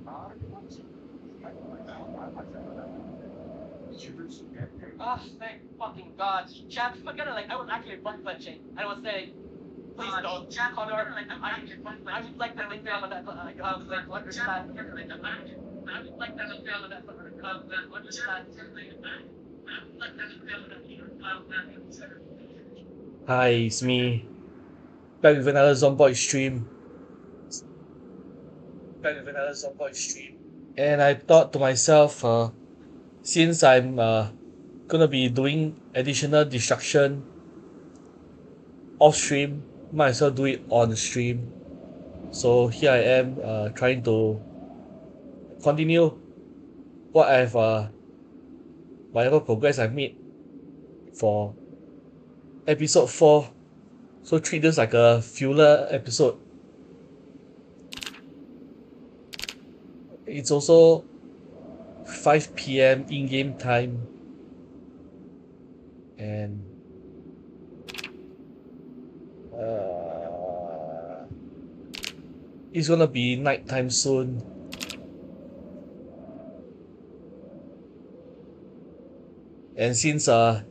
Ah, thank fucking God. Chat, forget it, like, I was actually butt clenching. I was saying, please don't. Chat, Connor, like, I would like to make on that, like, understand. I would like to make on that, understand. Hi, it's me. Back with another Zomboid stream. And I thought to myself, since I'm gonna be doing additional destruction off stream, might as well do it on stream. So here I am, trying to continue what I've whatever progress I've made for episode 4. So treat this like a filler episode. It's also 5 p.m. in-game time, and it's gonna be nighttime soon. And since the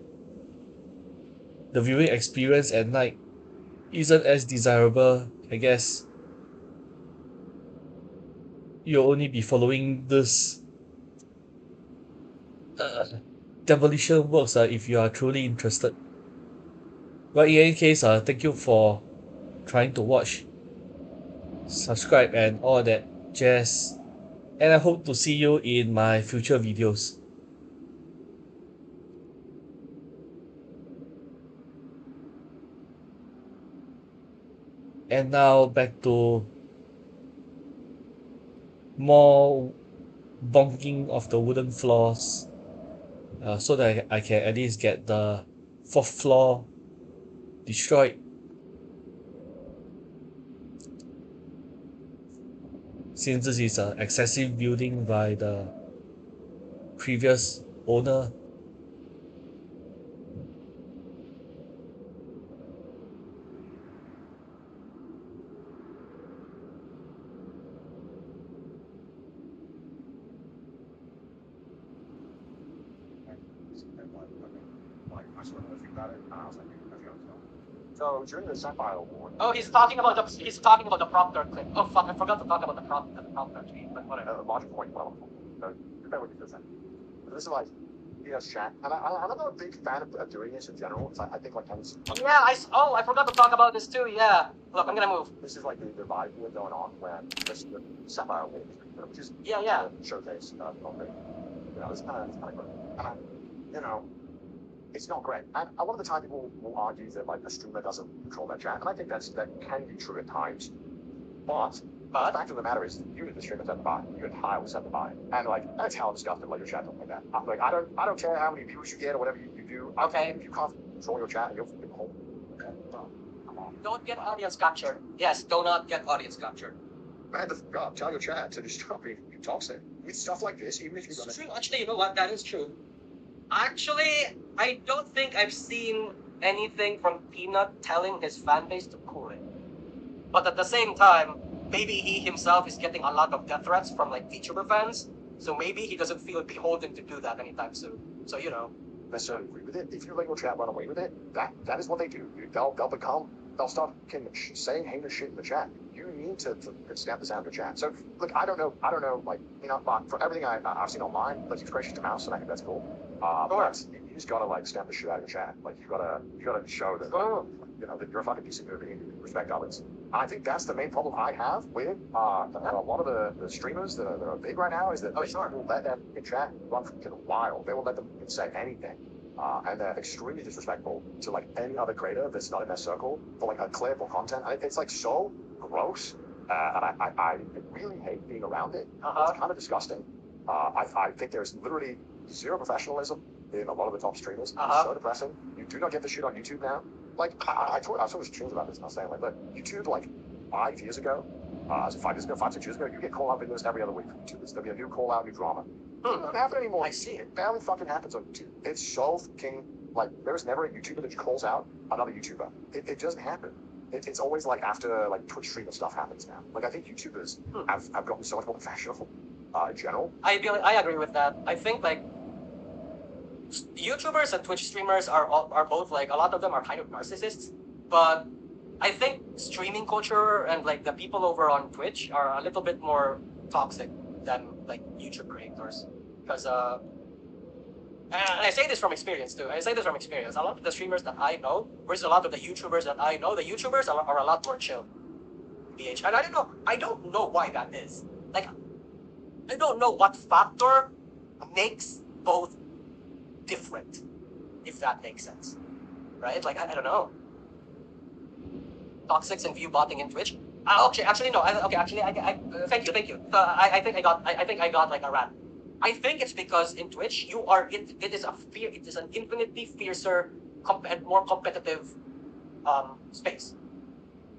viewing experience at night isn't as desirable, I guess you'll only be following this uh, demolition works if you are truly interested. But in any case, thank you for trying to watch, subscribe, and all that jazz. And I hope to see you in my future videos. And now back to more bonking of the wooden floors, so that I can at least get the fourth floor destroyed, since this is an excessive building by the previous owner. So during the Sapphire Award. Oh, he's talking about the Proctor clip. Oh fuck, I forgot to talk about the Proctor tweet, but whatever. Logic point, well, bear with me for a second. This is like, yes, chat, and I'm not a big fan of doing this in general. I think like yeah, I forgot to talk about this too. Yeah, look, I'm gonna move. This is like the vibe going on when this the Sapphire Award, which is showcase okay. You know, it's kind of good, and you know. It's not great. And a lot of the time people will argue that like a streamer doesn't control their chat, and I think that can be true at times. But the fact of the matter is, you as the streamer set the bar. You and Kyle set the bar, and like that's how disgusting like your chat don't like that. Like I don't care how many views you get or whatever you do. Okay, if you can't control your chat, you're home. Come on. Don't get audience captured. Yes, do not get audience captured. Man, God, tell your chat to just stop being toxic. With stuff like this, even if you're gonna. It's true. Actually, you know what? That is true. Actually, I don't think I've seen anything from Peanut telling his fan base to cool it. But at the same time, maybe he himself is getting a lot of death threats from like VTuber fans, so maybe he doesn't feel beholden to do that anytime soon. So you know. Necessarily agree with it. If you let your chat run away with it, that is what they do. They'll start saying heinous shit in the chat. You need to stamp this out of your chat. So look, I don't know, like but for everything I've seen online, like he's gracious to mouse, and I think that's cool. But you just gotta like stamp the shit out of your chat. Like you gotta show that that you're a fucking decent movie and you respect others. I think that's the main problem I have with a lot of the streamers that are big right now is that they will let them in chat run fucking wild. They will let them say anything. And they're extremely disrespectful to like any other creator that's not in their circle for like a clip or content. It's like so gross, and I really hate being around it. It's kind of disgusting. I think there's literally zero professionalism in a lot of the top streamers. It's so depressing. You do not get the shit on YouTube now. Like I saw this streams about this, and I was saying like, look, YouTube like 5 years ago, 5 years ago, 5, 6 years ago, you get call out videos every other week from YouTubers. There'll be a new call out, new drama. It doesn't happen anymore. I see it. It barely fucking happens on YouTube. It's so fucking like there's never a YouTuber that calls out another YouTuber. It doesn't happen. it's always like after like Twitch streamer stuff happens now. Like I think YouTubers have gotten so much more professional in general. I agree with that. I think like YouTubers and Twitch streamers are both like a lot of them are kind of narcissists, but I think streaming culture and like the people over on Twitch are a little bit more toxic than like YouTube creators because and I say this from experience too. I say this from experience. A lot of the streamers that I know versus a lot of the YouTubers that I know, the YouTubers are a lot more chill. BH. And I don't know why that is. Like, I don't know what factor makes both different, if that makes sense. Right? Like, I don't know. Toxics and view botting in Twitch. Okay, actually no. Thank you. I think I got like a rant. I think it's because in Twitch it is an infinitely fiercer and more competitive space.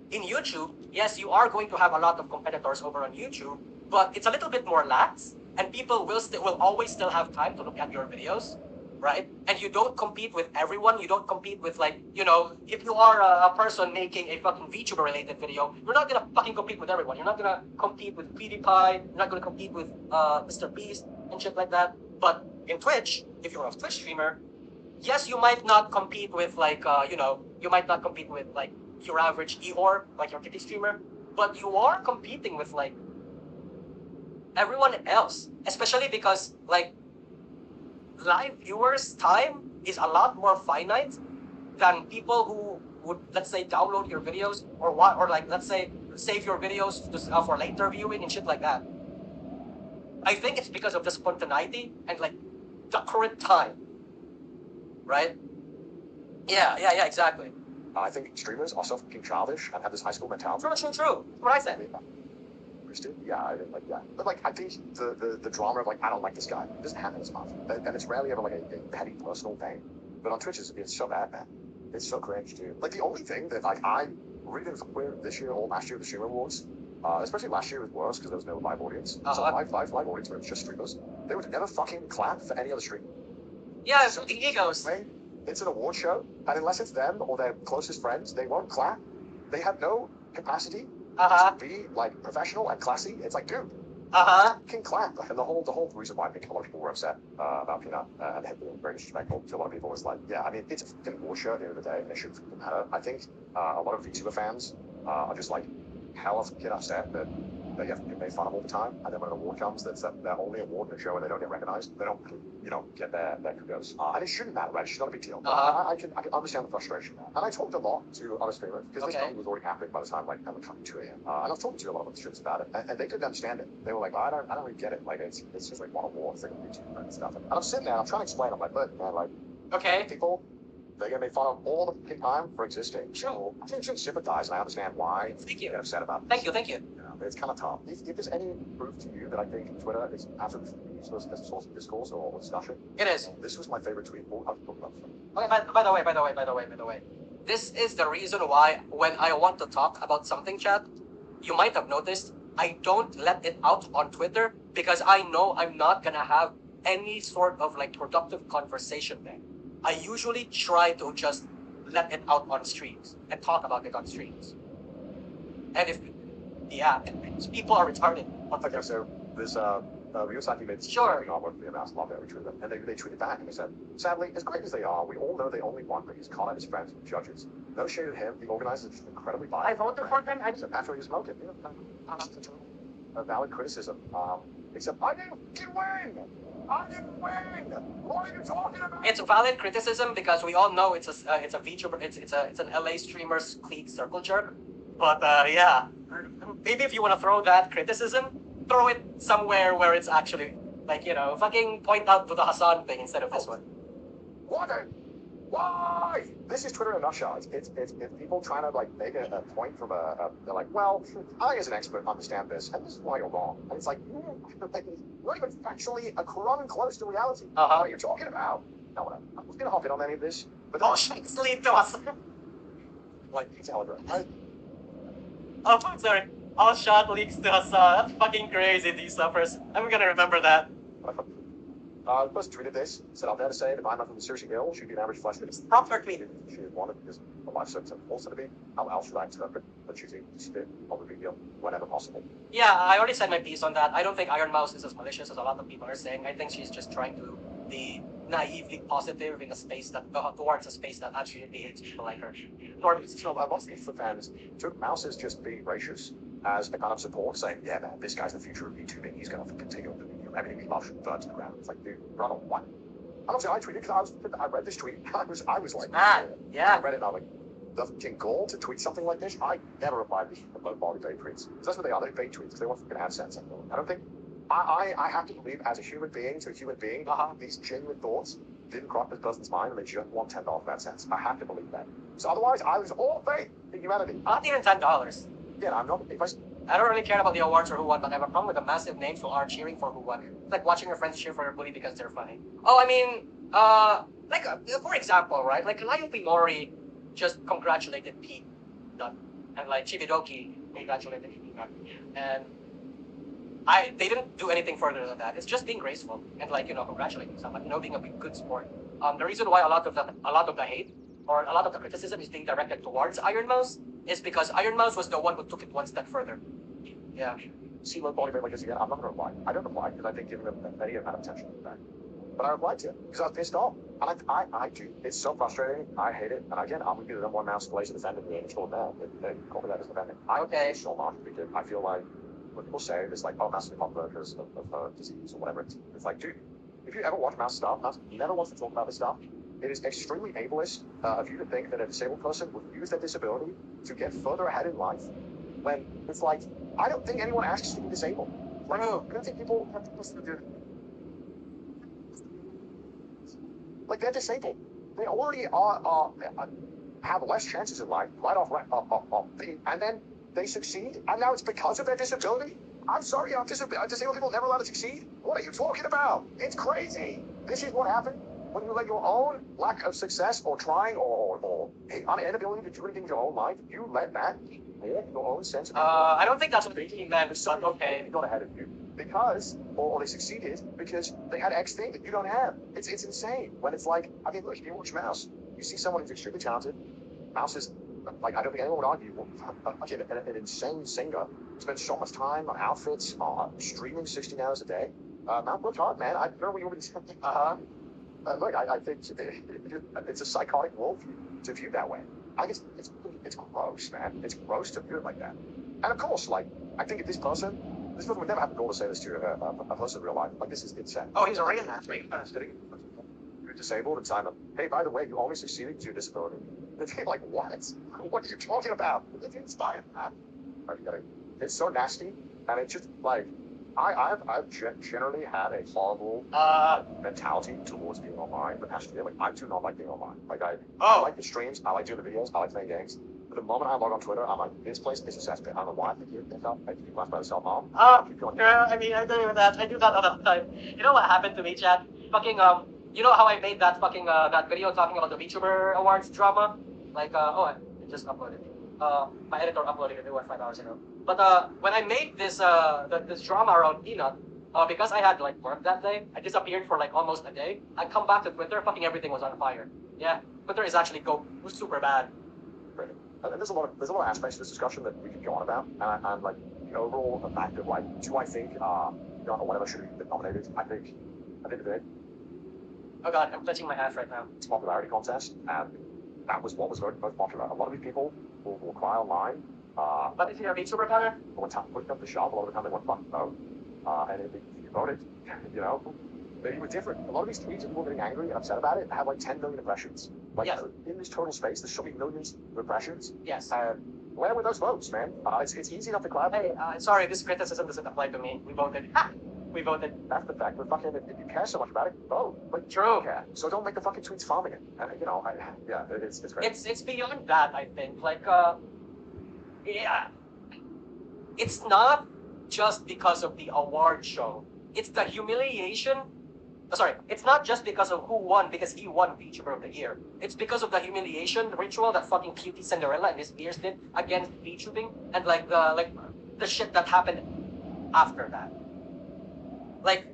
In YouTube, yes, you are going to have a lot of competitors over on YouTube, but it's a little bit more lax, and people will always still have time to look at your videos, right? And you don't compete with everyone. You don't compete with like, if you are a person making a fucking VTuber related video, you're not gonna fucking compete with everyone. You're not gonna compete with PewDiePie. You're not gonna compete with Mr. Beast and shit like that. But in Twitch, if you're a Twitch streamer, yes, you might not compete with like, you might not compete with like your average Ehor, like your kitty streamer, but you are competing with like everyone else, especially because like live viewers' time is a lot more finite than people who would, let's say, download your videos or like let's say save your videos for later viewing and shit like that. I think it's because of the spontaneity and like the current time, right? Yeah, exactly. I think streamers are so fucking childish and have this high school mentality. True. What I said. Yeah, but like I think the drama of like I don't like this guy doesn't happen as much, and it's rarely ever like a petty personal thing. But on Twitch, it's so bad, man. It's so cringe, dude. Like the only thing that like I really didn't fuck with this year or last year with the Streamer Awards, especially last year was worse because there was no live audience. So live audience where it was just streamers, they would never fucking clap for any other streamer. Yeah, so the egos. It's an award show, and unless it's them or their closest friends, they won't clap. They have no capacity to be like professional and classy. It's like, dude, can clap. And the whole reason why I think a lot of people were upset about Peanut and have been very disrespectful to a lot of people is like, yeah, I mean, it's a fucking award show at the end of the day, and it shouldn't matter. I think a lot of VTuber fans are just like hella fucking upset that they have to be made fun of all the time, and then when an award comes, that's their only award in the show, and they don't get recognized. They don't, get their kudos. And it shouldn't matter, right? It's not a big deal. I can understand the frustration there. And I talked a lot to other streamers because this thing was already happening by the time like 2 a.m. And I was talking to a lot of the streamers about it, and they couldn't understand it. They were like, I don't really get it. Like it's just like one award, it's like a YouTube and stuff. And I'm sitting there, I'm trying to explain. I'm like, but man, like, people. They get made fun of all the fucking time for existing. Sure. I think you should sympathize, and I understand why you get upset about this. Thank you. But it's kind of tough. If there's any proof to you that I think Twitter is absolutely useless as a source of discourse or discussion, it is. This was my favorite tweet. Okay, by the way. This is the reason why when I want to talk about something, chat, you might have noticed, I don't let it out on Twitter because I know I'm not gonna have any sort of like productive conversation there. I usually try to just let it out on streams and talk about it on streams. And if people are retarded. Okay, so this Ryosaki made artwork for the Mouse Love that retweeted them, and they tweeted back and they said, sadly, as great as they are, we all know they only won because Connor and his friends were judges. No shade at him, the organizers are just incredibly biased. I voted for them. After he smoked it, a valid criticism. Except I didn't win. What are you talking about? It's a valid criticism because we all know it's a VTuber, it's an LA streamer's clique circle jerk. But yeah, maybe if you want to throw that criticism, throw it somewhere where it's actually like fucking point out to the Hassan thing instead of this one. Why? This is Twitter in a nutshell. It's people trying to like make a point from they're like, well, I as an expert understand this, and this is why you're wrong. And it's like, not even factually a run close to reality. What are you talking about? No, whatever. I was gonna hop in on any of this, but it's lead to us. Like it's Televised. Oh, sorry. All shot leaks to Hassan. That's fucking crazy, these suffers. I'm gonna remember that. The person tweeted this, said, I'm there to say that if I'm not seriously ill, she'd be an average flesh. It's Proper tweet. she is wanted because the life circumstance also to be. How else should I interpret the choosing to spit on the video whenever possible? Yeah, I already said my piece on that. I don't think Iron Mouse is as malicious as a lot of people are saying. I think she's just trying to be naively positive in a space that towards a space that actually hates people like her. Most FIFA fans took Mouse as just being gracious as a kind of support, saying, yeah, man, this guy's the future of YouTubing. He's going to continue to everything we love should burn to the ground. It's like, dude, run on what? I don't say I tweeted because I read this tweet. I was like, man, yeah. I read it and I'm like, the fucking goal to tweet something like this, I never replied to the low body bait tweets. Because that's what they are, they're bait tweets, because they want fucking AdSense. I don't think, I have to believe as a human being to a human being, these genuine thoughts didn't cross this person's mind and they just want $10 for AdSense. I have to believe that. So otherwise, I lose all faith in humanity. Not even $10. Yeah, I'm not, I don't really care about the awards or who won, but I have a problem with the massive names who are cheering for who won. It's like watching your friends cheer for your bully because they're funny. Oh, I mean, for example, right? Like, Lyle Mori just congratulated Pete Dunne. And, like, Chibidoki congratulated Pete Dunne. And they didn't do anything further than that. It's just being graceful and, like, congratulating someone, being a good sport. The reason why a lot of the hate or a lot of the criticism is being directed towards Iron Mouse is because Iron Mouse was the one who took it one step further. Yeah. See low body bait like this again, I'm not going to reply. I don't reply because I think giving them any amount of attention is bad. But I replied to it because I was pissed off. And I do. It's so frustrating. I hate it. And again, I'm going to be the number one mouse place to defend the game. It's called now. They call me that as defending. I hate it so much because I feel like when people say this, like, oh, Mouse is popular because of her disease or whatever, it's like, dude, if you ever watch Mouse stuff, Mouse never wants to talk about this stuff. It is extremely ableist of you to think that a disabled person would use their disability to get further ahead in life when it's like, I don't think anyone asks you to be disabled. Like, I don't think people have to do. Like, they're disabled. They already have less chances in life, right off, and then they succeed, and now it's because of their disability? I'm sorry, disabled people never allowed to succeed? What are you talking about? It's crazy. This is what happened when you let your own lack of success or trying or inability to do anything in your own life, you let that warp your own sense of I don't think that's what he meant, but okay. They got ahead of you because, or they succeeded because they had X thing that you don't have. It's insane. When it's like, I mean, look, if you watch Mouse, you see someone who's extremely talented. Mouse is, like, I don't think anyone would argue, an insane singer, spends so much time on outfits, streaming 16 hours a day. Mouse worked hard, man. I don't know what you were saying. Look, I think it's a psychotic worldview to view that way. I guess it's gross, man. It's gross to view it like that. And of course, like, I think if this person would never have the goal to say this to a person in real life. Like, this is insane. Oh, he's already an athlete. You're disabled and sign up. Hey, by the way, you only succeeded to your disability. They're like, what? What are you talking about? It's inspired. It's so nasty, and it's just like, I've generally had a horrible mentality towards being online the past year. Like, I do not like being online. Like, I like the streams, I like doing the videos, I like playing games. But the moment I log on Twitter, I'm like, this place is a cesspit. I don't know why I think you left by yourself, mom. Girl, I mean, I do that. I do that all the time. You know what happened to me, Chad? Fucking, you know how I made that fucking, that video talking about the VTuber Awards drama? Like, I just uploaded. My editor uploaded it 5 hours ago. But when I made this this drama around Peanut, because I had like work that day, I disappeared for like almost a day. I come back to Twitter, fucking everything was on fire. Yeah, Twitter is actually super bad. Right. And there's a lot of aspects to this discussion that we could go on about, and like the overall fact of like, do I think whatever should be nominated? I think at the end of the day, oh god, I'm touching my ass right now. It's a popularity contest, and that was what was voted most popular. A lot of these people will cry online. But if you're a VTuber banner? When putting up the shop, a lot of the time they went fucking vote. And if you voted, maybe you were different. A lot of these tweets of people getting angry and upset about it have like 10 million impressions. Like, yes. In this total space, there's so many millions of impressions. Yes. Where were those votes, man? It's easy enough to clap. Hey, sorry, this criticism doesn't apply to me. We voted. We voted. That's the fact. But fucking, if you care so much about it, vote. But true. Care. So don't make the fucking tweets farming it. It's great. It's beyond that, I think. Like, yeah. It's not just because of the award show. It's the humiliation. It's not just because of who won, because he won VTuber of the Year. It's because of the humiliation ritual that fucking Cutie Cinderella and Miss Beers did against VTubing, and like the shit that happened after that. Like,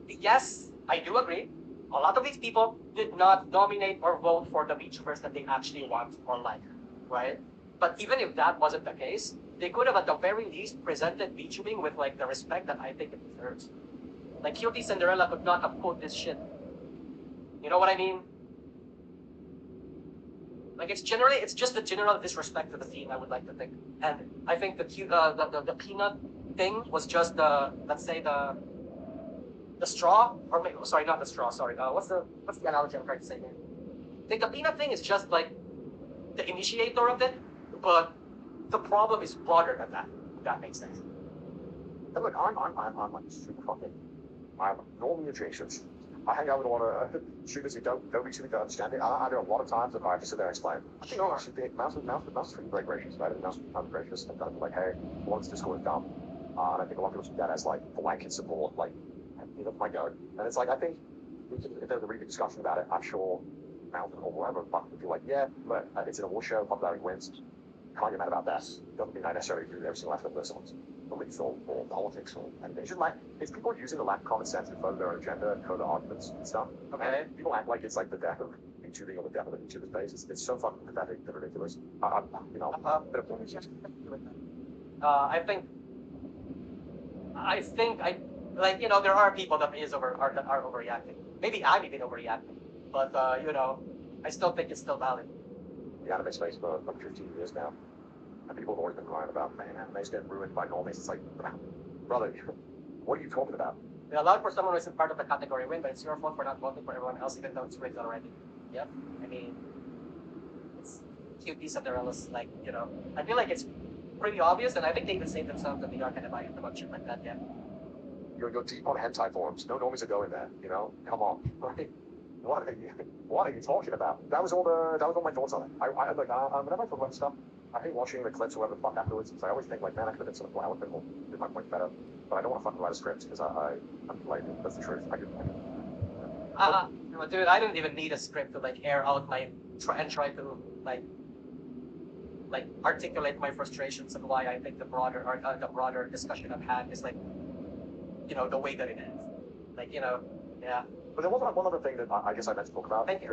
yes, I do agree. A lot of these people did not nominate or vote for the VTubers that they actually want or like, right? But even if that wasn't the case, they could have at the very least presented VTubing with like the respect that I think it deserves. Like Cutie Cinderella could not have pulled this shit. You know what I mean? Like it's just the general disrespect to the scene, I would like to think. And I think the peanut thing was just the, let's say the straw, or maybe, sorry, not the straw, sorry. What's the analogy I'm trying to say here? I think the peanut thing is just like the initiator of it, but the problem is broader than that. If that makes sense. And look, I'm like super fucking. I'm normally adjacent. I hang out with a lot of students who don't really understand it. I do a lot of times if I just sit there and explain. I think Mouse is very gracious, right? And Mouse is gracious and kind of like, hey, well, this Discord is dumb. And I think a lot of people see that as like blanket support, like, you know, my go. And it's like, I think if there's a really good discussion about it, I'm sure Mouse or whatever, but if you're like, yeah, but it's an award show, popularity wins. Can't get mad about that. Doesn't mean I necessarily agree with every single aspect of someone's beliefs or politics or anything. It's just like, it's people using the lack of common sense to further their own agenda and code arguments and stuff. Okay. And people act like it's like the death of YouTubing or the death of the YouTuber space. It's so fucking pathetic and ridiculous. You know, I think like, you know, there are people that are overreacting. Maybe I'm even overreacting, but you know, I still think it's still valid. The anime space for like 15 years now, and people have always been crying about, man, anime's getting ruined by normies. It's like, brother, what are you talking about? They allowed for someone who isn't part of the category win, but it's your fault for not voting for everyone else, even though it's rigged already. Yep. I mean, it's Cutie Cinderella's, like, you know, I feel like it's pretty obvious, and I think they even say themselves that they aren't going to buy into much shit like that yet. You're deep on hentai forums. No normies are going there. You know, come on. What are you talking about? That was all my thoughts on it. Whenever I talk about stuff, I hate watching the clips or whatever the fuck afterwards. So I always think like, man, I could have been something eloquent or did my point better. But I don't want to fucking write a script because I'm like, that's the truth. Dude, I didn't even need a script to like air out my try to like articulate my frustrations and why I think the broader discussion I've had is like, you know, the way that it is. Like, you know, yeah. But there was one other thing that I guess I meant to talk about. Thank you.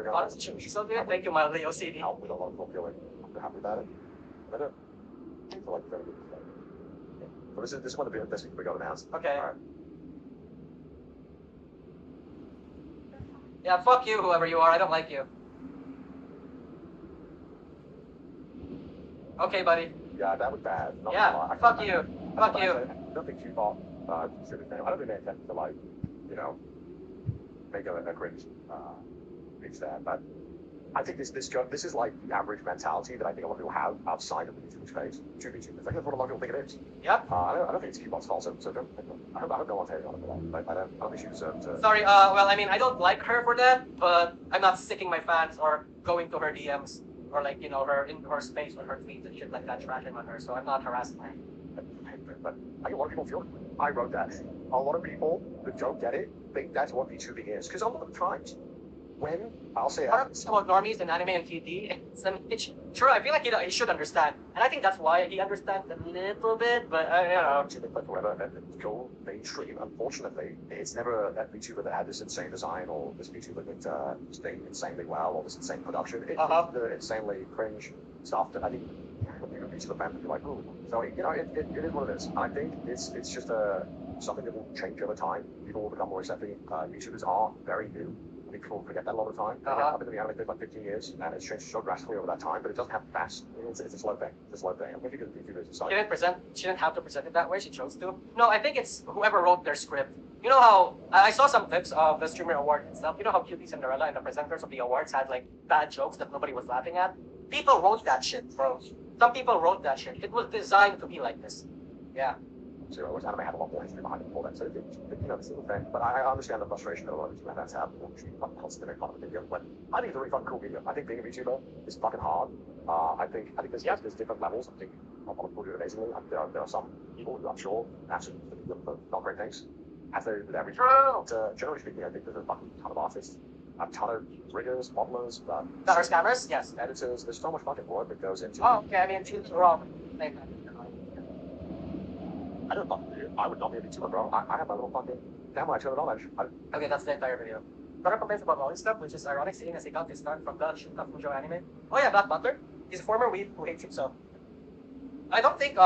So good. Thank you, mildly OCD. Help with a lot of people feeling happy about it. I don't feel like very good. But this is one of the best things we got announced. Okay. All right. Yeah, fuck you, whoever you are. I don't like you. Okay, buddy. Yeah, that was bad. Yeah, fuck you. Fuck you. I don't think you thought, I don't think they intended to, like, you know, make a cringe pitch there, but I think this is like the average mentality that I think a lot of people have outside of the YouTube space. I think that's what a lot of people think it is. Yep. I don't think it's Cubot's fault, so I hope no one's hating on it for that. But I don't think she deserves to. Sorry, well, I mean, I don't like her for that, but I'm not sicking my fans or going to her DMs or like, you know, her in her space or her tweets and shit like that, trashing on her, so I'm not harassing her. But I think a lot of people feel it. I wrote that. A lot of people that don't get it think that's what VTubing is. Because a lot of times, when I'll say about normies and anime and TD, it's true. I feel like he should understand, and I think that's why he understands a little bit. But you know, it's cool mainstream. Unfortunately, it's never that VTuber that had this insane design or this VTuber that stayed insanely well or this insane production. It's the insanely cringe stuff that I think VTuber fans would be like, ooh. So you know, it is what it is. And I think it's just something that will change over time. People will become more accepting. YouTubers are very new. I think people forget that a lot of the time. I've been in the anime for like 15 years, and it's changed so drastically over that time, but it doesn't happen fast. It's a slow thing. It's a slow thing. I'm going to give YouTubers a sign. She didn't have to present it that way. She chose to. No, I think it's whoever wrote their script. You know how I saw some clips of the streamer award and stuff. You know how Cutie Cinderella and the presenters of the awards had like bad jokes that nobody was laughing at? People wrote that shit, bro. Some people wrote that shit. It was designed to be like this. Yeah. So I wish anime had a lot more history behind it before that. So you know, this little thing. But I understand the frustration that a lot of YouTuber fans have. Constantly make fun of the video, but I think it's a really fucking cool video. I think being a VTuber is fucking hard. I think there's different levels. I think a lot of people do it amazingly. There are some people who I'm sure absolutely not great things. As there with every generally speaking, I think there's a fucking ton of artists, a ton of riggers, modelers, that are scammers. Yes. Editors. There's so much fucking work that goes into. Oh, okay. I mean, she's wrong. I don't fucking do. I would not be a VTuber, bro. I have my little fucking Damn, I should have knowledge. Okay, that's the entire video. Connor complains about lolly stuff, which is ironic seeing as he got his start from the Shinta Fujo anime. Oh yeah, Black Butler. He's a former weeb who hates himself. I don't think,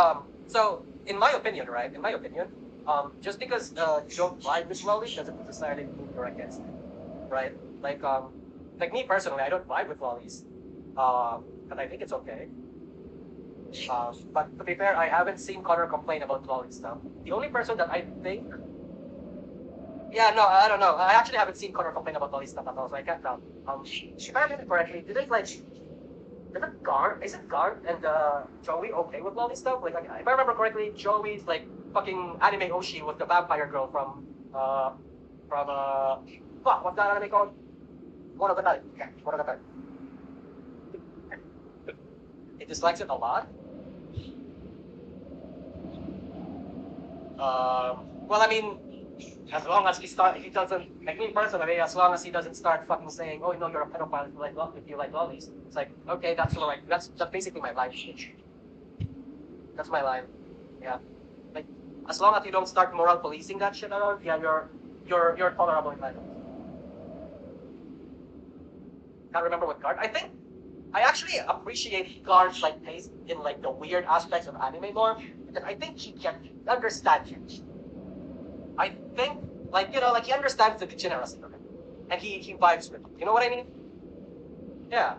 so, in my opinion, right, just because you don't vibe with lolly doesn't necessarily mean you're against it, right? Like me personally, I don't vibe with lollies, but I think it's okay. But to be fair, I haven't seen Connor complain about lolly stuff. The only person that I think, yeah, no, I don't know. I actually haven't seen Connor complain about lolly stuff at all, so I can't tell. If I remember correctly, is it Garth and Joey okay with lolly stuff? Like, if I remember correctly, Joey's like fucking anime Oshi was the vampire girl from fuck, what's that anime called? One of the time. Yeah, one of the time. He dislikes it a lot. Well, I mean, as long as he doesn't, like me personally, as long as he doesn't start fucking saying, oh, no, you're a pedophile if you like lollies. It's like, okay, that's basically my line. That's my line. Yeah. Like, as long as you don't start moral policing that shit around, yeah, you're tolerable in my life. Can't remember what Guard. I actually appreciate Guard's like taste in like the weird aspects of anime more, because I think he can understand it. I think, like, you know, like he understands the degeneracy of it, and he vibes with it. You know what I mean? Yeah.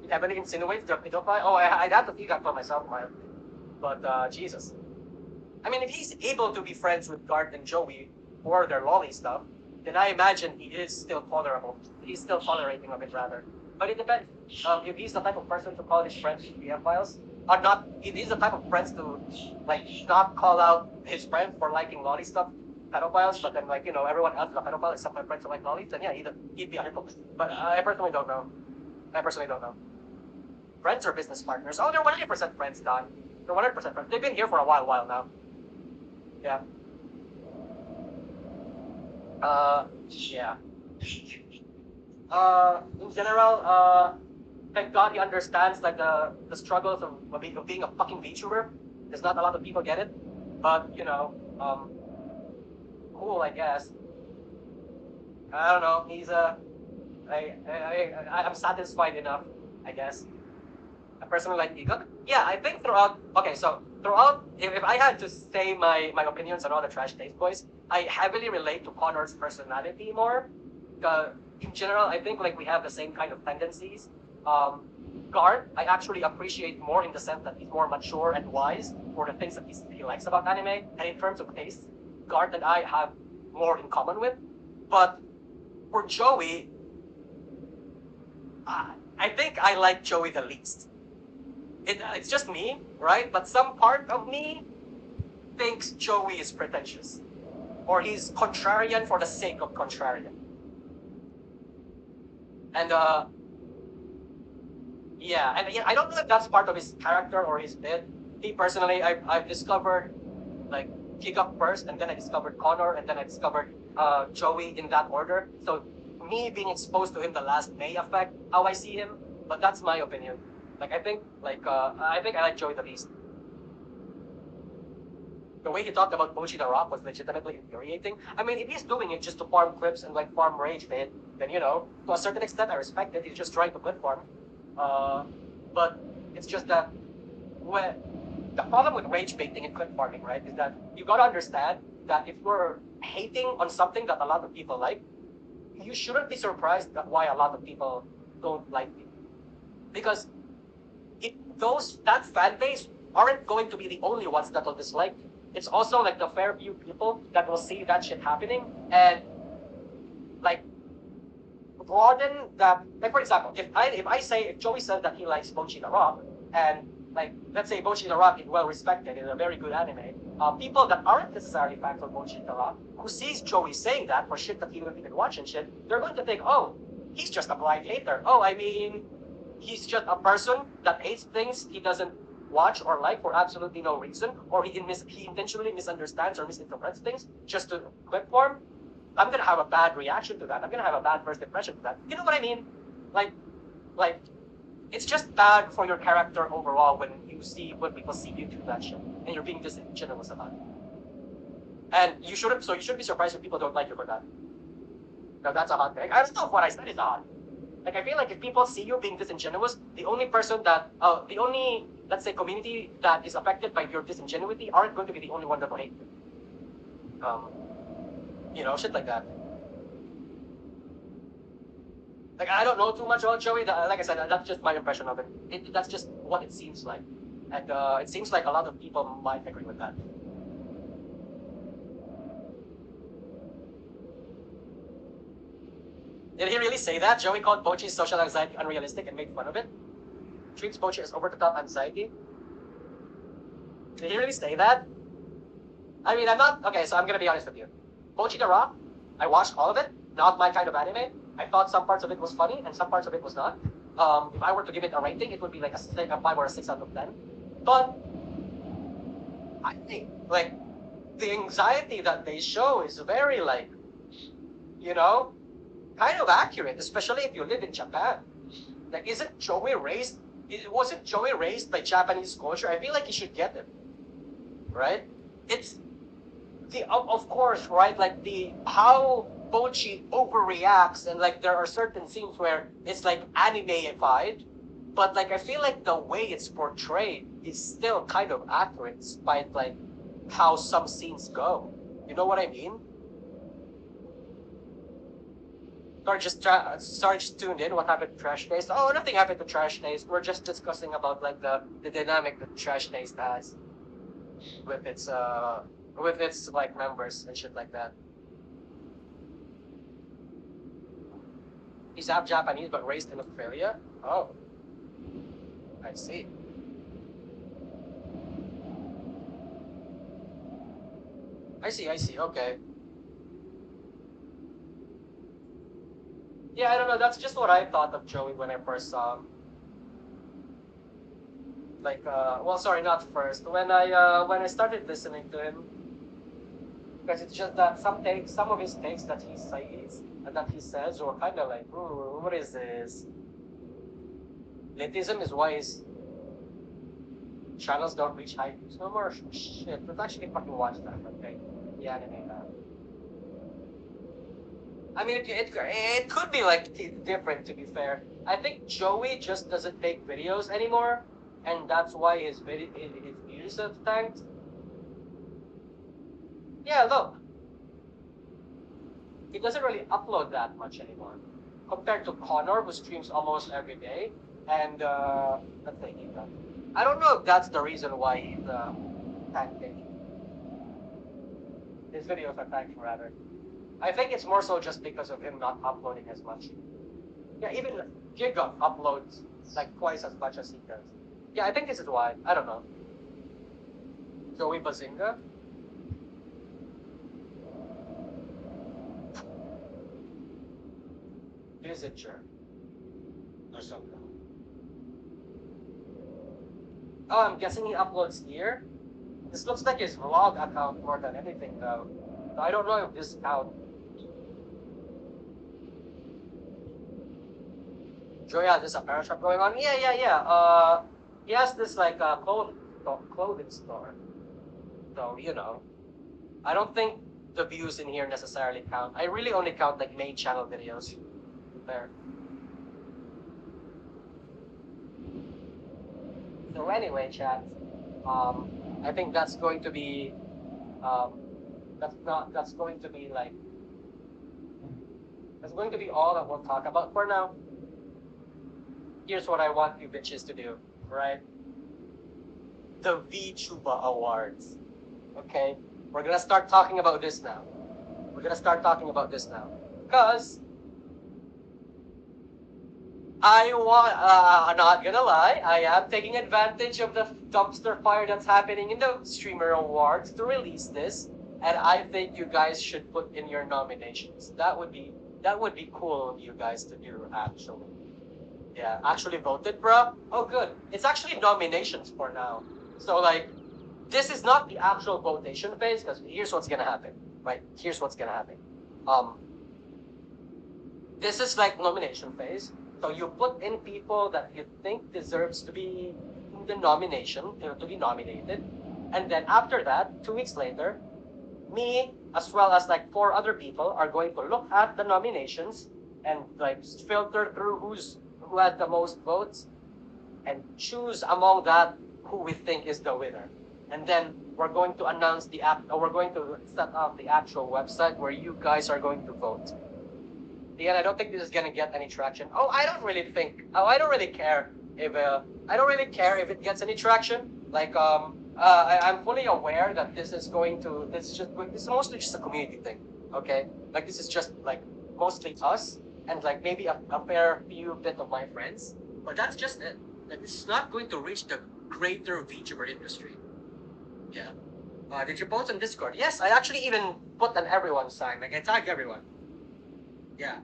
It heavily insinuates the pedophile. Oh, I'd have to think that for myself, man. But Jesus. I mean, if he's able to be friends with Guard and Joey for their lolly stuff, then I imagine he is still tolerable. He's still tolerating of it, rather. But it depends. If he's the type of person to call his friends pedophiles, or not, if he's the type of friends to, like, not call out his friend for liking lolly stuff, pedophiles, but then, like, you know, everyone else is a pedophile except my friends who like lollies, then yeah, he'd be a hypocrite. But I personally don't know. Friends or business partners? Oh, they're 100% friends, Don. They're 100% friends. They've been here for a while now. Yeah. Yeah. In general, thank God he understands like the struggles of being a fucking VTuber. There's not a lot of people get it, but you know, cool, I guess. I don't know. He's I'm satisfied enough, I guess. I personally like Ego. Yeah, I think throughout. Okay, so throughout, if I had to say my opinions on all the Trash Taste Boys, I heavily relate to Connor's personality more. In general, I think like we have the same kind of tendencies. Guard, I actually appreciate more in the sense that he's more mature and wise for the things that he likes about anime. And in terms of taste, Guard and I have more in common with. But for Joey, I think I like Joey the least. It's just me, right? But some part of me thinks Joey is pretentious. Or he's contrarian for the sake of contrarian. And yeah, and I don't know if that's part of his character or his bit. Me personally, I've discovered like Giga first, and then I discovered Connor, and then I discovered Joey in that order. So me being exposed to him the last may affect how I see him, but that's my opinion. Like I think I like Joey the least. The way he talked about Boji the Rock was legitimately infuriating. I mean, if he's doing it just to farm clips and like farm rage bait, then you know, to a certain extent I respect it. He's just trying to clip farm. But it's just that the problem with rage baiting and clip farming, right, is that you gotta understand that if you're hating on something that a lot of people like, you shouldn't be surprised at why a lot of people don't like it. Because that fan base aren't going to be the only ones that will dislike you. It's also like the fair few people that will see that shit happening and like broaden that. Like for example, if Joey says that he likes Bochi the Rock, and like let's say Bochi the Rock is well respected, is a very good anime, people that aren't necessarily fans of Bochi the Rock, who sees Joey saying that for shit that he don't even watch and shit, they're going to think, oh, he's just a blind hater. Oh, I mean, he's just a person that hates things he doesn't watch or like for absolutely no reason, or he intentionally misunderstands or misinterprets things just to clip form. I'm gonna have a bad reaction to that. I'm gonna have a bad first impression to that. You know what I mean? Like, it's just bad for your character overall when people see you do that shit and you're being disingenuous about it. And you shouldn't. So you shouldn't be surprised if people don't like you for that. Now that's a hot take. I don't know if what I said is a hot. Like I feel like if people see you being disingenuous, the only person that, the only, let's say, community that is affected by your disingenuity aren't going to be the only one that will hate you. You know, shit like that. Like I don't know too much about Joey. Like I said, that's just my impression of it. That's just what it seems like, and it seems like a lot of people might agree with that. Did he really say that? Joey called Pochi's social anxiety unrealistic and made fun of it? Treats Pochi as over-the-top anxiety? Did he really say that? I mean, I'm not... Okay, so I'm gonna be honest with you. Pochi the Rock, I watched all of it. Not my kind of anime. I thought some parts of it was funny and some parts of it was not. If I were to give it a rating, it would be like a 5 or a 6 out of 10. But I think, like, the anxiety that they show is very, like, you know, kind of accurate, especially if you live in Japan. Like, wasn't Joey raised by Japanese culture? I feel like he should get it, right? It's of course, right? Like how Bochi overreacts, and like there are certain scenes where it's like anime-ified, but like I feel like the way it's portrayed is still kind of accurate, despite like how some scenes go. You know what I mean? Sorry, just tuned in. What happened to Trash Taste? Oh, nothing happened to Trash Taste. We're just discussing about like the dynamic that Trash Taste has with its like members and shit like that. He's half Japanese but raised in Australia. Oh, I see. I see. Okay. Yeah, I don't know. That's just what I thought of Joey when I first saw him. Like, well, sorry, not first. When I started listening to him, because it's just that some of his takes that he says and that he says were kind of like, ooh, what is this? Elitism is why his channels don't reach high views no more. Shit, let's actually fucking watch that, okay? The anime now. I mean, it could be like different, to be fair. I think Joey just doesn't make videos anymore, and that's why his views have tanked. Yeah, look, he doesn't really upload that much anymore, compared to Connor, who streams almost every day, and let's say Ethan. I don't know if that's the reason why he's tanking. His videos are tanking, rather. I think it's more so just because of him not uploading as much. Yeah, even Giga uploads like twice as much as he does. Yeah, I think this is why. I don't know. Joey Bazinga? Visitor. Or something. Oh, I'm guessing he uploads here? This looks like his vlog account more than anything, though. I don't know if this counts. Joey has this apparel shop going on. Yeah. He has this like clothing store. So you know, I don't think the views in here necessarily count. I really only count like main channel videos. There. So anyway, chat. I think that's going to be. That's going to be like. That's going to be all that we'll talk about for now. Here's what I want you bitches to do, right? The VTuber Awards. Okay? We're gonna start talking about this now. Because I'm not gonna lie, I am taking advantage of the dumpster fire that's happening in the Streamer Awards to release this, and I think you guys should put in your nominations. That would be cool of you guys to do, actually. Yeah, actually voted, bro? Oh, good. It's actually nominations for now. So, like, this is not the actual votation phase, because here's what's gonna happen, right? Here's what's gonna happen. This is like nomination phase. So you put in people that you think deserves to be in the nomination, to be nominated. And then after that, 2 weeks later, me as well as like 4 other people are going to look at the nominations and like filter through who has the most votes and choose among that who we think is the winner. And then we're going to announce we're going to set up the actual website where you guys are going to vote. Again, I don't think this is gonna get any traction. I don't really care if it gets any traction. Like I'm fully aware that this is mostly just a community thing. Okay, like this is just like mostly us and like maybe a fair few bit of my friends, but that's just it. Like this is not going to reach the greater VTuber industry. Yeah. Did you post on Discord? Yes, I actually even put an everyone sign. Like I tagged everyone. Yeah.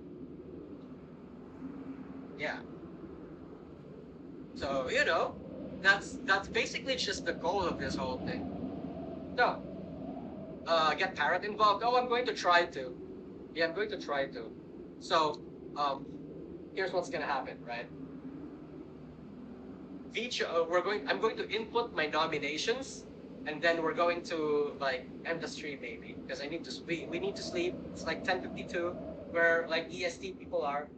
Yeah. So that's basically just the goal of this whole thing. So, get Parrot involved. I'm going to try to. Yeah, I'm going to try to. So, here's what's gonna happen, right? I'm going to input my nominations, and then we're going to like end the stream maybe because we need to sleep. It's like 10:52 where like EST people are.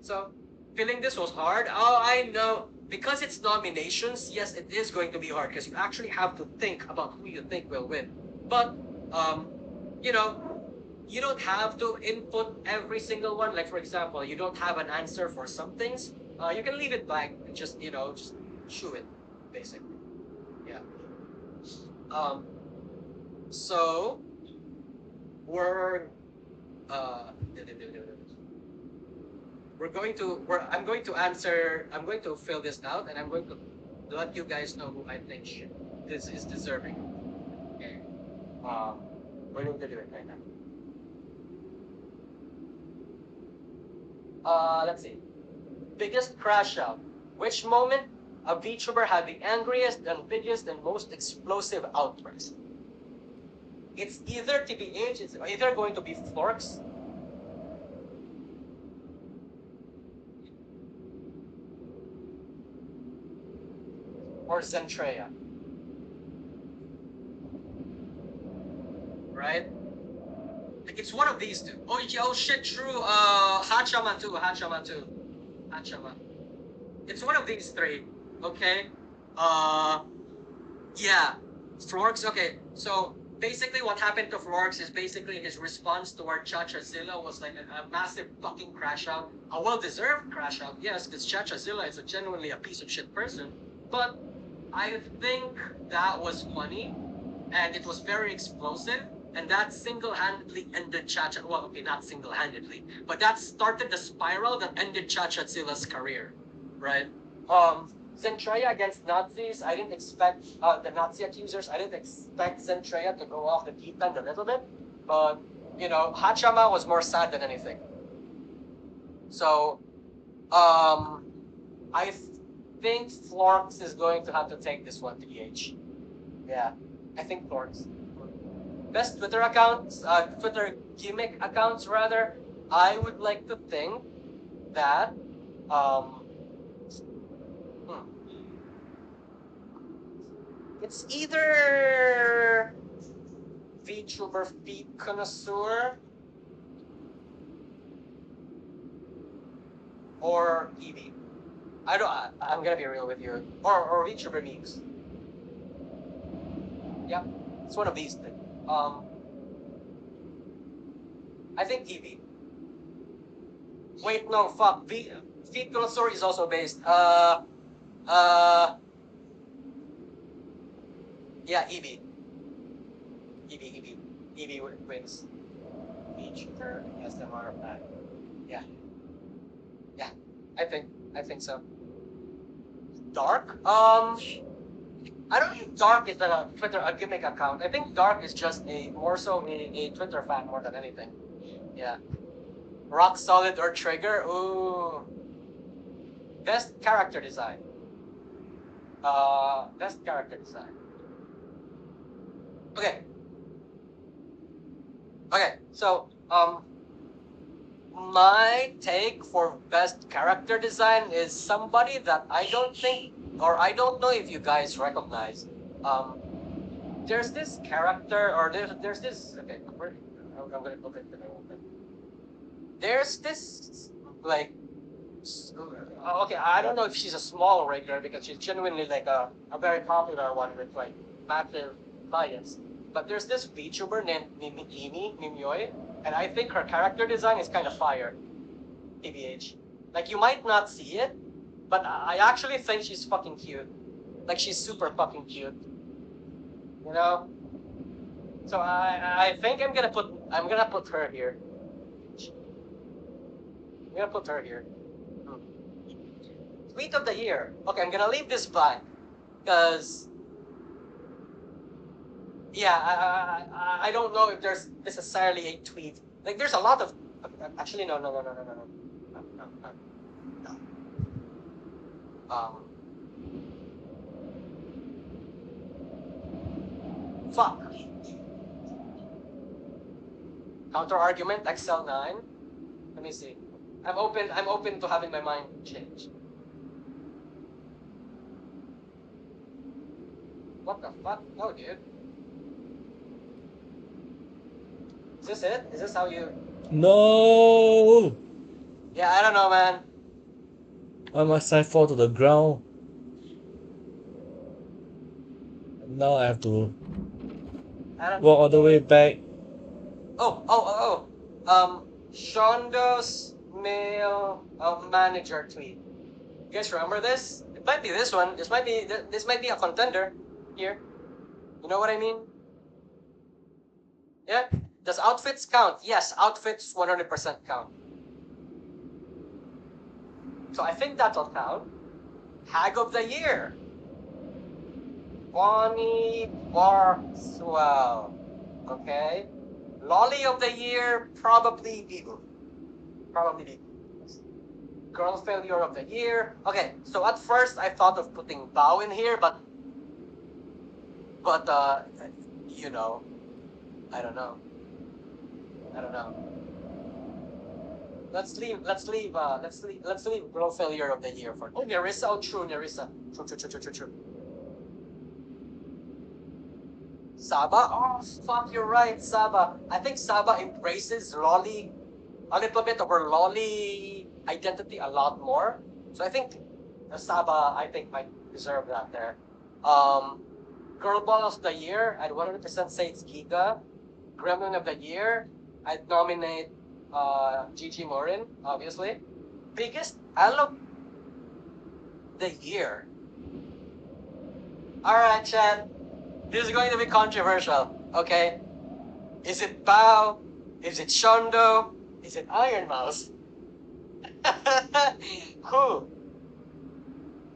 So, feeling this was hard. I know. Because it's nominations, yes, it is going to be hard because you actually have to think about who you think will win. But, you don't have to input every single one. Like, for example, you don't have an answer for some things. You can leave it blank and just chew it, basically. Yeah. So, I'm going to fill this out and I'm going to let you guys know who I think this is deserving. Okay. We're going to do it right now. Let's see. Biggest crash out. Which moment a VTuber had the angriest and biggest and most explosive outburst? It's either TBH, it's either going to be Florks, or Zentreya. Right? Like it's one of these two. Oh shit, true. Hachama too. Hachama. It's one of these three. Okay. Yeah. Florks. Okay. So basically, what happened to Florks is basically his response toward Chachazilla was like a massive fucking crash out. A well-deserved crash out, yes, because Chachazilla is genuinely a piece of shit person. But I think that was funny, and it was very explosive, and that single-handedly ended well, okay, not single-handedly, but that started the spiral that ended Chachazilla's career, right? Zentreya against Nazis, I didn't expect, the Nazi accusers, I didn't expect Zentreya to go off the deep end a little bit, but, Hachama was more sad than anything. So, I think Florks is going to have to take this one, TBH. Yeah, I think Florks. Best Twitter accounts, Twitter gimmick accounts rather, I would like to think that, it's either VTuber Feet Connoisseur or Eevee. I'm gonna be real with you. Or VTuber Memes. Yeah, it's one of these things. I think Eevee. Wait, no, fuck. Feet Connoisseur is also based. Yeah, Eevee. Eevee wins. VTuber SMR pack. Yeah. Yeah, I think so. Dark? I don't think Dark is a gimmick account. I think Dark is just more so a Twitter fan more than anything. Yeah. Rock Solid or Trigger? Ooh. Best character design. Best character design. Okay. Okay, so my take for best character design is somebody that I don't know if you guys recognize. there's this character, or there's this. Okay, I'm gonna look at the name. There's this like. Okay, I don't know if she's a small regular because she's genuinely like a very popular one with like massive clients. But there's this VTuber named Mimyoy, and I think her character design is kind of fire. TBH. Like you might not see it, but I actually think she's fucking cute. Like she's super fucking cute. You know? So I think I'm gonna put her here. I'm gonna put her here. Tweet of the year. Okay, I'm gonna leave this blank. Because yeah, I don't know if there's necessarily a tweet. Like there's a lot of actually no. Fuck. Counter argument, XL9. Let me see. I'm open to having my mind change. What the fuck? No, dude. Is this it? Is this how you... No! Yeah, I don't know, man. Why must I fall to the ground? Now I have to walk all the way back. Shondo's mail manager tweet. You guys remember this? It might be this one. This might be a contender here. You know what I mean? Yeah. Does outfits count? Yes, outfits 100% count. So I think that'll count. Hag of the year. Bonnie Barswell. Okay. Lolly of the year, probably Bibu. Girl failure of the year. Okay, so at first I thought of putting Bao in here, but you know, I don't know. Let's leave girl failure of the year for. Oh, Nerissa. Oh, true, Nerissa. True. Saba? Oh, fuck, you're right, Saba. I think Saba embraces Lolly, a little bit of her Lolly identity a lot more. So I think Saba, might deserve that there. Girl Ball of the Year, I'd 100% say it's Giga. Gremlin of the Year, I'd nominate Gigi Morin, obviously. Biggest L of the Year. Alright, chat. This is going to be controversial, okay? Is it Bao? Is it Shondo? Is it Iron Mouse? Who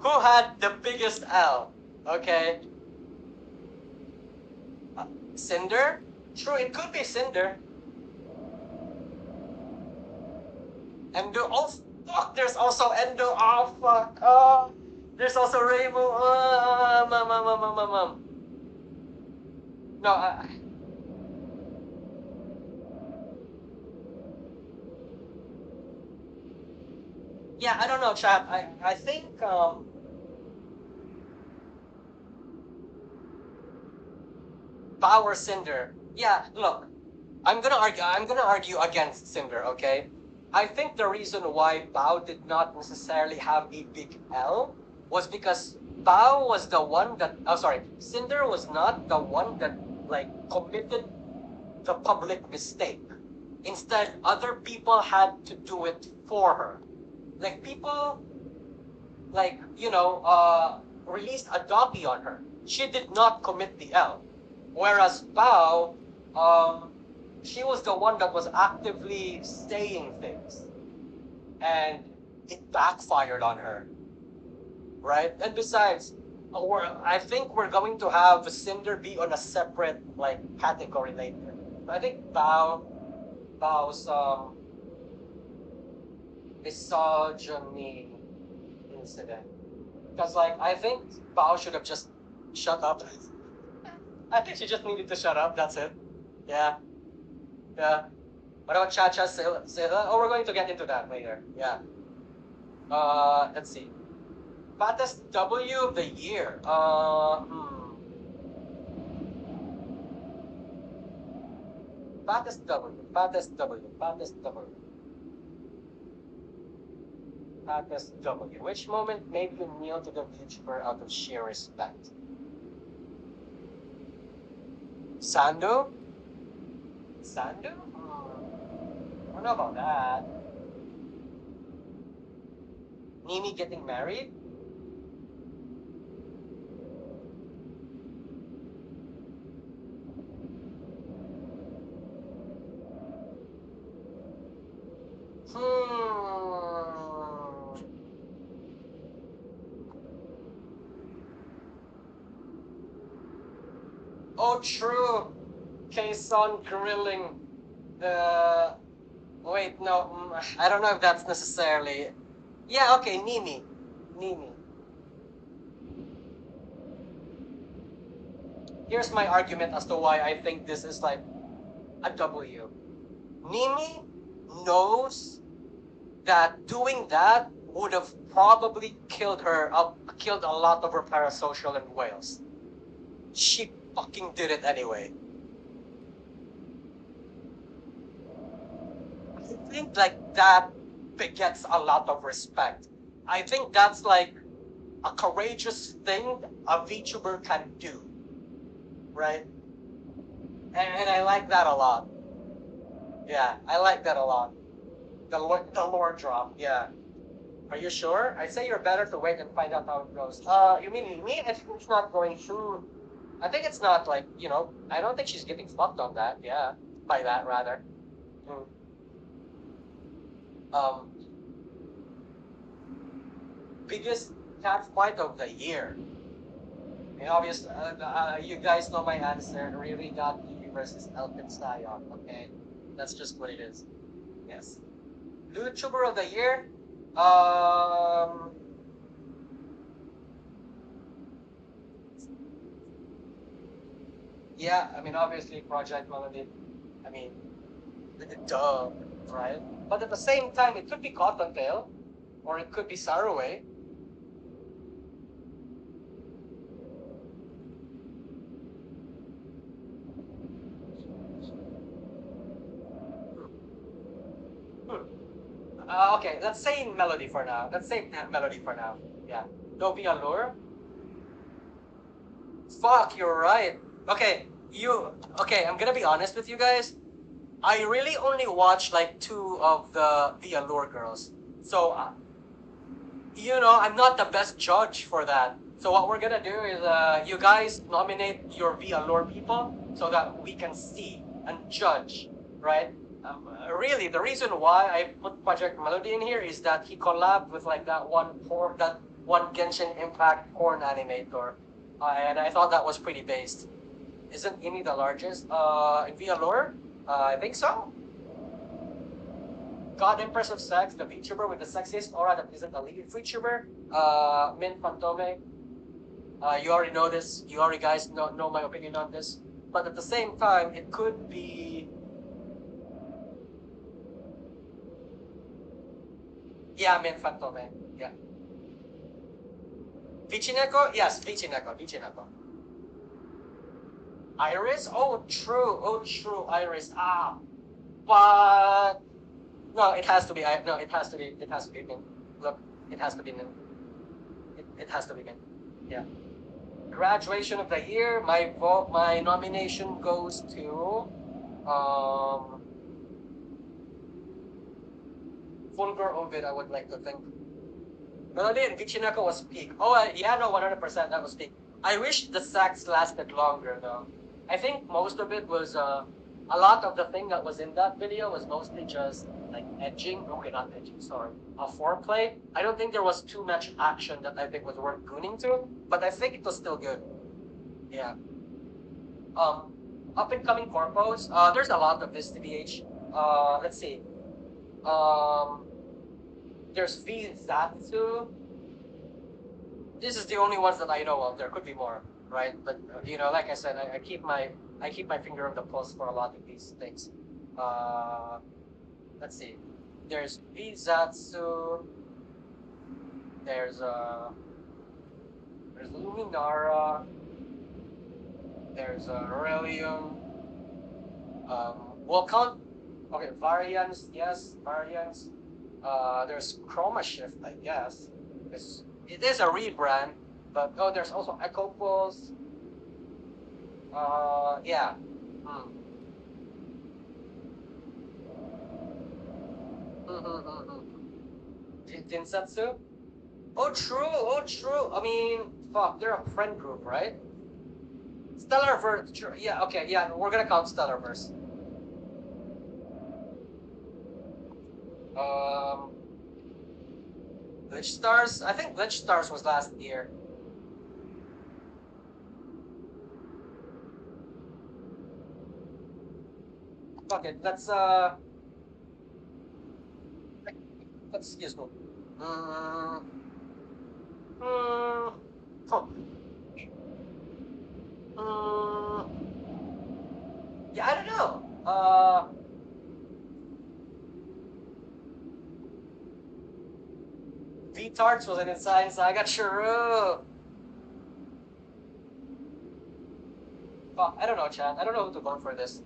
had the biggest L? Okay. Cinder? True, it could be Cinder. Endo. Oh fuck! There's also Endo. Oh fuck! Oh, there's also Rainbow. No, yeah, I don't know, chat. I think Power Cinder. Yeah, look, I'm gonna argue against Cinder. Okay, I think the reason why Bao did not necessarily have a big L was because Bao was the one that. Oh, sorry, Cinder was not the one that like committed the public mistake. Instead, other people had to do it for her. Like people, like released a donkey on her. She did not commit the L. Whereas Bao, she was the one that was actively saying things, and it backfired on her, right? And besides, I think we're going to have Cinder be on a separate like category later. I think Bao's misogyny incident, because like I think Bao should have just shut up. I think she just needed to shut up. That's it. Yeah. What about Cha-Cha Silla? Oh, we're going to get into that later. Yeah. Let's see. Fattest W of the year. Fattest W. Fattest W. Fattest W. Fattest W. Which moment made you kneel to the VTuber out of sheer respect? Sando? Sando? I don't know about that. Nimi getting married? Oh, true. Kason grilling the. Wait, no. I don't know if that's necessarily. Yeah, okay, Nimi. Nimi. Here's my argument as to why I think this is like a W. Nimi knows that doing that would have probably killed her, killed a lot of her parasocial and whales. She fucking did it anyway. I think like that begets a lot of respect. I think that's like a courageous thing a VTuber can do, right? And I like that a lot. Yeah, I like that a lot. The lore drop, yeah. Are you sure? I'd say you're better to wait and find out how it goes. You mean me? I think it's not going through. I think it's not like, you know, I don't think she's getting fucked on that, yeah. By that, rather. Biggest cat fight of the year. I mean, obviously, you guys know my answer. Really got Evie versus Elkin Sion, okay? That's just what it is. Yes. YouTuber of the year? Yeah, I mean, obviously, Project Melody. I mean, duh, right? But at the same time, it could be Cottontail, or it could be Saraway. Okay, let's say Melody for now. Let's say Melody for now. Yeah. Novi Allure? Fuck, you're right. Okay, I'm gonna be honest with you guys. I really only watched like 2 of the Allure girls. So, you know, I'm not the best judge for that. So what we're gonna do is, you guys nominate your V Allure people so that we can see and judge, right? Really, the reason why I put Project Melody in here is that he collabed with like that one Genshin Impact porn animator, and I thought that was pretty based. Isn't Imi the largest in V Allure? I think so. God Empress of Sex, the VTuber with the sexiest aura that isn't a lead VTuber. Min Fantome. You already know this. You already guys know my opinion on this. But at the same time, it could be. Yeah, Min Fantome. Yeah. Vichineko? Yes, Vichineko. Iris? Oh, true, Iris. But no, it has to be. No, it has to be. It has to be Min. Look, it has to be Min. It has to be Min. Yeah. Graduation of the year. My nomination goes to Fulgur Ovid. I would like to think. Melody and Vichineko was peak. Oh, yeah, no, 100%. That was peak. I wish the sax lasted longer though. I think most of it was a lot of the thing that was in that video was mostly just like edging. Okay, not edging, sorry. Foreplay. I don't think there was too much action that I think was worth gooning to, but I think it was still good. Yeah. Up and coming corpos. There's a lot of this TBH. Let's see. There's V Zatsu. This is the only ones that I know of. There could be more, right? But you know, like I said, I keep my finger on the pulse for a lot of these things. Let's see. There's Vizatsu. There's Luminara. There's Aurelium. We'll count. Okay, variants. Yes, variants. There's Chroma Shift, I guess. It is a rebrand, but oh, there's also Echo Pulse. Yeah. Hmm. Jinsatsu? Oh, true. Oh, true. I mean, fuck, they're a friend group, right? Stellarverse. True. Yeah. Okay. Yeah, we're gonna count Stellarverse. Um, Glitch Stars. I think Glitch Stars was last year. Fuck it. Let's use go. Mm, mm, oh, mm, yeah, I don't know. V-Tarts was an Inside Saga. True. Fuck, I don't know, chat. I don't know who to vote for this.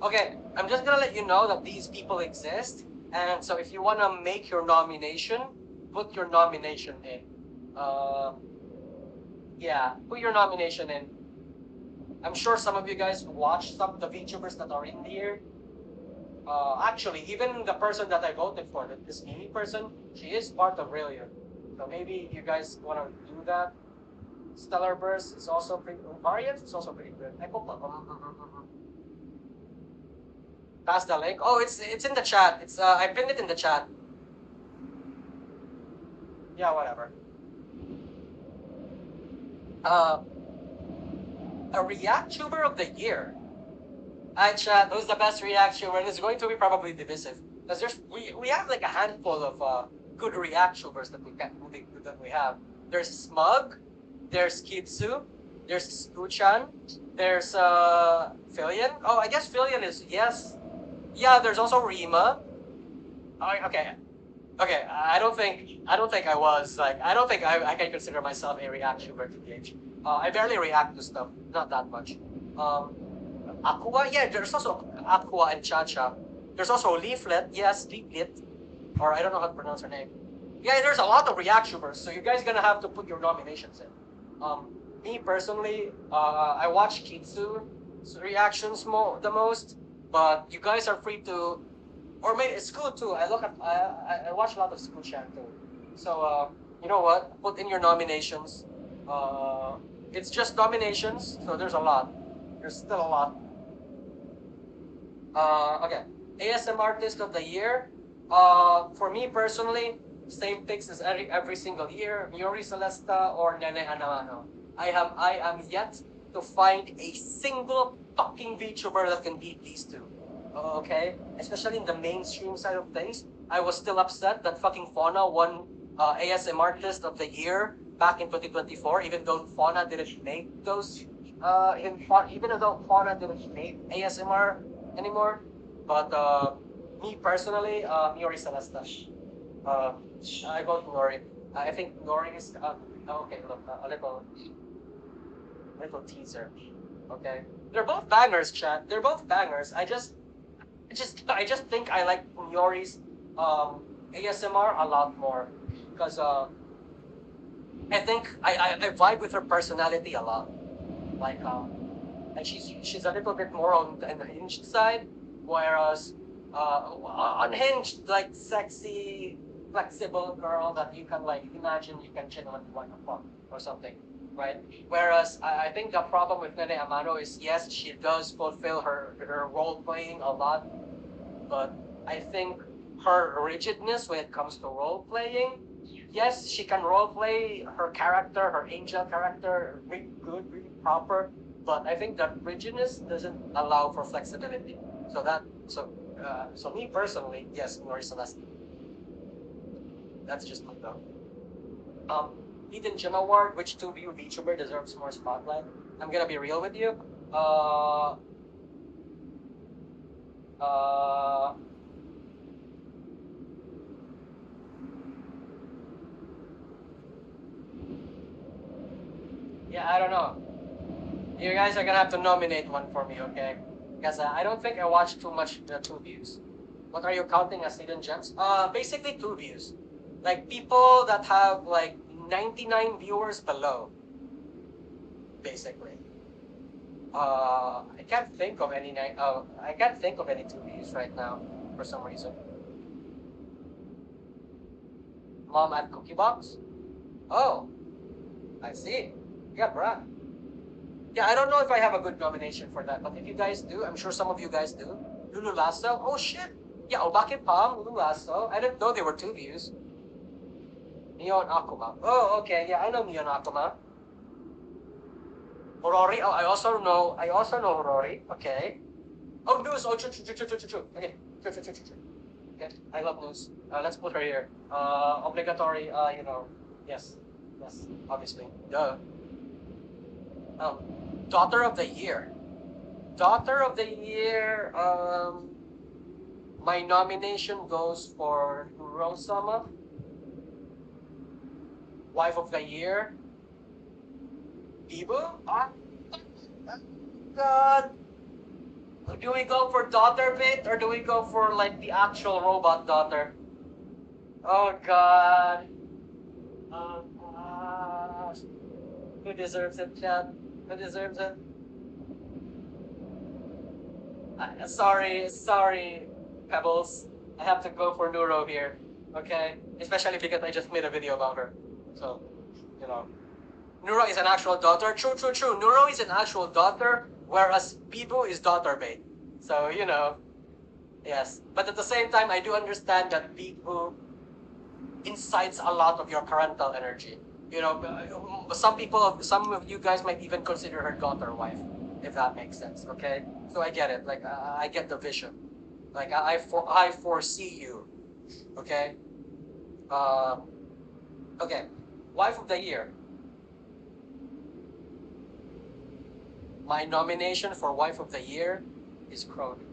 Okay, I'm just gonna let you know that these people exist, and so if you wanna make your nomination, put your nomination in. Yeah, put your nomination in. I'm sure some of you guys watch some of the VTubers that are in here. Actually, even the person that I voted for, this Mimi person, she is part of Brilliant. So maybe you guys wanna do that. Stellar Burst is also pretty. Variants is also pretty good. Pass the link. Oh, it's in the chat. It's I pinned it in the chat. Yeah, whatever. A React Tuber of the Year. Hi chat. Who's the best React Tuber? It's going to be probably divisive because we have like a handful of good React Tubers that we have. There's Smug. There's Kitsu. There's Skuchan. There's Filian. Oh, I guess Filian is yes. Yeah, there's also Rima. Oh, okay. Okay, I don't think I was like I don't think I can consider myself a React tuber to gauge. I barely react to stuff, not that much. Aqua, yeah, there's also Aqua and Chacha. There's also Leaflet, yes, Leaflet, or I don't know how to pronounce her name. Yeah, there's a lot of React tubers, so you guys gonna have to put your nominations in. Me personally, I watch Kitsu's reactions the most, but you guys are free to, or maybe it's cool too. I watch a lot of School Chan too. So you know what? Put in your nominations. It's just nominations, so there's a lot. There's still a lot. Okay. ASM Artist of the Year. For me personally, same picks as every single year. Miori Celesta or Nene Anamano. I am yet to find a single fucking VTuber that can beat these two. Okay? Especially in the mainstream side of things. I was still upset that fucking Fauna won ASM Artist of the Year back in 2024, even though Fauna didn't make those even though Fauna didn't make ASMR anymore. But me personally, Miori Celesta. I vote Nori. I think Nori is okay. Look, a little teaser. Okay, they're both bangers, chat. They're both bangers. I just think I like Nori's ASMR a lot more because I think I vibe with her personality a lot. Like and she's a little bit more on the unhinged side, whereas unhinged, like sexy, flexible girl that you can like imagine you can genuinely want to fuck or something, right? Whereas I think the problem with Nene Amano is yes, she does fulfill her role playing a lot, but I think her rigidness when it comes to role playing, yes, she can role play her character, her angel character, really good, really proper, but I think that rigidness doesn't allow for flexibility. So me personally, yes, Nori Celeste. That's just my though. Eden Gem Award, which 2 VTuber deserves more spotlight? I'm gonna be real with you. Yeah, I don't know. You guys are gonna have to nominate one for me, okay? Because I don't think I watched too much two views. What are you counting as hidden gems? Basically two views. Like people that have like 99 viewers below. Basically. I can't think of any I can't think of any two views right now for some reason. Mom at Cookie Box? Oh, I see. Yeah, bruh. Yeah, I don't know if I have a good nomination for that, but if you guys do, I'm sure some of you guys do. Lulu Lasso? Oh shit! Yeah, Obake Palm, Lulu Lasso. I didn't know there were two views. Neon Akuma. Oh, okay. Yeah, I know Neon Akuma. Horori. Oh, I also know Horori. Okay. Oh, News. Oh, true. Okay. True. Okay. I love News. Let's put her here. Obligatory. You know. Yes. Obviously. Duh. Daughter of the Year. Daughter of the Year. My nomination goes for Rosama. Wife of the Year. Bibu? God. Do we go for daughter bit or do we go for like the actual robot daughter? Oh God. Oh gosh. Who deserves it, chat? Who deserves it? Sorry, Pebbles. I have to go for Nuro here. Okay? Especially because I just made a video about her. So, you know. Nuro is an actual daughter. True. Nuro is an actual daughter, whereas Bibu is daughter bait. So, you know. Yes. But at the same time, I do understand that Bibu incites a lot of your parental energy. You know, some of you guys might even consider her daughter wife, if that makes sense. Okay, so I get it. Like I get the vision. Like I foresee you. Okay. Okay. Wife of the Year. My nomination for Wife of the Year is Crony.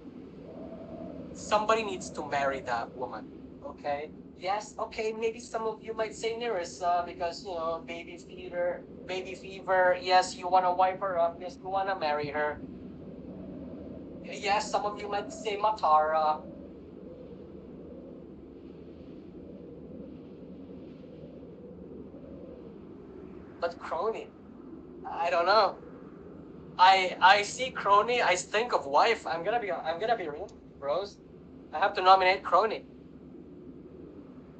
Somebody needs to marry that woman. Okay. Yes, okay, maybe some of you might say Nerissa because, you know, baby fever, yes, you want to wipe her up, yes, you want to marry her. Yes, some of you might say Matara. But Crony, I don't know. I see Crony, I think of wife. I'm gonna be real, bros. I have to nominate Crony.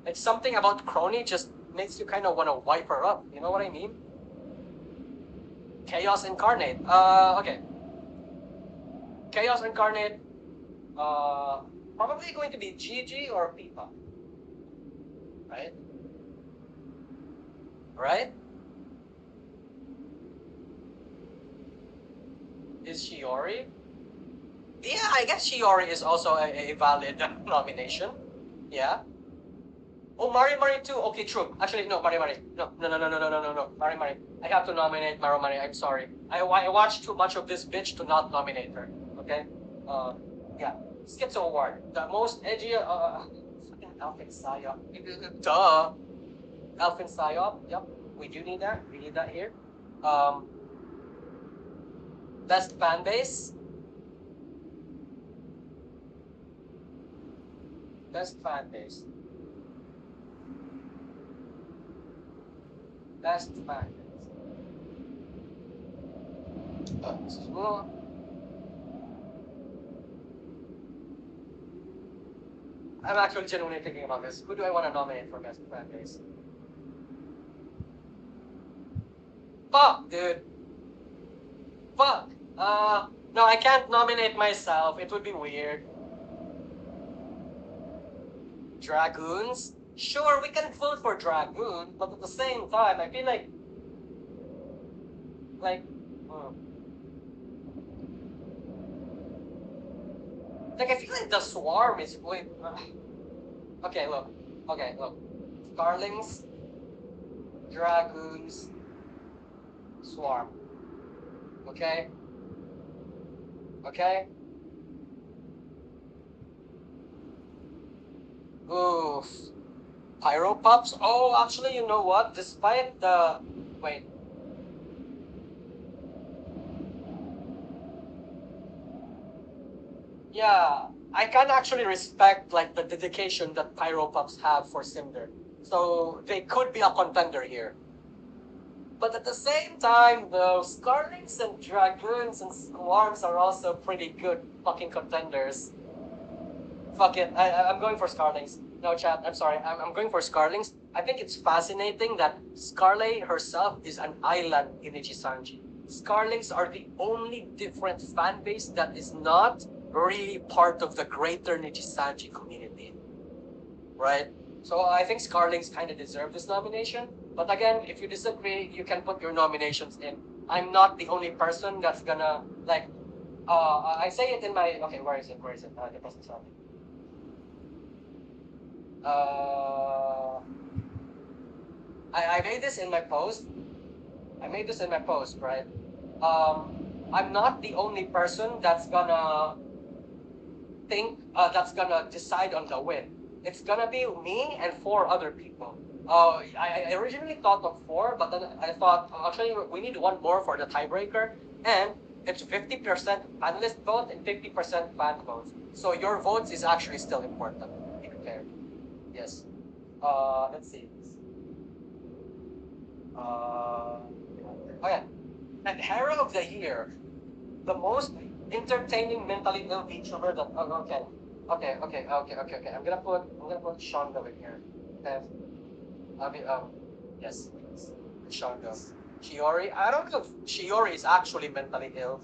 It's something about Crony just makes you kind of want to wipe her up. You know what I mean? Chaos Incarnate. Okay. Chaos Incarnate. Probably going to be Gigi or Pipa. Right? Right? Is Shiori? Yeah, I guess Shiori is also a valid nomination. Yeah. Oh, Mari too. Okay, true. Actually, no, Mari. No. Mari. I have to nominate Mari. I'm sorry. I watched too much of this bitch to not nominate her. Okay? Yeah. Schizo Award. The most edgy, fucking Alvin Sayop. Duh. Alvin Sayop. Yep. We do need that. We need that here. Best fan base. Best fan base. Best fan base. This is more. I'm actually genuinely thinking about this. Who do I want to nominate for best fan base? Fuck, dude. Fuck. No, I can't nominate myself. It would be weird. Dragoons? Sure, we can vote for Dragoon, but at the same time, I feel like, I feel like the Swarm is going. Okay, look. Starlings, Dragoons, Swarm. Okay? Oof. Pyro Pups? Oh, actually, you know what? Despite the... Wait. Yeah, I can actually respect like the dedication that Pyropups have for Cinder. So they could be a contender here. But at the same time, though, Scarlings and Dragoons and Swarms are also pretty good fucking contenders. Fuck it, I'm going for Scarlings. No chat, I'm sorry, I'm going for Scarlings. I think it's fascinating that Scarlet herself is an island in Ichisanji. Scarlings are the only different fan base that is not really part of the greater Nijisanji community. Right? So I think Scarlings kind of deserve this nomination. But again, if you disagree, you can put your nominations in. I'm not the only person that's gonna, like, I say it in my, okay, where is it? The person saw me. I made this in my post. Right? I'm not the only person that's gonna that's gonna decide on the win. It's gonna be me and 4 other people. I originally thought of 4, but then I thought actually we need one more for the tiebreaker, and it's 50% panelist vote and 50% fan vote. So your votes is actually still important. Be prepared. Yes. Let's see. Okay. And Hero of the Year, the most entertaining mentally ill VTuber that. Oh, okay. Okay. I'm gonna put Shondo in here. Okay. I mean, yes, Shondo. Shiori. I don't know if Shiori is actually mentally ill,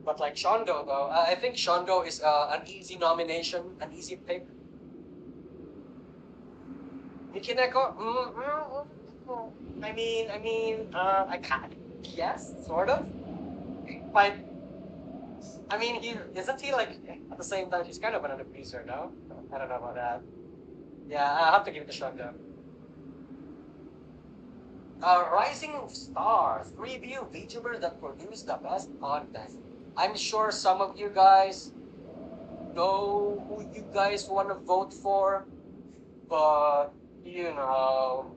but like Shondo though, I think Shondo is an easy nomination, an easy pick. Mikineko. I can't. Yes, sort of. But I mean, he isn't he like at the same time he's kind of an abuser, no? I don't know about that. Yeah, I have to give it a shot though. Rising Stars review VTubers that produce the best content. I'm sure some of you guys know who you guys want to vote for, but you know.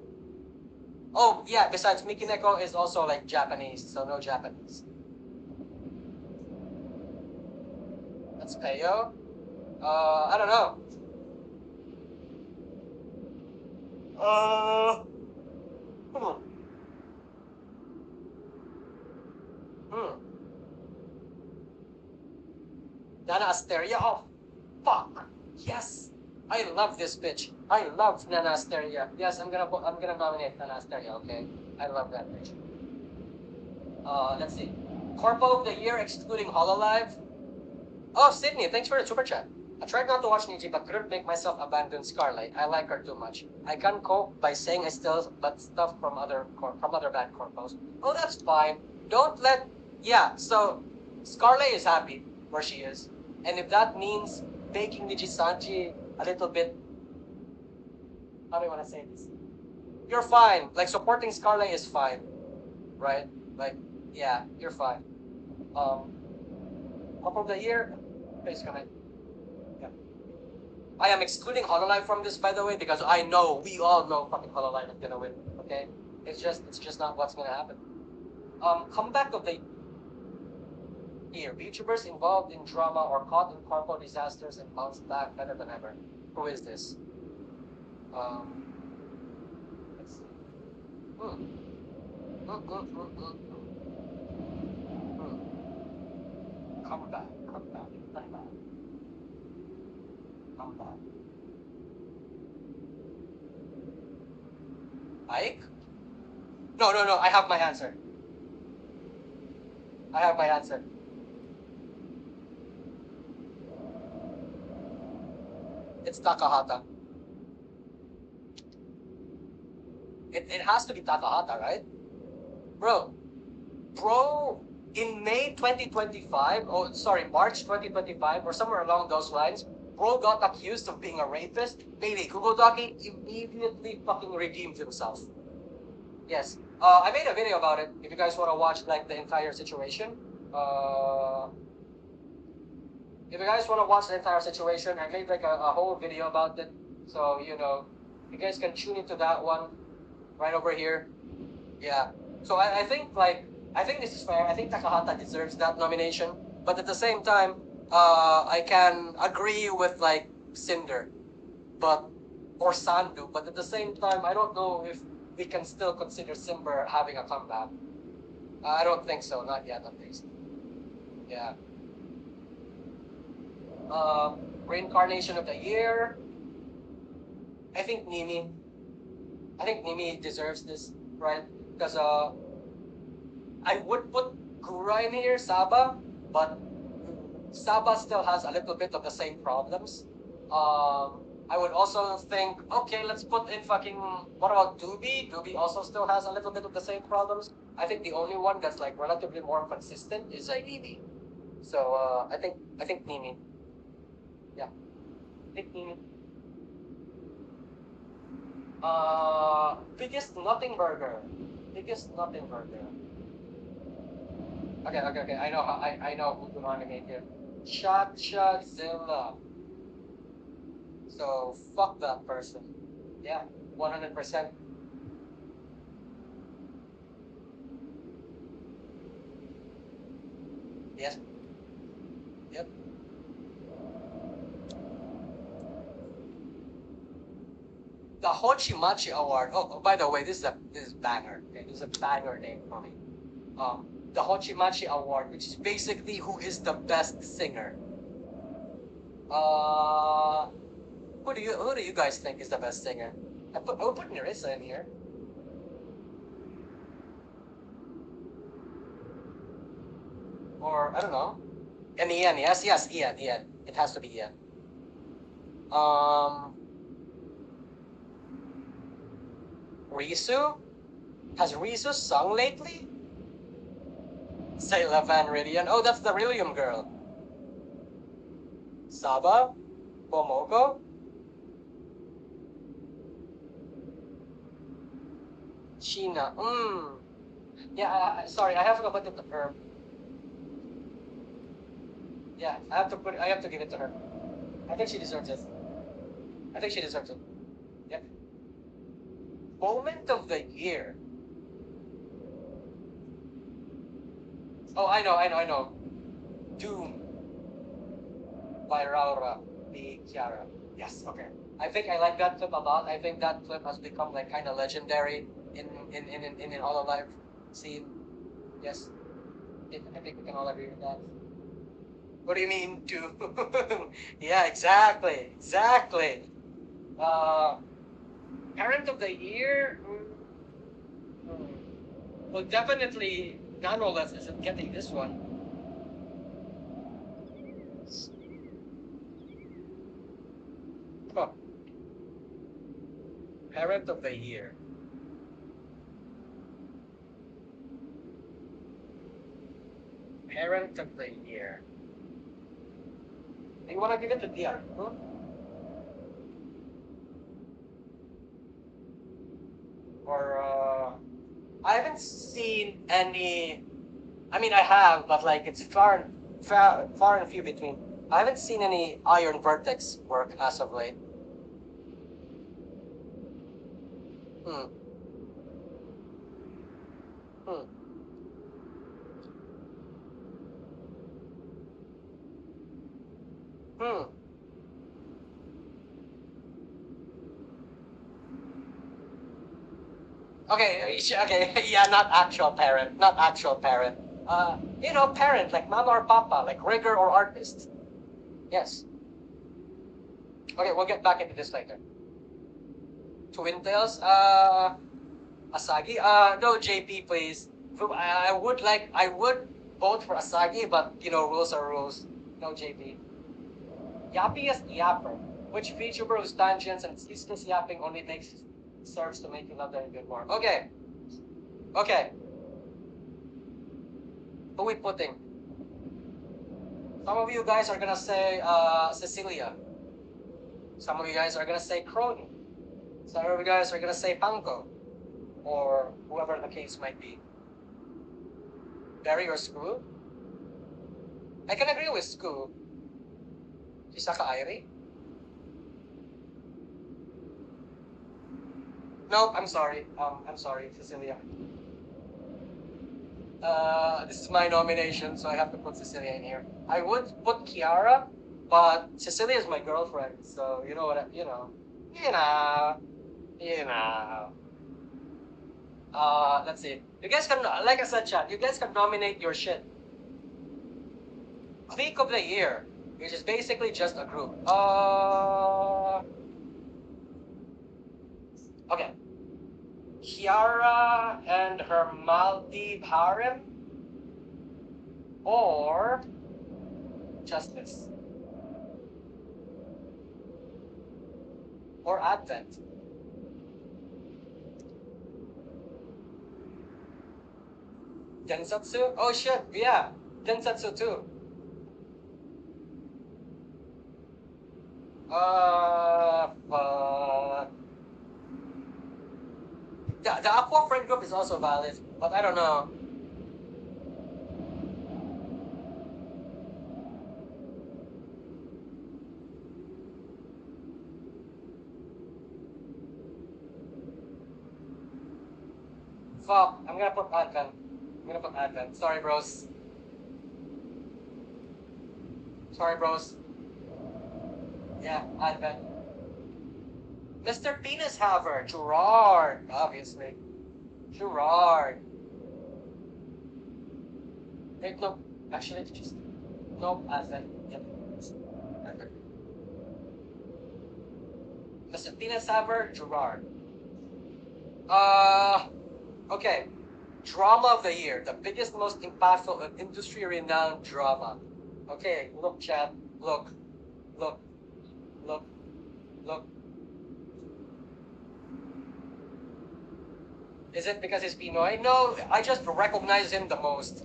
Oh yeah, besides Mikineko is also like Japanese, so no Japanese. That's Peyo. I don't know. Hmm. Hmm. Nana Asteria. Oh, fuck. Yes. I love this bitch. I love Nana Asteria. Yes, I'm gonna nominate Nana Asteria. Okay. I love that bitch. Let's see. Corpo of the Year excluding Hololive. Oh, Sydney, thanks for the super chat. I tried not to watch Niji, but couldn't make myself abandon Scarlet. I like her too much. I can cope by saying I still but stuff from other bad corpos. Oh, that's fine. Don't let. Yeah. So Scarlet is happy where she is, and if that means making Niji Sanji a little bit, how do I want to say this? You're fine. Like supporting Scarlet is fine, right? Like, yeah, you're fine. Top of the Year, please comment. I am excluding Hololive from this, by the way, because I know, we all know fucking Hololive is gonna win, okay? It's just not what's gonna happen. Comeback of the year. VTubers involved in drama or caught in corpo disasters and bounced back better than ever. Who is this? Let's see. Come back. Ike? No. I have my answer. It's Takahata. It has to be Takahata, right? Bro, in May 2025, oh, sorry, March 2025, or somewhere along those lines, bro got accused of being a rapist. Baby, Kugodaki immediately fucking redeemed himself. Yes. I made a video about it. If you guys want to watch like the entire situation, I made like a whole video about it. So you know, you guys can tune into that one right over here. Yeah. So I think this is fair. I think Takahata deserves that nomination. But at the same time, I can agree with like Cinder, or Sandu, but at the same time, I don't know if we can still consider Simber having a comeback. I don't think so, not yet at least. Yeah. Reincarnation of the year. I think Nimi. I think Nimi deserves this, right? Because I would put Kura in here, Saba, but Saba still has a little bit of the same problems. I would also think, okay, let's put in fucking. What about Doobie? Doobie also still has a little bit of the same problems. I think the only one that's like relatively more consistent is Nimi. So I think Nimi. Yeah, I think Nimi. Biggest nothing burger. Biggest nothing burger. Okay. I know I know who to nominate here. Zilla. So fuck that person. Yeah, 100%. Yes. Yep. The Hochimachi Award. Oh, by the way, this is banger. Okay, this is a banger name for me. The Hochimachi Award, which is basically who is the best singer. Uh, who do you guys think is the best singer? I will put Nerissa in here. Or I don't know. And Ian, yes, Ian. It has to be Ian. Risu? Has Risu sung lately? Sayla Van Ridian. Oh, that's the Rillium girl. Saba? Bomoko? Sheena. Yeah, sorry, I have to put it to her. Yeah, I have to give it to her. I think she deserves it. I think she deserves it. Yeah. Moment of the year. Oh, I know. Doom by Raura B. Chiara. Yes, okay. I think I like that clip a lot. I think that clip has become like kind of legendary in Hololive scene. Yes, I think we can all agree with that. What do you mean, Doom? Yeah, exactly. Parent of the year. Well, definitely Nanoless isn't getting this one. Huh. Parent of the year. Parent of the year. Do you want to give it to Dia? Huh? Or I haven't seen any. I mean, I have, but like it's far and few between. I haven't seen any Iron Vertex work as of late. Hmm. Hmm. Hmm. Okay. Okay. Yeah. Not actual parent. Not actual parent. Parent like mama or papa, like rigger or artist. Yes. Okay. We'll get back into this later. Twin Tails. Asagi. No, JP, please. I would vote for Asagi, but rules are rules. No, JP. Yappiest yapper. Which VTuber whose tangents and ceaseless yapping only serves to make you love them a bit more. Okay. Okay. Who we putting? Some of you guys are gonna say Cecilia. Some of you guys are gonna say Crony. Some of you guys are gonna say Panko. Or whoever the case might be. Barry or Screw? I can agree with Screw. Hisaka Airi? No, I'm sorry. I'm sorry, Cecilia. This is my nomination, so I have to put Cecilia in here. I would put Kiara, but Cecilia is my girlfriend, so you know what? You know. Let's see. You guys can, like I said, chat. You guys can nominate your shit. Clique of the year, which is basically just a group. Okay. Kiara and her Maldive harem, or Justice, or Advent. Densatsu? Oh shit, yeah, Densatsu too. The Aqua friend group is also valid, but I don't know. Fuck, I'm gonna put Advent. Sorry, bros. Yeah, Advent. Mr. Penis Haver, Gerard, obviously. Gerard. Wait, no. Actually, just... Nope, Advent. Yep. Advent. Mr. Penis Haver, Gerard. Okay. Drama of the year. The biggest, most impactful and industry-renowned drama. Okay, look, chat. Look. Is it because he's Pinoy? No, I just recognize him the most.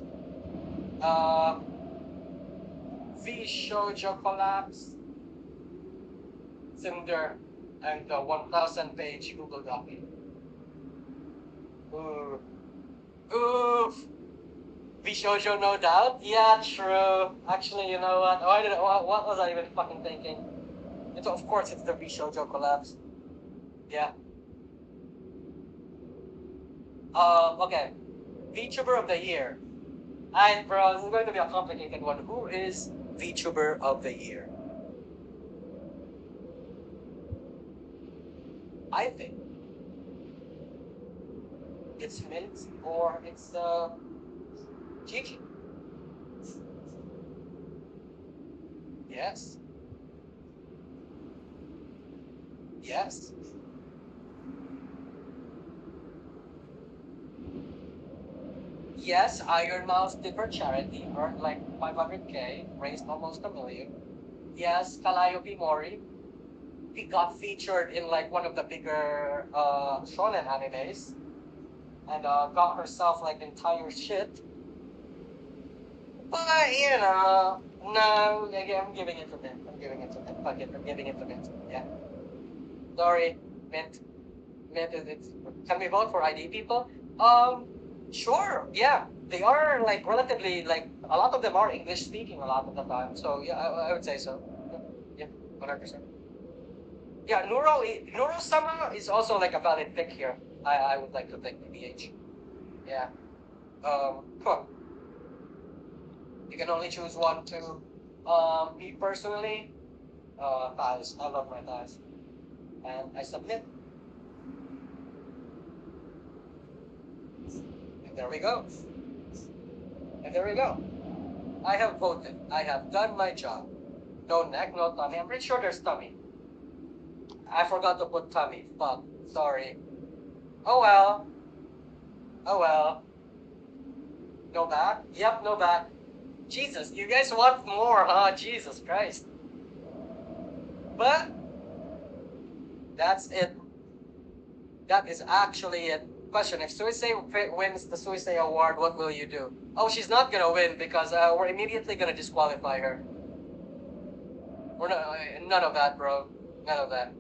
V Shoujo Collapse, Cinder, and the 1,000-page Google Document. Oof. V Shoujo, no doubt. Yeah, true. Actually, you know what? What was I even fucking thinking? Of course, it's the V Shoujo Collapse. Yeah. Okay. VTuber of the year. And bro, this is going to be a complicated one. Who is VTuber of the year? I think it's Mint or it's Gigi. Yes. Yes. Yes, Iron Mouse did for charity, earned like 500K, raised almost $1 million. Yes, Calliope Mori, he got featured in like one of the bigger shonen animes, and got herself like entire shit. But you know, no, I'm giving it to Mint. Fuck it, I'm giving it to Mint. Yeah. Sorry, Mint. It's, can we vote for ID people? Sure, yeah. They are like relatively like a lot of them are English speaking a lot of the time. So yeah, I would say so. Yeah, 100%. Yeah, Nuro Sama is also like a valid pick here. I would like to think BH. Yeah. Cool. You can only choose one to me personally, thighs. I love my thighs. And I submit. And there we go. I have voted. I have done my job. No neck, no tummy. I'm pretty sure there's tummy. I forgot to put tummy. Fuck. Sorry. Oh well. No back? Yep, no back. Jesus, you guys want more, huh? Jesus Christ. But that's it. That is actually it. Question: if Suisei wins the Suisei Award, what will you do? Oh, she's not gonna win because we're immediately gonna disqualify her. We're not, none of that, bro. None of that.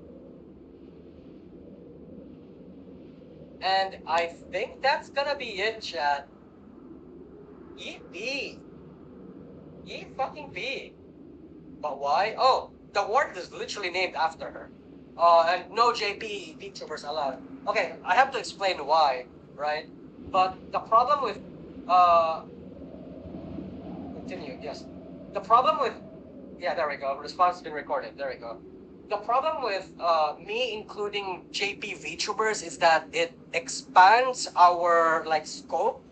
And I think that's gonna be it, chat. Ye fucking B. But why? Oh, the award is literally named after her. And no JP VTubers allowed. Okay, I have to explain why, right? But the problem with Uh, continue. Yes. The problem with there we go. Response has been recorded. There we go. The problem with me including JP VTubers is that it expands our like scope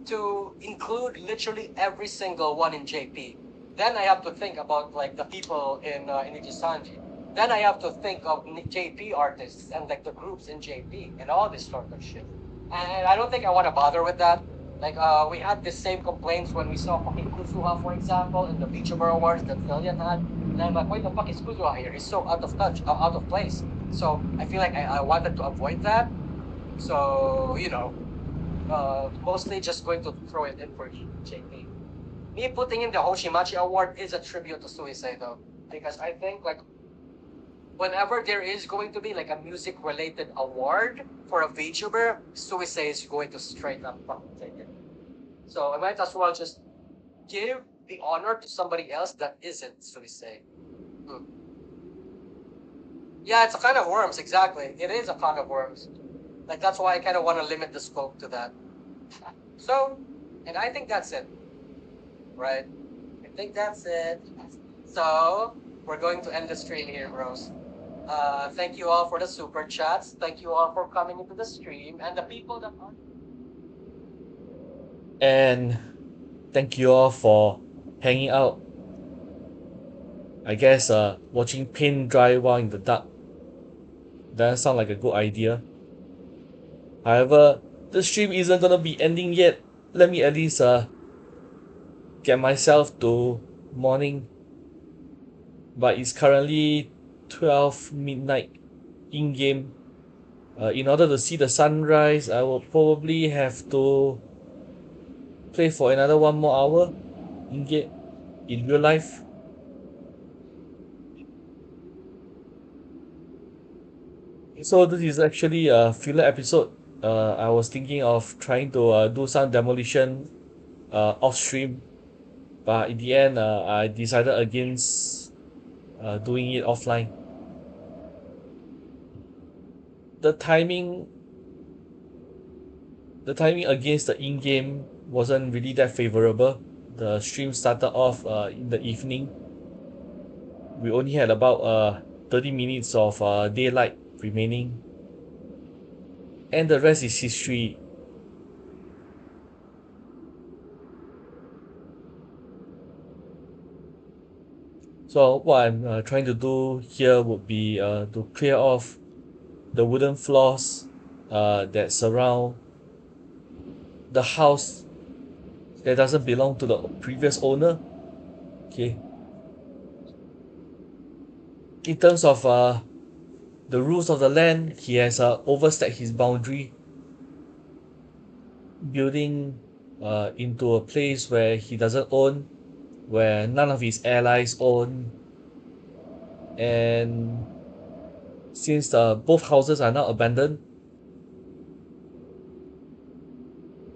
to include literally every single one in JP. Then I have to think about like the people in Ichisanji. Then I have to think of JP artists and like the groups in JP and all this sort of shit. And I don't think I want to bother with that. Like we had the same complaints when we saw fucking Kuzuha, for example, in the VTuber Awards that Zillion had. And I'm like, why the fuck is Kuzuha here? He's so out of touch, out of place. So I feel like I wanted to avoid that. So, mostly just going to throw it in for JP. Me putting in the Hoshimachi Award is a tribute to Suisei though, because I think like whenever there is going to be like a music related award for a VTuber, Suisei is going to straight up fucking take it. So I might as well just give the honor to somebody else that isn't Suisei. Yeah, it's a kind of worms, exactly. It is a kind of worms. Like that's why I kind of want to limit the scope to that. So, and I think that's it. Right? I think that's it. So, we're going to end the stream here, bros. Thank you all for the super chats. Thank you all for coming into the stream. And the people that are... And thank you all for hanging out. I guess watching paint dry while in the dark doesn't sound like a good idea. However, the stream isn't gonna be ending yet. Let me at least get myself to morning. But it's currently 12 midnight in game. In order to see the sunrise, I will probably have to play for another 1 more hour in game in real life. So this is actually a filler episode. I was thinking of trying to do some demolition off stream, but in the end, I decided against doing it offline. The timing, the timing against the in-game wasn't really that favorable. The stream started off in the evening. We only had about 30 minutes of daylight remaining, and the rest is history. So what I'm trying to do here would be to clear off the wooden floors that surround the house that doesn't belong to the previous owner. Okay. In terms of the rules of the land, he has overstepped his boundary, building into a place where he doesn't own, where none of his allies own, and since both houses are now abandoned,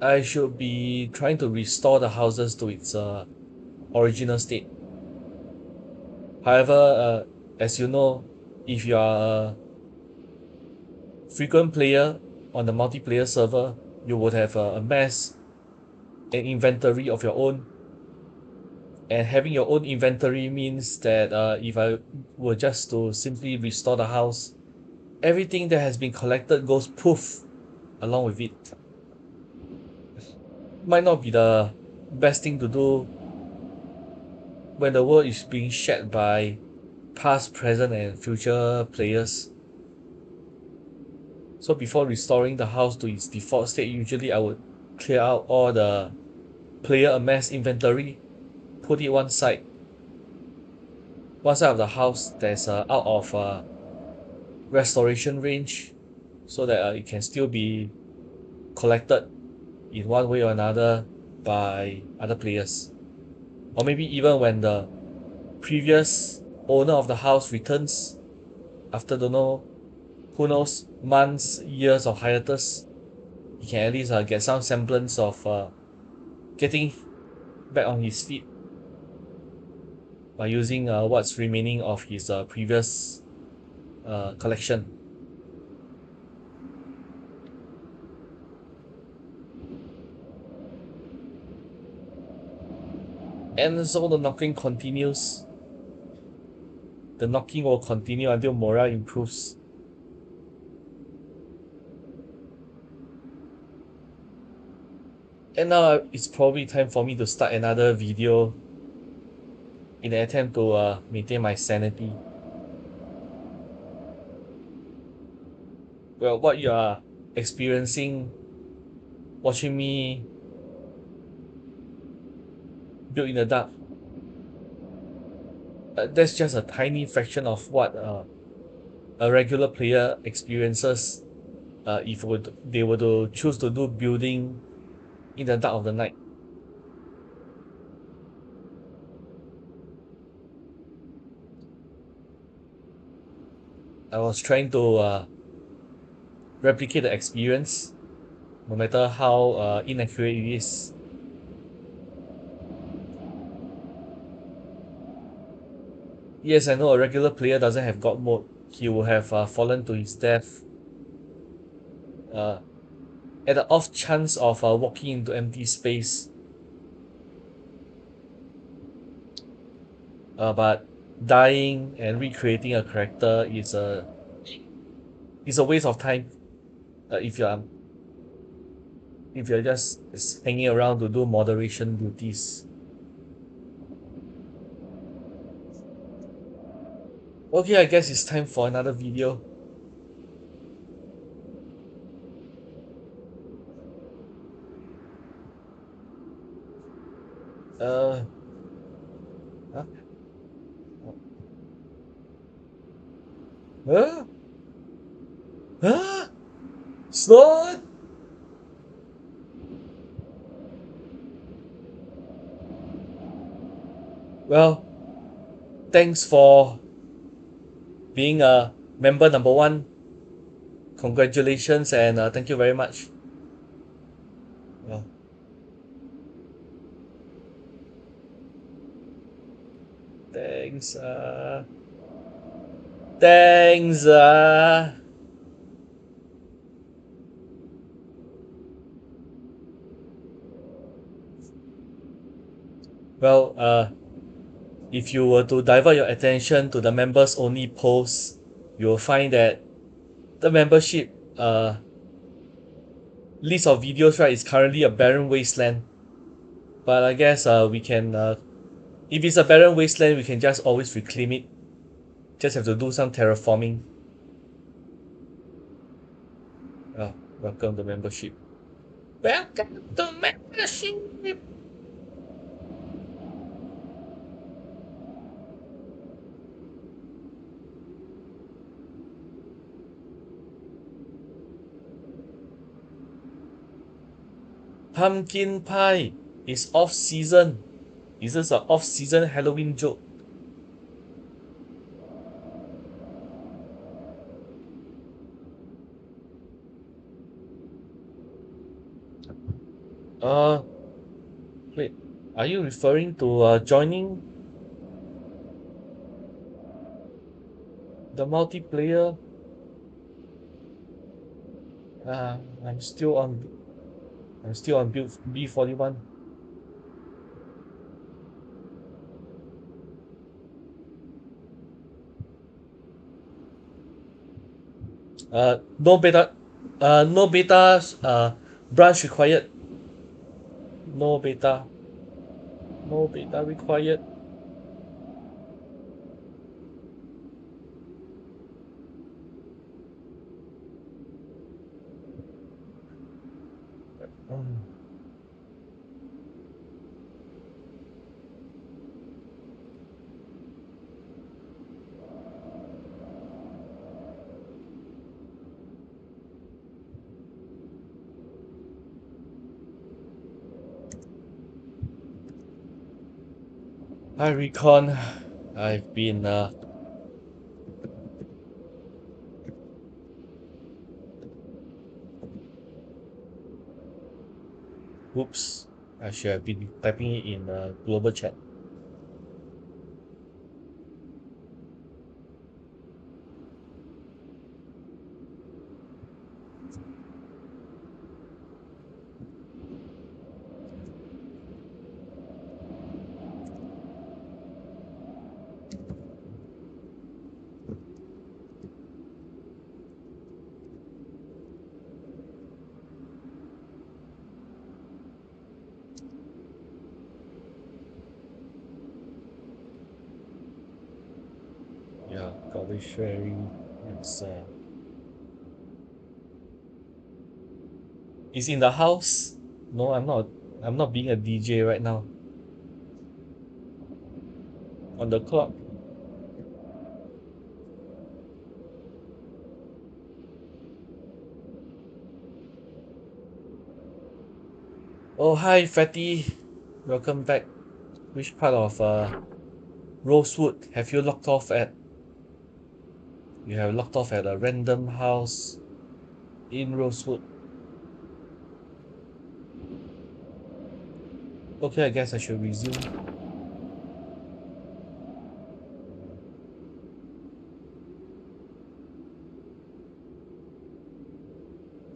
I should be trying to restore the houses to its original state. However, as you know, if you are a frequent player on the multiplayer server, you would have amassed an inventory of your own. And having your own inventory means that if I were just to simply restore the house, everything that has been collected goes poof along with it. Might not be the best thing to do when the world is being shared by past, present, and future players. So before restoring the house to its default state, usually I would clear out all the player amassed inventory, put it one side of the house that's out of restoration range, so that it can still be collected in one way or another by other players. Or maybe even when the previous owner of the house returns after who knows, months, years of hiatus, he can at least get some semblance of getting back on his feet by using what's remaining of his previous collection. And so the knocking continues. The knocking will continue until morale improves. And now it's probably time for me to start another video in an attempt to maintain my sanity. Well, what you are experiencing watching me build in the dark, that's just a tiny fraction of what a regular player experiences if they were to choose to do building in the dark of the night. I was trying to replicate the experience, no matter how inaccurate it is. Yes, I know a regular player doesn't have God mode. He will have fallen to his death uh, at the off chance of walking into empty space. But dying and recreating a character is a waste of time if you're just hanging around to do moderation duties. Okay, I guess it's time for another video. Uh, huh? Huh? Huh? Slot? Well, thanks for being a member number one. Congratulations and thank you very much. Well, thanks. Thanks. Well, if you were to divert your attention to the members only post, you will find that the membership list of videos, right, is currently a barren wasteland. But I guess we can if it's a barren wasteland, we can just always reclaim it. Just have to do some terraforming. Welcome to membership. Welcome to membership. Pumpkin pie is off season. Is this an off season Halloween joke? Uh, Wait, are you referring to joining the multiplayer? Uh, I'm still on. I'm still on build B41. No beta. No beta. Branch required. No beta. No beta required. Mm. Hi Recon. I've been Oops. I should have been typing it in global chat. Yeah, probably sharing. It's Is in the house. No, I'm not. I'm not being a DJ right now. On the clock. Oh, hi, Fatty. Welcome back. Which part of Rosewood have you locked off at? You have locked off at a random house in Rosewood. Okay, I guess I should resume.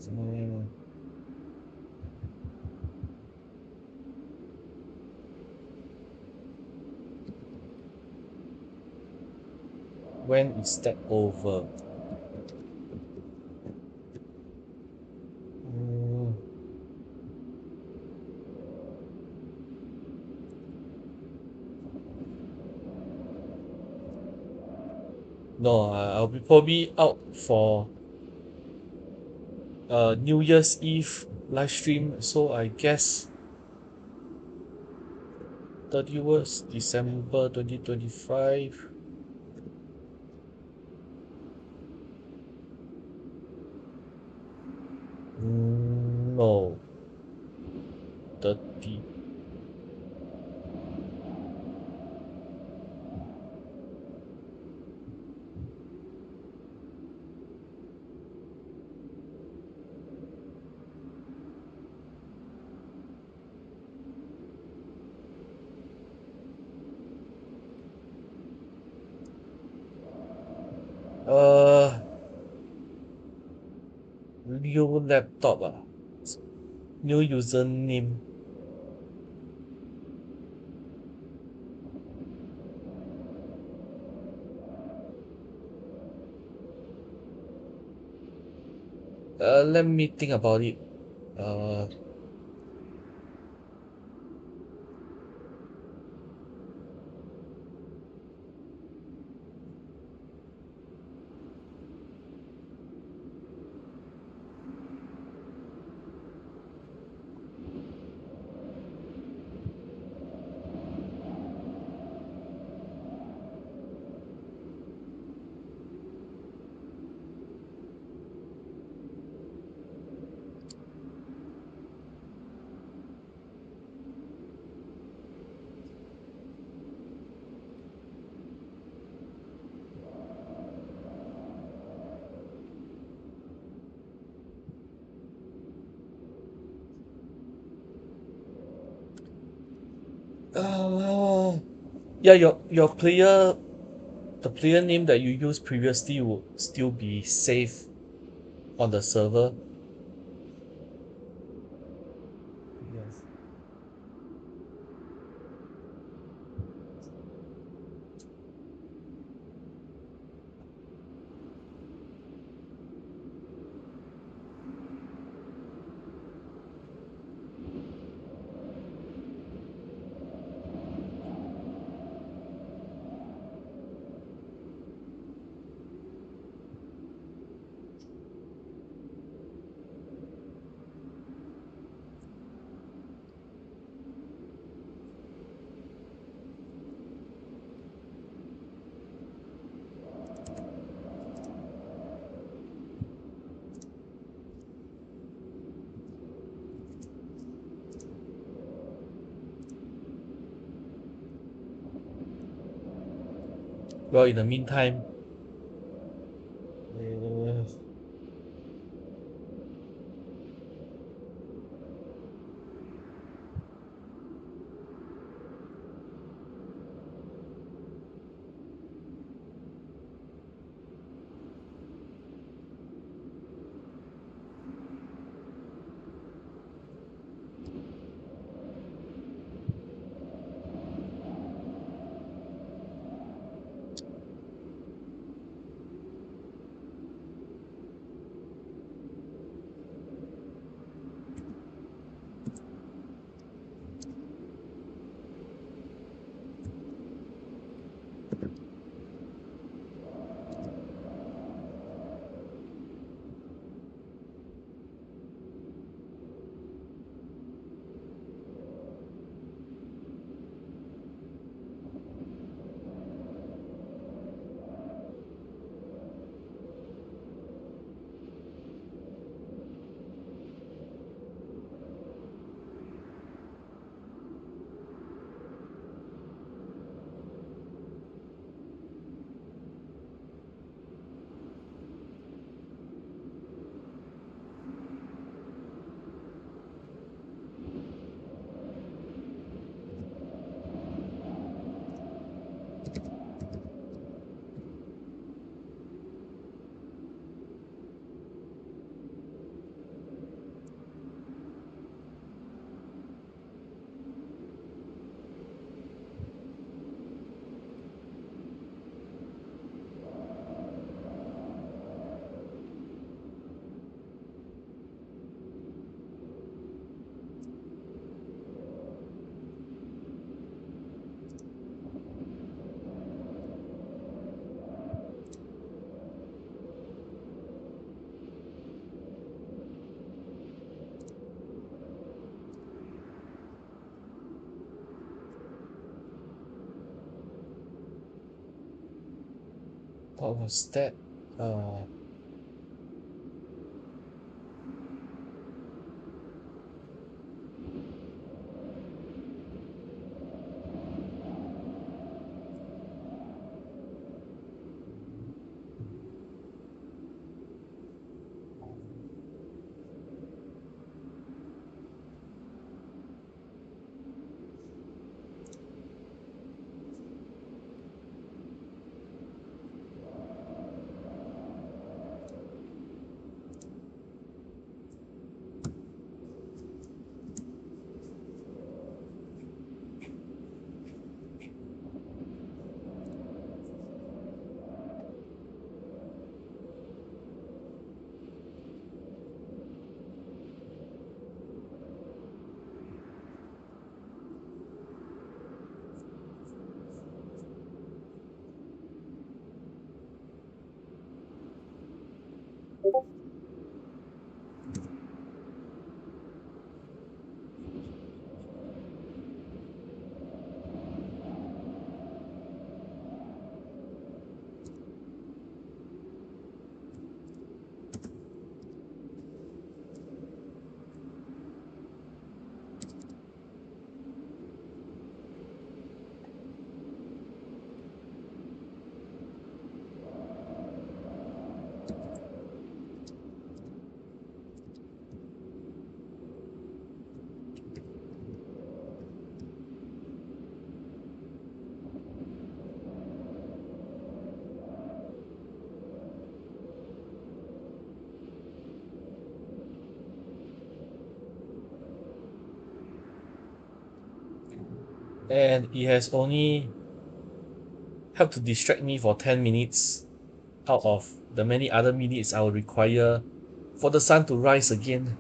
Hmm. When is that over? Hmm. No, I'll be probably out for New Year's Eve live stream, so I guess 31st December 2025. No, 30. Uh, New laptop new username. Let me think about it. Uh, uh, yeah, your player, the player name that you used previously would still be safe on the server. Yes. Well, in the meantime, uh, What was that? Uh, and it has only helped to distract me for 10 minutes out of the many other minutes I will require for the sun to rise again.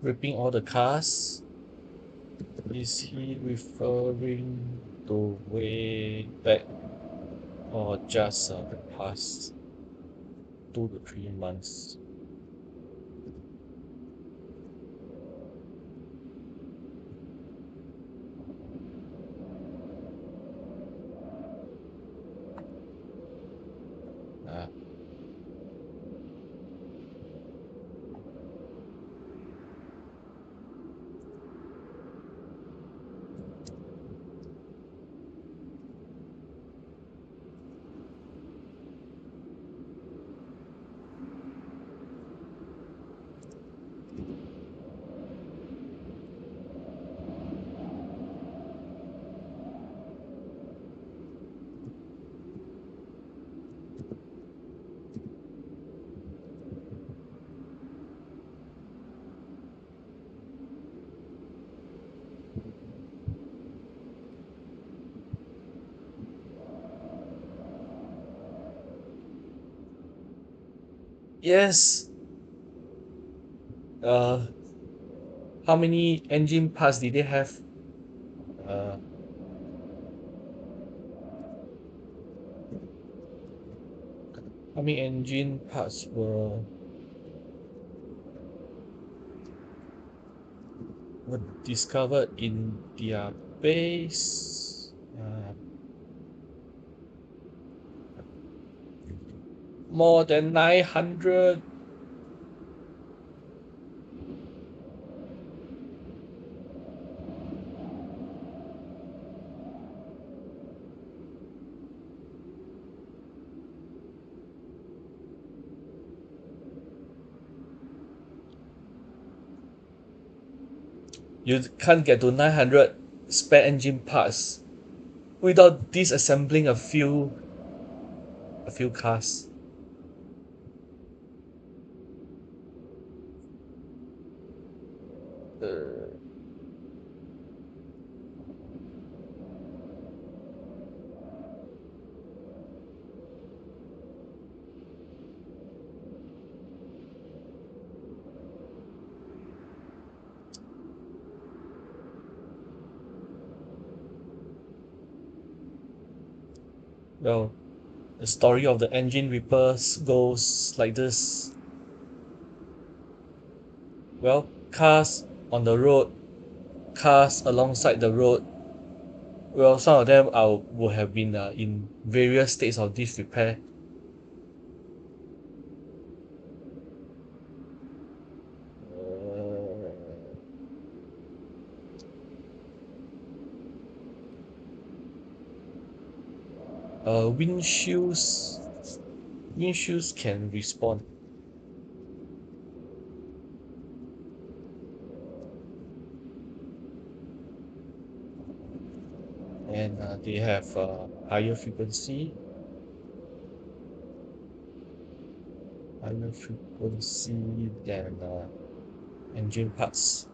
Ripping all the cars. Is he referring to way back or just the past 2 to 3 months? Uh, yes. Uh, how many engine parts did they have? Uh, how many engine parts were discovered in their base? More than 900. You can't get to 900 spare engine parts without disassembling a few cars. Uh, well, the story of the engine repairs goes like this. Well, cars on the road, cars alongside the road. Well, some of them would have been in various states of disrepair. Windshields can respawn, and they have higher frequency than engine parts.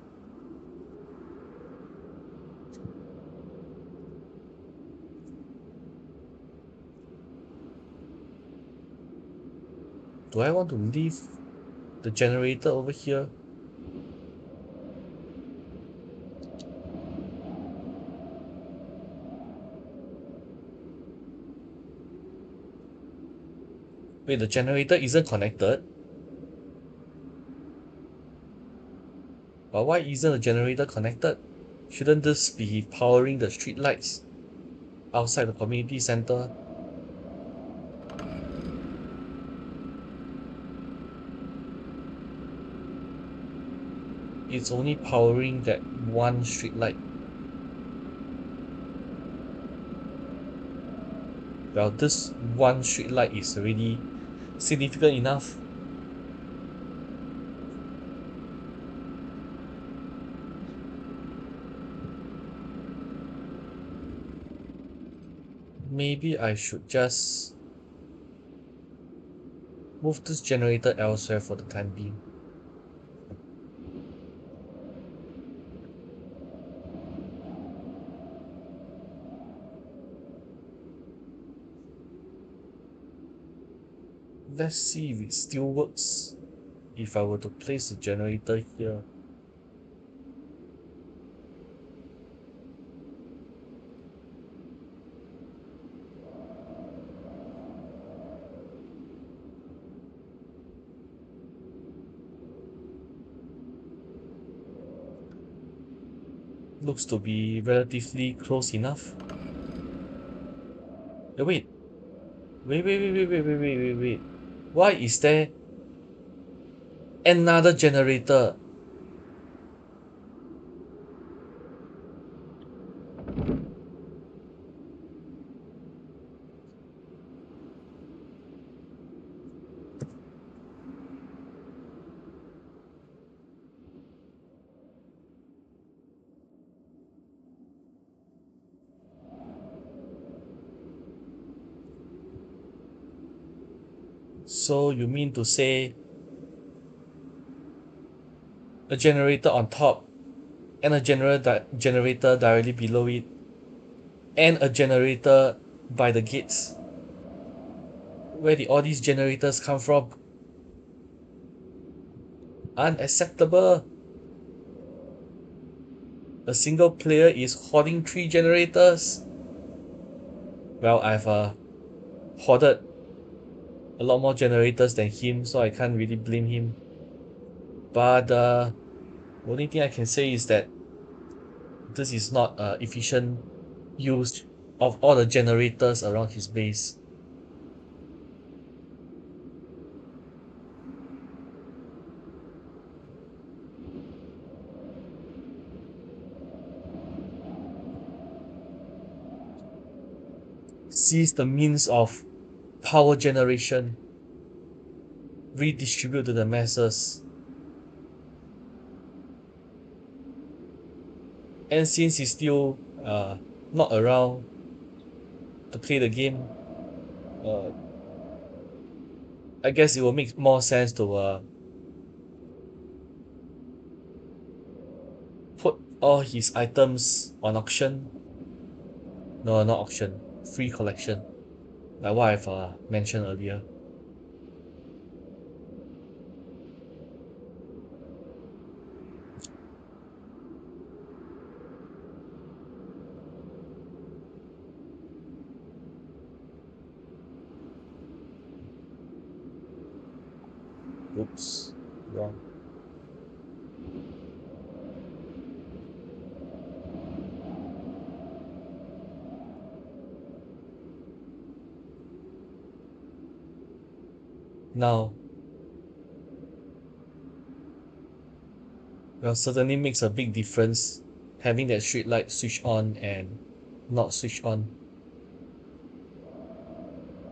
Do I want to leave the generator over here? Wait, the generator isn't connected? But why isn't the generator connected? Shouldn't this be powering the street lights outside the community center? It's only powering that one street light. Well, this one street light is already significant enough. Maybe I should just move this generator elsewhere for the time being. Let's see if it still works if I were to place the generator here. Looks to be relatively close enough. Wait. Wait. Why is there another generator? So you mean to say a generator on top and a generator directly below it and a generator by the gates? Where did all these generators come from? Unacceptable. A single player is hoarding 3 generators. Well, I've hoarded a lot more generators than him, so I can't really blame him. But the only thing I can say is that this is not efficient use of all the generators around his base. sees the means of power generation redistribute to the masses. And since he's still not around to play the game, uh, I guess it will make more sense to put all his items on auction. No, not auction, free collection, like what I've mentioned earlier. Oops, wrong. Now, well, certainly makes a big difference having that street light switch on and not switch on.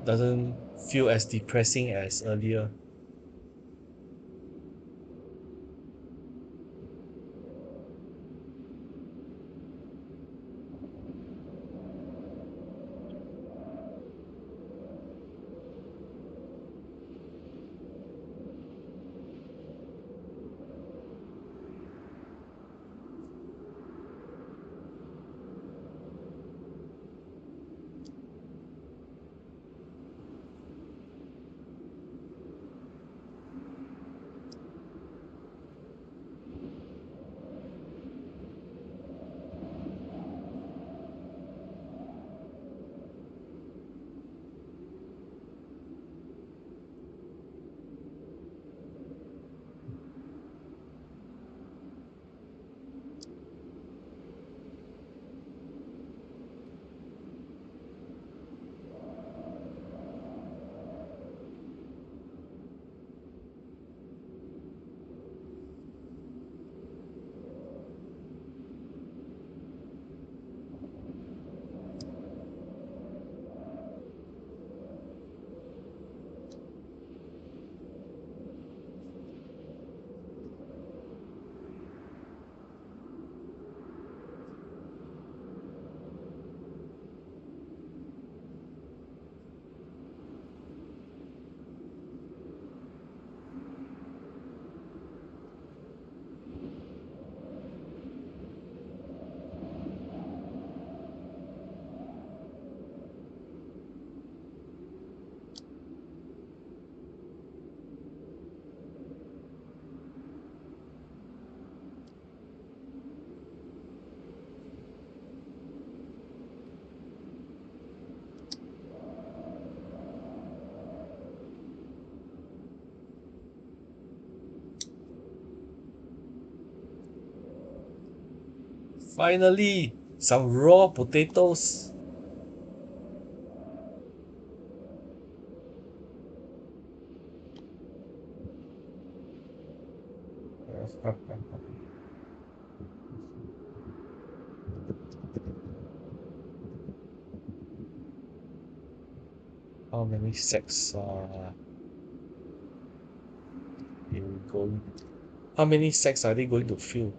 Doesn't feel as depressing as earlier. Finally, some raw potatoes. How many sacks are you going? How many sacks are they going to fill?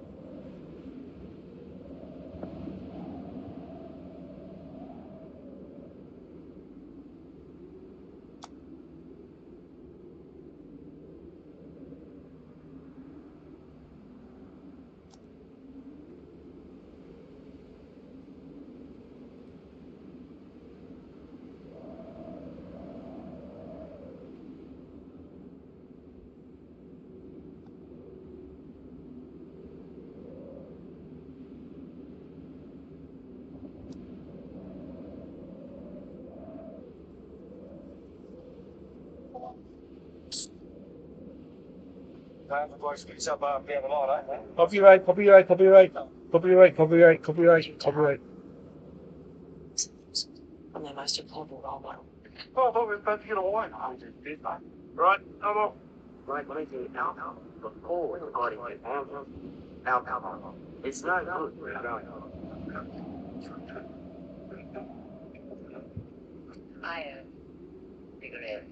Copyright, copyright, copyright, copyright, copyright, copyright, copyright. I'm the master global robot. Oh, I thought we were about to get a wine. Right, come on. Right, when I do alcohol, before the body gets alcohol, it's not good for the body. entire cigarette.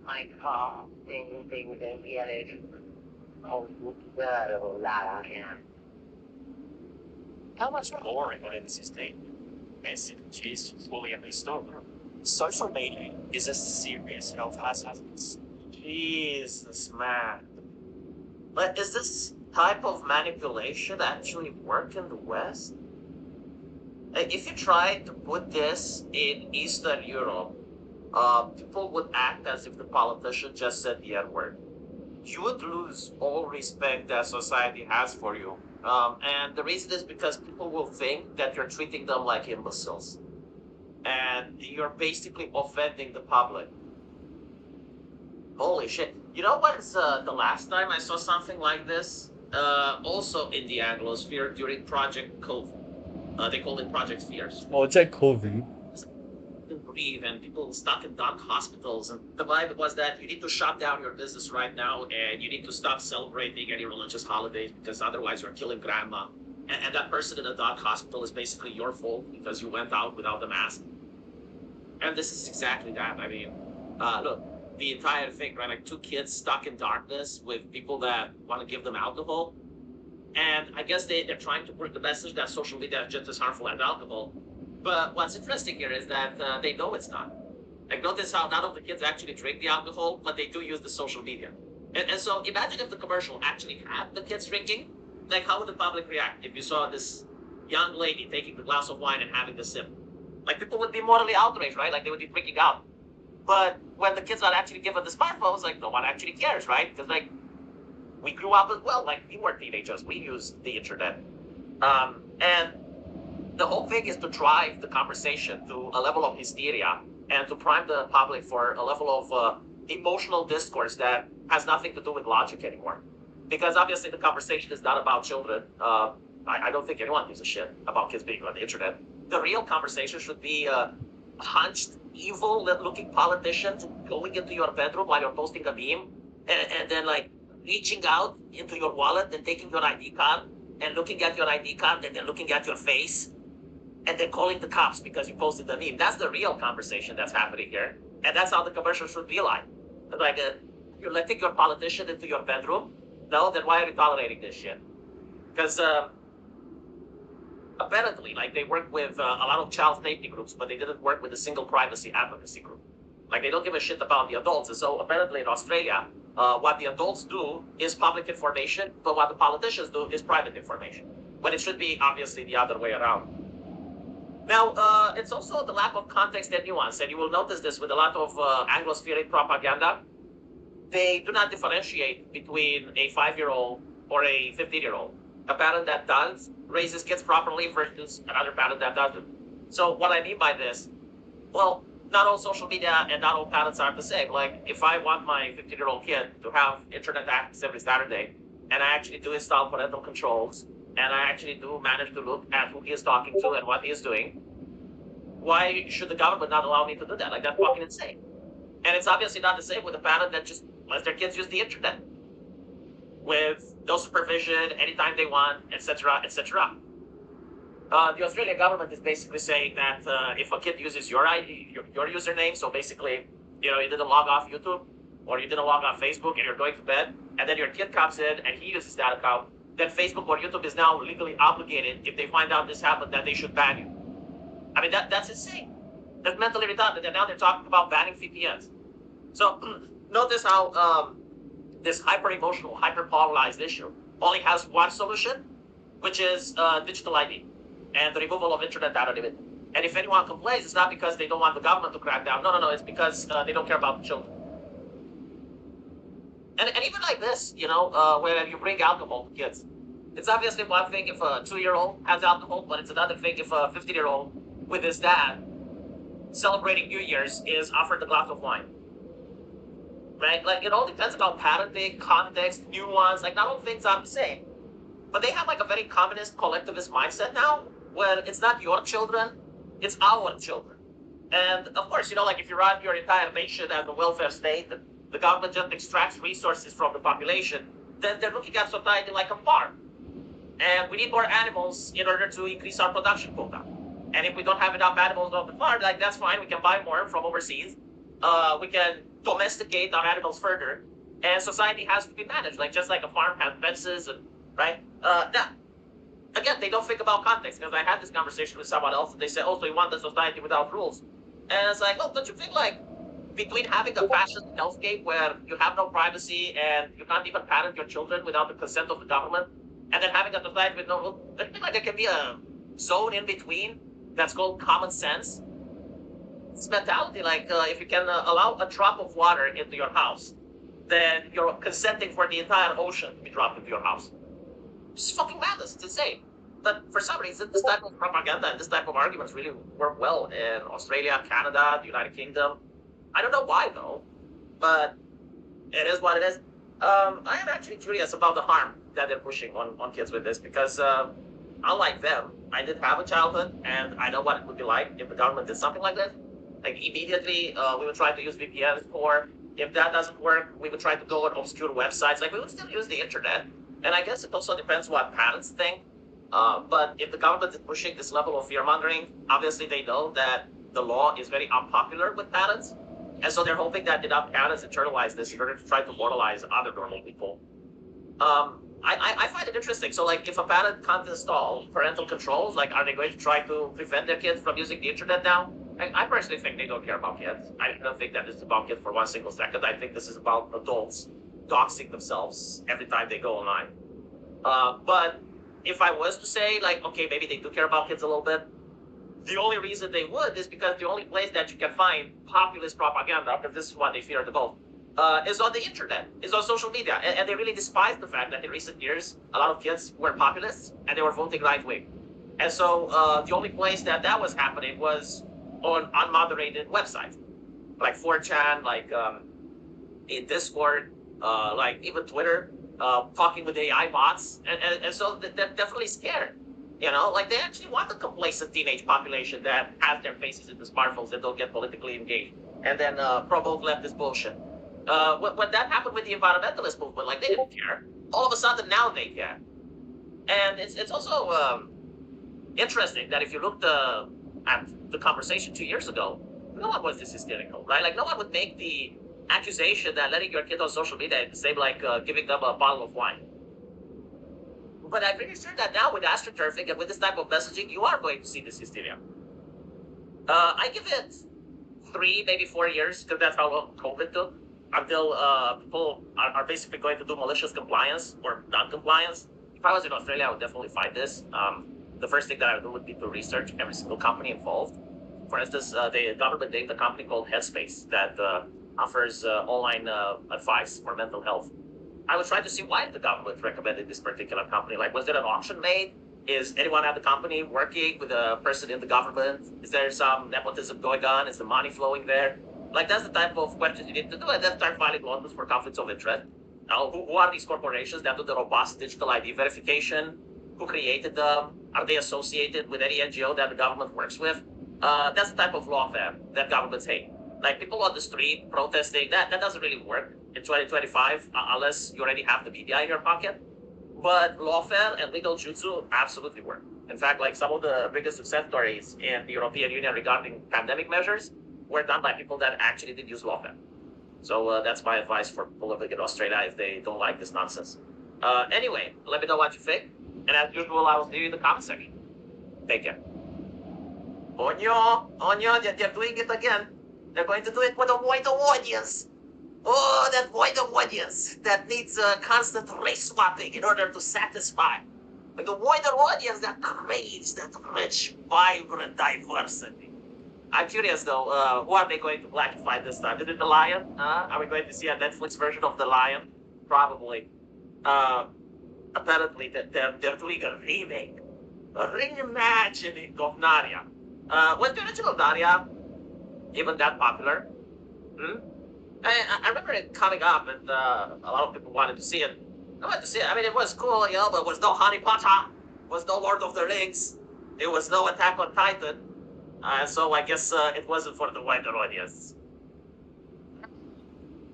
My car, things and get it. Oh, how much boring is this thing? Basic cheese fully understood. Social media is a serious health hazard. Jesus, man. But is this type of manipulation actually work in the West? If you try to put this in Eastern Europe, people would act as if the politician just said the N-word. You would lose all respect that society has for you. And the reason is because people will think that you're treating them like imbeciles. And you're basically offending the public. Holy shit. You know what's the last time I saw something like this? Also in the Anglosphere during Project COVID. They call it Project Fears. Project COVID. Breathe and people stuck in dark hospitals, and the vibe was that you need to shut down your business right now and you need to stop celebrating any religious holidays because otherwise you're killing grandma, and that person in a dark hospital is basically your fault because you went out without the mask. And this is exactly that. I mean, look, the entire thing, right? Like two kids stuck in darkness with people that want to give them alcohol, and I guess they're trying to bring the message that social media is just as harmful as alcohol. But what's interesting here is that they know it's not. Like, notice how none of the kids actually drink the alcohol, but they do use the social media. And so imagine if the commercial actually had the kids drinking. Like, how would the public react if you saw this young lady taking the glass of wine and having the sip? Like, people would be morally outraged, right? Like, they would be freaking out. But when the kids are actually given the smartphones, like, no one actually cares, right? Because, like, we grew up as well. Like, we were teenagers. We used the internet. And the whole thing is to drive the conversation to a level of hysteria and to prime the public for a level of emotional discourse that has nothing to do with logic anymore. Because obviously the conversation is not about children. I don't think anyone gives a shit about kids being on the internet. The real conversation should be a hunched, evil-looking politician going into your bedroom while you're posting a meme and then like reaching out into your wallet and taking your ID card and looking at your ID card and then looking at your face and then calling the cops because you posted the meme. That's the real conversation that's happening here. And that's how the commercial should be like. Like, you're letting your politician into your bedroom? No, then why are you tolerating this shit? Because apparently, like, they work with a lot of child safety groups, but they didn't work with a single privacy advocacy group. Like, they don't give a shit about the adults. And so apparently in Australia, what the adults do is public information, but what the politicians do is private information. When it should be obviously the other way around. Now, it's also the lack of context and nuance, and you will notice this with a lot of Anglospheric propaganda. They do not differentiate between a 5-year-old or a 15-year-old. A parent that does raises kids properly versus another parent that doesn't. So what I mean by this, well, not all social media and not all parents are the same. Like, if I want my 15-year-old kid to have internet access every Saturday, and I actually do install parental controls, and I actually do manage to look at who he is talking to and what he is doing, why should the government not allow me to do that? Like, that's fucking insane. And it's obviously not the same with a parent that just lets their kids use the internet with no supervision, anytime they want, etc., etc. The Australian government is basically saying that if a kid uses your ID, your username, so basically, you didn't log off YouTube or you didn't log off Facebook and you're going to bed, and then your kid comes in and he uses that account, then Facebook or YouTube is now legally obligated, if they find out this happened, that they should ban you. I mean, that's insane. That's mentally retarded. And now they're talking about banning VPNs. So notice how this hyper-emotional, hyper-polarized issue only has one solution, which is digital ID and the removal of internet anonymity. And if anyone complains, it's not because they don't want the government to crack down. No, it's because they don't care about the children. And even like this, where you bring alcohol to kids. It's obviously one thing if a 2-year-old has alcohol, but it's another thing if a 15-year-old with his dad celebrating New Year's is offered a glass of wine. Right? Like, it all depends on parenting, context, nuance. Like, not all things are the same. But they have like a very communist, collectivist mindset now, where it's not your children, it's our children. And of course, like if you run your entire nation as a welfare state, the government just extracts resources from the population, then they're looking at society like a farm. And we need more animals in order to increase our production quota. And if we don't have enough animals on the farm, like that's fine. We can buy more from overseas. We can domesticate our animals further, and society has to be managed, like just like a farm has fences, and right. Now, again, they don't think about context, because I had this conversation with someone else, and they said, "Oh, so you want a society without rules?" And it's like, "Oh, don't you think like between having a fascist hellscape where you have no privacy and you can't even parent your children without the consent of the government, and then having a society with no rules, don't you think like there can be a zone in between that's called common sense?" This mentality, like if you can allow a drop of water into your house, then you're consenting for the entire ocean to be dropped into your house. It's fucking madness. It's insane. But for some reason, this type of propaganda and this type of arguments really work well in Australia, Canada, the United Kingdom. I don't know why though, but it is what it is. I am actually curious about the harm that they're pushing on kids with this, because unlike them, I did have a childhood and I know what it would be like if the government did something like this. Like immediately, we would try to use VPNs, or if that doesn't work, we would try to go on obscure websites. Like we would still use the internet. And I guess it also depends what parents think. But if the government is pushing this level of fear mongering, obviously they know that the law is very unpopular with parents. And so they're hoping that enough parents internalize this in order to try to moralize other normal people. I find it interesting. So like if a parent can't install parental controls, like are they going to try to prevent their kids from using the internet now? I personally think they don't care about kids. I don't think that this is about kids for one single second. I think this is about adults doxing themselves every time they go online. But if I was to say, like, okay, maybe they do care about kids a little bit, the only reason they would is because the only place that you can find populist propaganda, because this is what they fear the most, is on the internet, is on social media. And they really despise the fact that in recent years, a lot of kids were populists and they were voting right-wing. And so the only place that that was happening was on unmoderated websites, like 4chan, like in Discord, like even Twitter, talking with AI bots. And so they're definitely scared. You know, like they actually want the complacent teenage population that has their faces in the smartphones and don't get politically engaged and then promote leftist bullshit. When that happened with the environmentalist movement, like they didn't care. All of a sudden now they care. And it's also interesting that if you looked at the conversation 2 years ago, no one was this hysterical, right? Like no one would make the accusation that letting your kid on social media is the same like giving them a bottle of wine. But I'm pretty sure that now with astroturfing and with this type of messaging, you are going to see this hysteria. I give it 3, maybe 4 years, because that's how long COVID took, until people are basically going to do malicious compliance or non-compliance. If I was in Australia, I would definitely fight this. The first thing that I would do would be to research every single company involved. For instance, the government named a company called Headspace that offers online advice for mental health. I was trying to see why the government recommended this particular company. Like, was there an auction made? Is anyone at the company working with a person in the government? Is there some nepotism going on? Is the money flowing there? Like, that's the type of questions you need to do, and then start filing lawsuits for conflicts of interest. Now, who are these corporations that do the robust digital ID verification? Who created them? Are they associated with any NGO that the government works with? That's the type of lawfare that governments hate. Like people on the street protesting, that doesn't really work in 2025 unless you already have the media in your pocket. But lawfare and legal jutsu absolutely work. In fact, like some of the biggest success stories in the European Union regarding pandemic measures were done by people that actually did use lawfare. So that's my advice for people living in Australia if they don't like this nonsense. Anyway, let me know what you think. And as usual, I will see you in the comment section. Take care. Onyo, they're doing it again. They're going to do it for the wider audience. Oh, that wider audience that needs constant race swapping in order to satisfy. Like the wider audience that craves that rich, vibrant diversity. I'm curious though, who are they going to blackify this time? Is it the Lion? Are we going to see a Netflix version of the Lion? Probably. Apparently, they're doing a remake, a reimagining of Narnia. Was the original Narnia even that popular? I remember it coming up, and a lot of people wanted to see it. I wanted to see it. I mean, it was cool, you know, but it was no Harry Potter, was no Lord of the Rings, it was no Attack on Titan. So I guess it wasn't for the wider audience.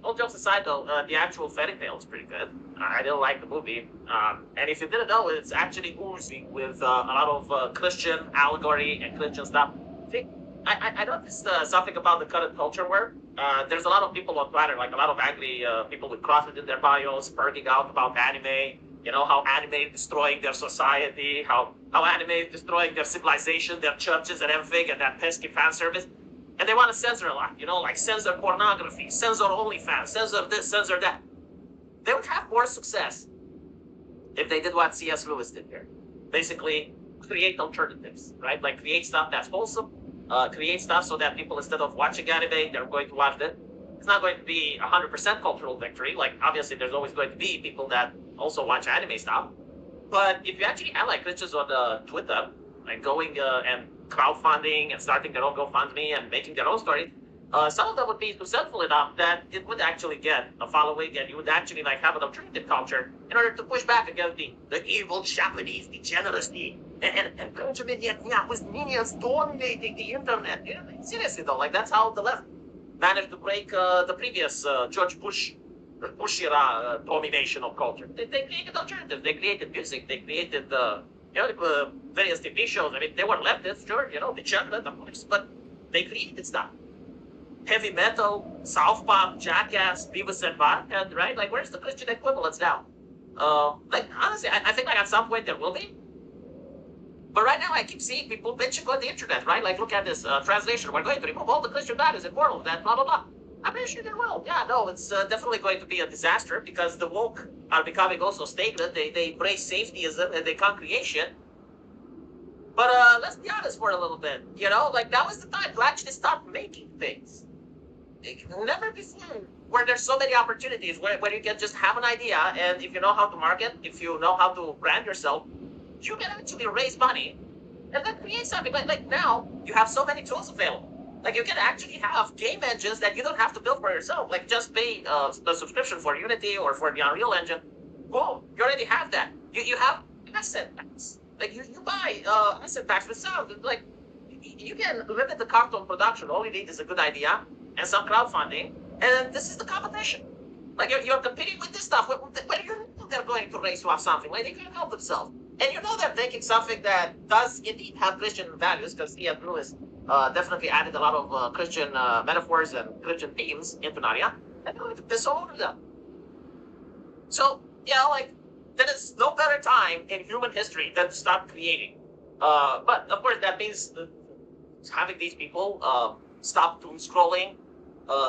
all jokes aside, though, the actual fairy tale is pretty good. I didn't like the movie. And if you didn't know, it's actually oozing with a lot of Christian allegory and Christian stuff. See, I noticed something about the current culture where there's a lot of people on Twitter, like a lot of angry people with crosses in their bios, berging out about anime. You know, how anime is destroying their society, how anime is destroying their civilization, their churches and everything, and that pesky fan service. And they want to censor a lot, you know, like censor pornography, censor OnlyFans, censor this, censor that. They would have more success if they did what C.S. Lewis did here. Basically, create alternatives, right? Like create stuff that's wholesome, create stuff so that people, instead of watching anime, they're going to watch it. It's not going to be 100% cultural victory. Like, obviously, there's always going to be people that also watch anime stuff. But if you actually have like Christians on Twitter, like going and crowdfunding and starting their own GoFundMe and making their own story, some of them would be successful enough that it would actually get a following, and you would actually like have an alternative culture in order to push back against the evil Japanese degeneracy and Benjamin Netanyahu's minions dominating the internet. You know, seriously though, like that's how the left managed to break the previous George Bush era domination of culture. They created alternatives. They created music. They created various TV shows. I mean, they were leftists, sure, you know, the chocolate, of course, but they created stuff. Heavy metal, South Park, Jackass, Beavis and Butthead, right? Like, where's the Christian equivalence now? Like, honestly, I think like at some point there will be. But right now, I keep seeing people bitching on the internet, right? Like, look at this translation. We're going to remove all the Christian values and morals, that blah, blah, blah. I'm pretty sure they will. Yeah, no, it's definitely going to be a disaster because the woke are becoming also stagnant. They embrace safetyism and they come creation. But let's be honest for a little bit. You know, like now is the time to actually start making things. Never before where there's so many opportunities where you can just have an idea, and if you know how to market, if you know how to brand yourself, you can actually raise money and then create something. Like now, you have so many tools available. Like you can actually have game engines that you don't have to build for yourself. Like just pay the subscription for Unity or for the Unreal Engine. Boom, you already have that. You have asset packs. Like you buy asset packs with sound. Like you can limit the cost of production. All you need is a good idea and some crowdfunding. And this is the competition. Like you're competing with this stuff. When you know they're going to race you off something, like they can help themselves. And you know they're taking something that does indeed have Christian values, because C.S. Lewis definitely added a lot of Christian metaphors and Christian themes into Narnia, and they're going to piss all over them. So, you know, like, there is no better time in human history than to start creating. But, of course, that means having these people stop doom scrolling,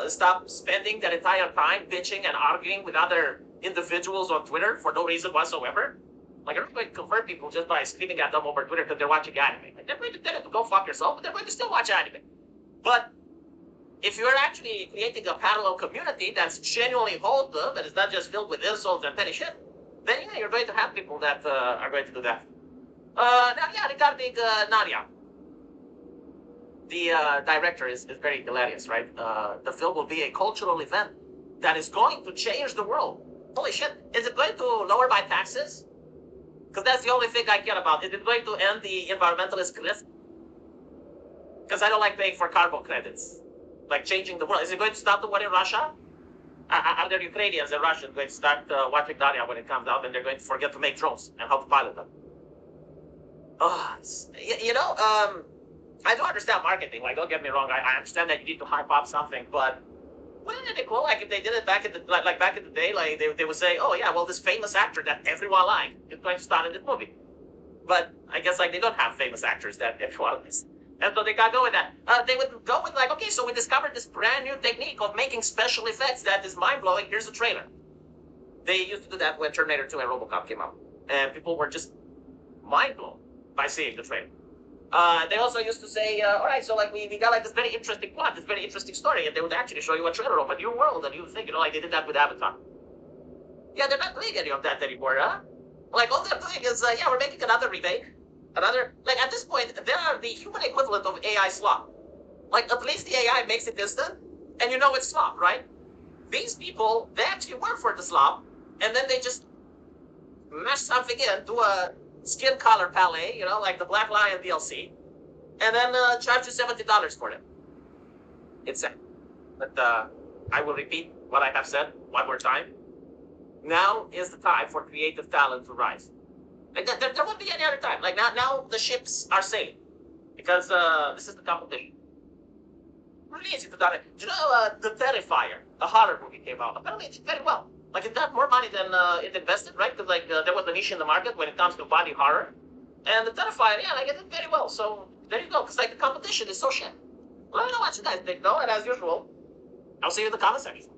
stop spending their entire time bitching and arguing with other individuals on Twitter for no reason whatsoever. Like, you're not going to convert people just by screaming at them over Twitter because they're watching anime. Like, they're going to tell them to go fuck yourself, but they're going to still watch anime. But if you're actually creating a parallel community that's genuinely wholesome and is not just filled with insults and petty shit, then yeah, you're going to have people that are going to do that. Now, yeah, regarding Nadia, the director is very hilarious, right? The film will be a cultural event that is going to change the world. Holy shit, is it going to lower my taxes? Because that's the only thing I care about. Is it going to end the environmentalist cliff? Because I don't like paying for carbon credits. Like changing the world. Is it going to stop the war in Russia? Are there Ukrainians and Russians going to start watching Daria when it comes out, and they're going to forget to make drones and how to pilot them? You know, I do understand marketing. Like, don't get me wrong. I understand that you need to hype up something, but wouldn't it be cool, like, if they did it back in the back in the day, like they would say, oh yeah, well, this famous actor that everyone liked is going to star in this movie. But I guess like they don't have famous actors that everyone likes, and so they got to go with that. They would go with like, okay, so we discovered this brand new technique of making special effects that is mind blowing. Here's a trailer. They used to do that when Terminator 2 and RoboCop came out, and people were just mind blown by seeing the trailer. They also used to say, all right, so like we got like this very interesting plot, this very interesting story, and they would actually show you a trailer of a new world, and you would think, you know, like they did that with Avatar. Yeah, they're not doing any of that anymore, huh? Like all they're doing is, yeah, we're making another remake, like at this point, they are the human equivalent of AI slop. Like at least the AI makes it instant, and you know it's slop, right? These people, they actually work for the slop, and then they just mash something in, do a skin color palette, you know, like the Black Lion DLC, and then charge you $70 for it. It's sad. But I will repeat what I have said one more time. Now is the time for creative talent to rise. Like, there won't be any other time. Like now the ships are sailing because this is the competition. Really easy to do it. Do you know the Terrifier, the horror movie came out? Apparently it did very well. Like it got more money than it invested, right? Because like there was a niche in the market when it comes to body horror, and the Terrifier, yeah, like it did very well. So there you go. Because like the competition is so shit. Well, I don't know what you guys think though, and as usual, I'll see you in the comment section.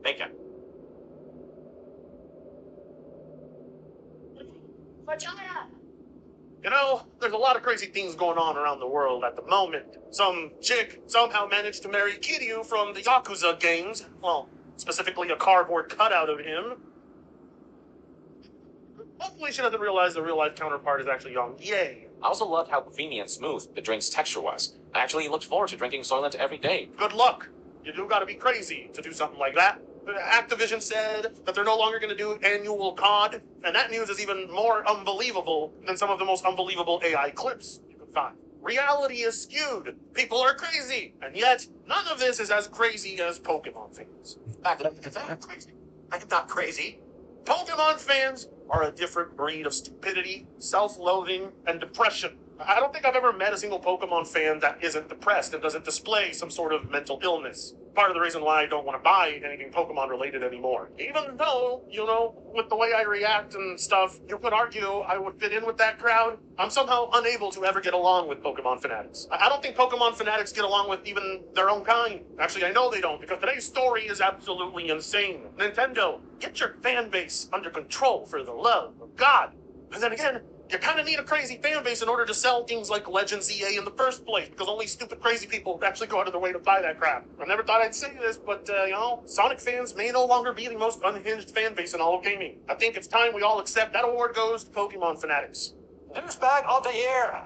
Take care. You know, there's a lot of crazy things going on around the world at the moment. Some chick somehow managed to marry Kiryu from the Yakuza games. Well, specifically a cardboard cutout of him. Hopefully she doesn't realize the real-life counterpart is actually young. Yay. I also love how creamy and smooth the drink's texture was. I actually looked forward to drinking Soylent every day. Good luck. You do gotta be crazy to do something like that. Activision said that they're no longer going to do annual COD, and that news is even more unbelievable than some of the most unbelievable AI clips you can find. Reality is skewed. People are crazy, and yet none of this is as crazy as Pokemon fans. I'm crazy. I am not crazy. Pokemon fans are a different breed of stupidity, self-loathing, and depression. I don't think I've ever met a single Pokemon fan that isn't depressed and doesn't display some sort of mental illness. Part of the reason why I don't want to buy anything Pokemon related anymore. Even though, you know, with the way I react and stuff, you could argue I would fit in with that crowd. I'm somehow unable to ever get along with Pokemon fanatics. I don't think Pokemon fanatics get along with even their own kind. Actually, I know they don't, because today's story is absolutely insane. Nintendo, get your fan base under control for the love of God. And then again, you kind of need a crazy fan base in order to sell things like Legends EA in the first place, because only stupid crazy people actually go out of their way to buy that crap. I never thought I'd say this, but, you know, Sonic fans may no longer be the most unhinged fan base in all of gaming. I think it's time we all accept that award goes to Pokemon fanatics. Douchebag of the year!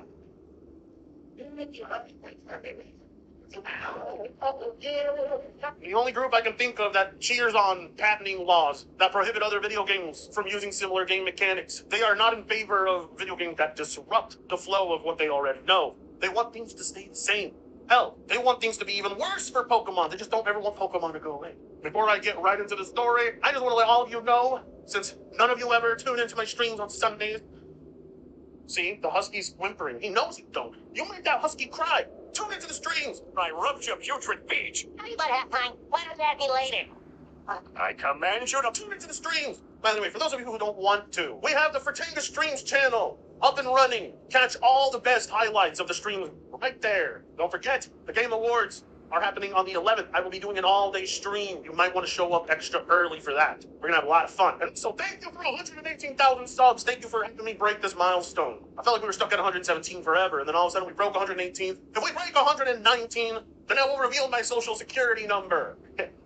The only group I can think of that cheers on patenting laws that prohibit other video games from using similar game mechanics. They are not in favor of video games that disrupt the flow of what they already know. They want things to stay the same. Hell, they want things to be even worse for Pokemon. They just don't ever want Pokemon to go away. Before I get right into the story, I just want to let all of you know, since none of you ever tune into my streams on Sundays. See, the husky's whimpering. He knows you don't. You made that husky cry. Tune into the streams. I rubbed your putrid beach. How about halftime? Why does that be later? I command you to tune into the streams. By the way, for those of you who don't want to, we have the Fertanga Streams channel up and running. Catch all the best highlights of the streams right there. Don't forget, the Game Awards are happening on the 11th. I will be doing an all-day stream. You might want to show up extra early for that. We're going to have a lot of fun. And so thank you for 118,000 subs. Thank you for helping me break this milestone. I felt like we were stuck at 117 forever, and then all of a sudden we broke 118. If we break 119, then I will reveal my social security number.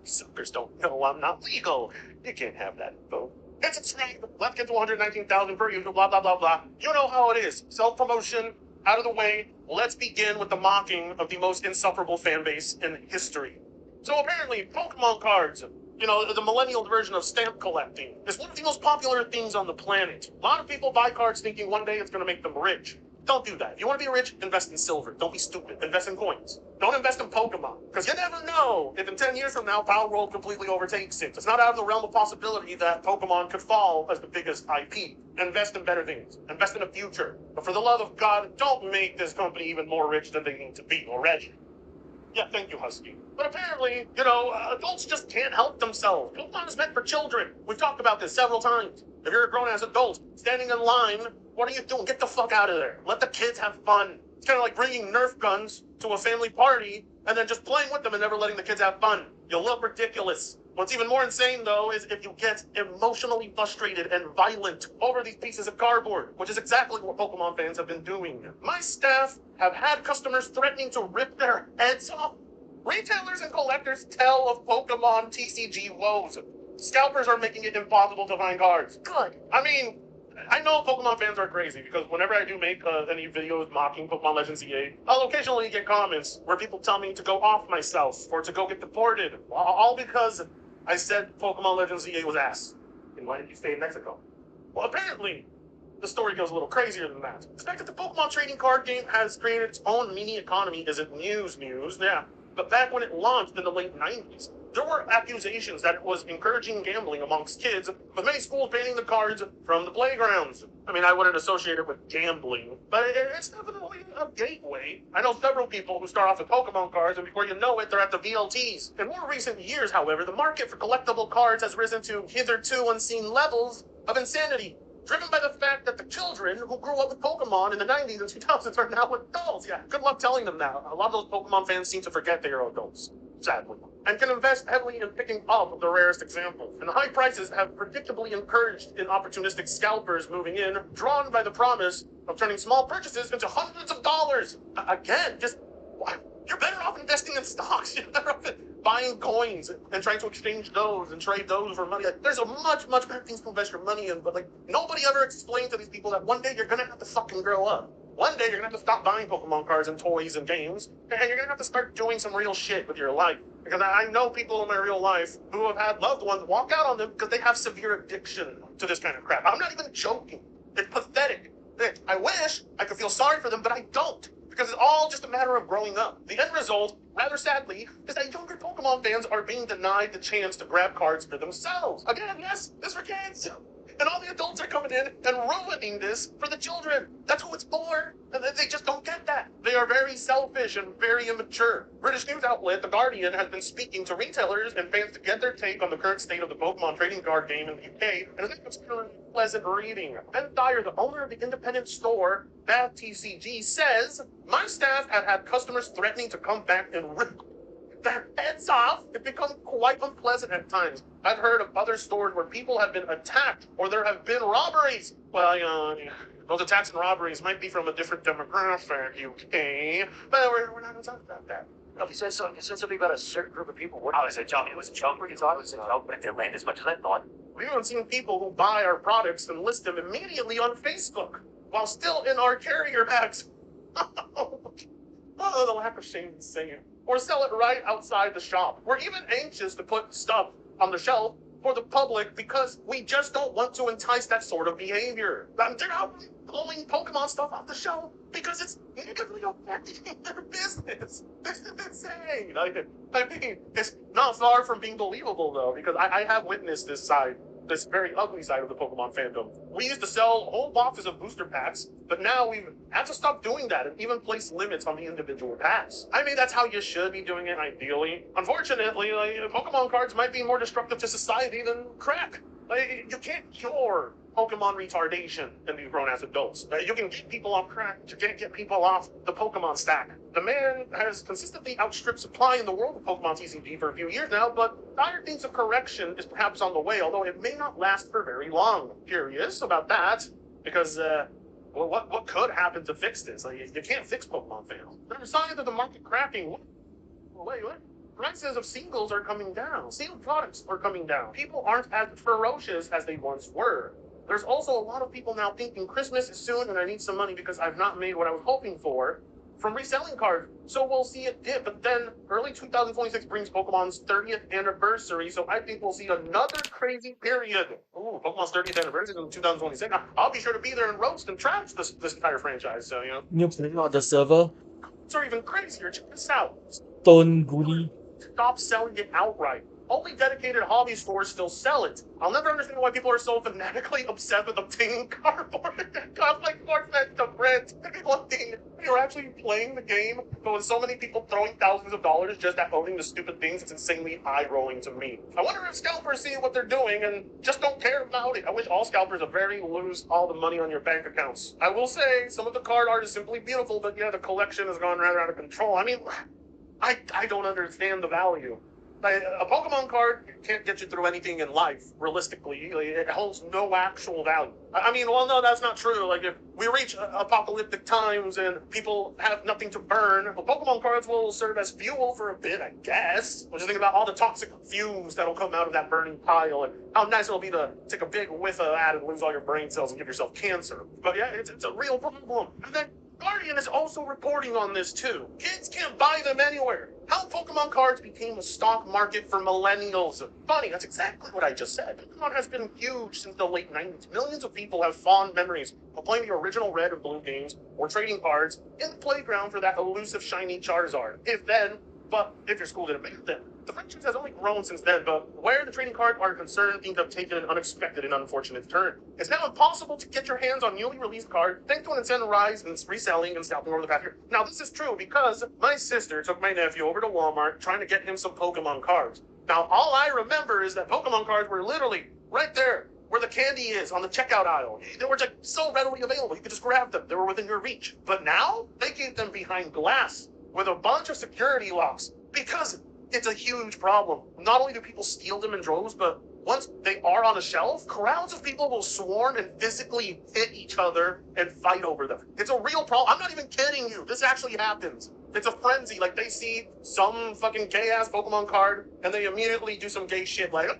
Suckers don't know I'm not legal. You can't have that info. Hit subscribe. Let's get to 119,000 per usual, blah, blah, blah, blah. You know how it is. Self-promotion out of the way. Let's begin with the mocking of the most insufferable fan base in history. So apparently, Pokemon cards, you know, the millennial version of stamp collecting, is one of the most popular things on the planet. A lot of people buy cards thinking one day it's going to make them rich. Don't do that. If you want to be rich, invest in silver. Don't be stupid. Invest in coins. Don't invest in Pokemon. Because you never know if in 10 years from now, Power World completely overtakes it. It's not out of the realm of possibility that Pokemon could fall as the biggest IP. Invest in better things. Invest in the future. But for the love of God, don't make this company even more rich than they need to be already. Yeah, thank you, Husky. But apparently, you know, adults just can't help themselves. Pokemon is meant for children. We've talked about this several times. If you're a grown-ass adult standing in line, what are you doing? Get the fuck out of there. Let the kids have fun. It's kind of like bringing Nerf guns to a family party and then just playing with them and never letting the kids have fun. You look ridiculous. What's even more insane, though, is if you get emotionally frustrated and violent over these pieces of cardboard, which is exactly what Pokemon fans have been doing. My staff have had customers threatening to rip their heads off. Retailers and collectors tell of Pokemon TCG woes. Scalpers are making it impossible to find cards. Good. I mean, I know Pokemon fans are crazy because whenever I do make any videos mocking Pokemon Legends EA, I'll occasionally get comments where people tell me to go off myself or to go get deported, all because I said Pokemon Legends EA was ass. And why did you stay in Mexico? Well, apparently, the story goes a little crazier than that. The fact that the Pokemon trading card game has created its own mini economy isn't news. Yeah. But back when it launched in the late 90s, there were accusations that it was encouraging gambling amongst kids, with many schools banning the cards from the playgrounds. I mean, I wouldn't associate it with gambling, but it's definitely a gateway. I know several people who start off with Pokemon cards, and before you know it, they're at the VLTs. In more recent years, however, the market for collectible cards has risen to hitherto unseen levels of insanity, driven by the fact that the children who grew up with Pokemon in the 90s and 2000s are now adults. Yeah, good luck telling them now. A lot of those Pokemon fans seem to forget they are adults, sadly, and can invest heavily in picking up the rarest examples. And the high prices have predictably encouraged opportunistic scalpers moving in, drawn by the promise of turning small purchases into hundreds of dollars. Again, you're better off investing in stocks. You're better off buying coins and trying to exchange those and trade those for money. There's a much better things to invest your money in, but nobody ever explained to these people that one day you're gonna have to fucking grow up. One day you're gonna have to stop buying Pokemon cards and toys and games, and you're gonna have to start doing some real shit with your life. Because I know people in my real life who have had loved ones walk out on them because they have severe addiction to this kind of crap. I'm not even joking. It's pathetic. I wish I could feel sorry for them, but I don't. Because it's all just a matter of growing up. The end result, rather sadly, is that younger Pokemon fans are being denied the chance to grab cards for themselves. Again, yes, this for kids. And all the adults are coming in and ruining this for the children. That's who it's for. And they just don't get that. They are very selfish and very immature. British news outlet The Guardian has been speaking to retailers and fans to get their take on the current state of the Pokemon trading card game in the UK, and it's particularly pleasant reading. Ben Dyer, the owner of the independent store, Bath TCG, says, "My staff have had customers threatening to come back and rip their heads off. It becomes quite unpleasant at times. I've heard of other stores where people have been attacked or there have been robberies." Well, those attacks and robberies might be from a different demographic, UK, but we're not going to talk about that. No, he said something about a certain group of people. What? Oh, it was a joke. It was a joke. You thought it was a joke, but it didn't land as much as I thought. We've even seen people who buy our products and list them immediately on Facebook while still in our carrier bags. Oh, the lack of shame is insane. Or sell it right outside the shop. We're even anxious to put stuff on the shelf for the public because we just don't want to entice that sort of behavior. They're out pulling Pokemon stuff off the shelf because it's negatively affecting their business. This is insane. I mean, it's not far from being believable, though, because I have witnessed this very ugly side of the Pokemon fandom. We used to sell whole boxes of booster packs, but now we've had to stop doing that and even place limits on the individual packs. I mean, that's how you should be doing it, ideally. Unfortunately, Pokemon cards might be more destructive to society than crack. You can't cure Pokemon retardation in these grown-ass adults. You can get people off crack, but you can't get people off the Pokemon stack. The man has consistently outstripped supply in the world of Pokemon TCG for a few years now, but Dyer thinks a correction is perhaps on the way, although it may not last for very long. Curious about that, because, what could happen to fix this? You can't fix Pokemon fans. There are signs of the market cracking. Wait, what? Prices of singles are coming down. Sealed products are coming down. People aren't as ferocious as they once were. There's also a lot of people now thinking Christmas is soon and I need some money because I've not made what I was hoping for from reselling cards. So we'll see a dip. But then early 2026 brings Pokemon's 30th anniversary. So I think we'll see another crazy period. Ooh, Pokemon's 30th anniversary in 2026. I'll be sure to be there and roast and trash this entire franchise. So, You're playing on the server? It's even crazier. Check this out. Stone Goody. Stop selling it outright. Only dedicated hobby stores still sell it. I'll never understand why people are so fanatically obsessed with obtaining cardboard that costs like 4 cents to print. One thing, you're actually playing the game, but with so many people throwing thousands of dollars just at owning the stupid things, it's insanely eye-rolling to me. I wonder if scalpers see what they're doing and just don't care about it. I wish all scalpers would very lose all the money on your bank accounts. I will say, some of the card art is simply beautiful, but yeah, the collection has gone rather out of control. I mean, I don't understand the value. A Pokemon card can't get you through anything in life, realistically. It holds no actual value. I mean, well, no, that's not true. If we reach apocalyptic times and people have nothing to burn, well, Pokemon cards will serve as fuel for a bit, I guess. Just think about all the toxic fumes that'll come out of that burning pile and how nice it'll be to take a big whiff of that and lose all your brain cells and give yourself cancer. But yeah, it's a real problem. And then Guardian is also reporting on this too. Kids can't buy them anywhere. How Pokemon cards became a stock market for millennials. Funny, that's exactly what I just said. Pokemon has been huge since the late 90s. Millions of people have fond memories of playing the original Red and Blue games or trading cards in the playground for that elusive shiny Charizard. If then, But if your school didn't ban them, the franchise has only grown since then, but where the trading cards are concerned, things have taken an unexpected and unfortunate turn. It's now impossible to get your hands on newly released cards thanks to an insane rise in reselling and scalping over the past year. Now, this is true because my sister took my nephew over to Walmart trying to get him some Pokemon cards. Now, all I remember is that Pokemon cards were literally right there where the candy is on the checkout aisle. They were just so readily available. You could just grab them. They were within your reach. But now, they keep them behind glass with a bunch of security locks because it's a huge problem. Not only do people steal them in droves, but once they are on a shelf, crowds of people will swarm and physically hit each other and fight over them. It's a real problem. I'm not even kidding you. This actually happens. It's a frenzy. Like, they see some fucking gay-ass Pokemon card, and they immediately do some gay shit like,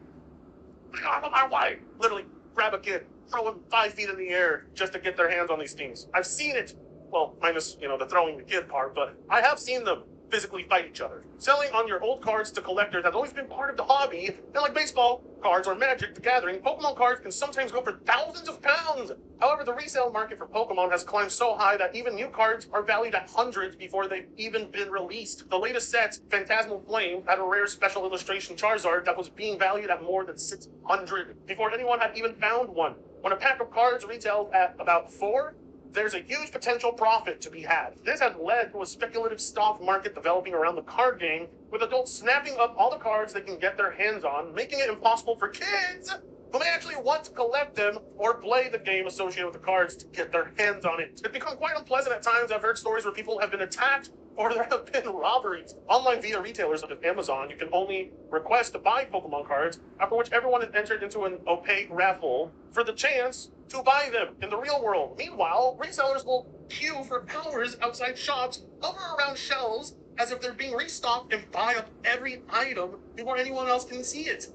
out of my way. Literally grab a kid, throw him 5 feet in the air just to get their hands on these things. I've seen it. Well, minus, the throwing the kid part, but I have seen them physically fight each other. Selling on your old cards to collectors has always been part of the hobby, and like baseball cards or Magic the Gathering, Pokemon cards can sometimes go for thousands of pounds. However, the resale market for Pokemon has climbed so high that even new cards are valued at hundreds before they've even been released. The latest set, Phantasmal Flame, had a rare special illustration Charizard that was being valued at more than 600 before anyone had even found one. When a pack of cards retailed at about 4, there's a huge potential profit to be had. This has led to a speculative stock market developing around the card game, with adults snapping up all the cards they can get their hands on, making it impossible for kids who may actually want to collect them or play the game associated with the cards to get their hands on it. It's become quite unpleasant at times. I've heard stories where people have been attacked or there have been robberies. Online via retailers such as Amazon, you can only request to buy Pokemon cards, after which everyone is entered into an opaque raffle for the chance to buy them in the real world. Meanwhile, resellers will queue for hours outside shops, hover around shelves as if they're being restocked, and buy up every item before anyone else can see it.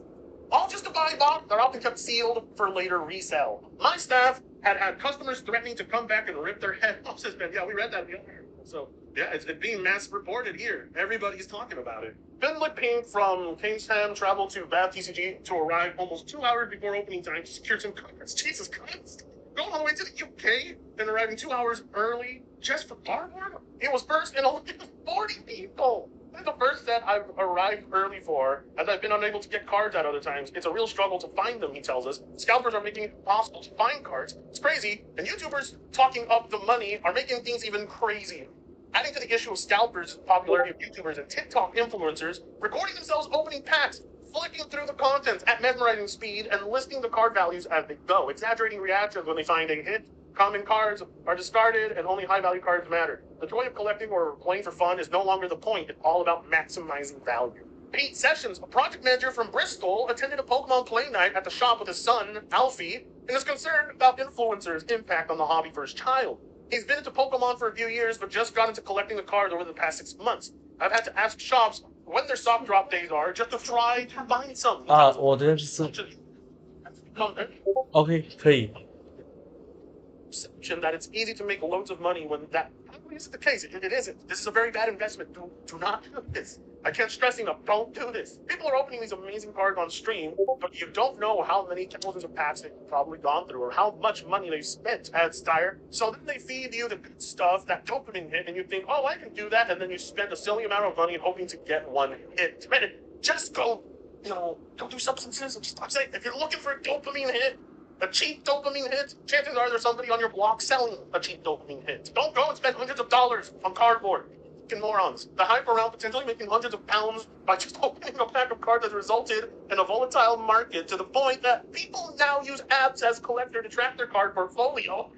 All just to buy box that are often kept sealed for later resale. My staff had customers threatening to come back and rip their head off. Yeah, we read that in the other. So yeah, it's being mass reported here. Everybody's talking about it. Finlick Pink from Kingsham traveled to Bath TCG to arrive almost 2 hours before opening time to secure some cards. Jesus Christ. Going all the way to the UK and arriving 2 hours early just for cardboard? It was first and only 40 people. This is the first set I've arrived early for, as I've been unable to get cards at other times. It's a real struggle to find them, he tells us. Scalpers are making it impossible to find cards. It's crazy, and YouTubers talking up the money are making things even crazier. Adding to the issue of scalpers, popularity of YouTubers and TikTok influencers recording themselves opening packs, flicking through the contents at mesmerizing speed, and listing the card values as they go, exaggerating reactions when they find a hit. Common cards are discarded, and only high-value cards matter. The joy of collecting or playing for fun is no longer the point. It's all about maximizing value. Pete Sessions, a project manager from Bristol, attended a Pokemon play night at the shop with his son, Alfie, and is concerned about influencers' impact on the hobby for his child. He's been into Pokemon for a few years, but just got into collecting the cards over the past 6 months. I've had to ask shops when their soft drop days are just to try to find some. 我这是 OK 可以。 That it's easy to make loads of money when that probably isn't the case. It isn't. This is a very bad investment. Do not do this. I can't stress enough. Don't do this. People are opening these amazing cards on stream, but you don't know how many thousands of packs they've probably gone through or how much money they've spent at Steyr. So then they feed you the good stuff, that dopamine hit, and you think, oh, I can do that, and then you spend a silly amount of money hoping to get one hit. Man, just go, don't do substances. I'm saying, if you're looking for a dopamine hit, a cheap dopamine hit, chances are there's somebody on your block selling a cheap dopamine hit. Don't go and spend hundreds of dollars on cardboard. Fucking morons. The hype around potentially making hundreds of pounds by just opening a pack of cards has resulted in a volatile market to the point that people now use apps as collector to track their card portfolio.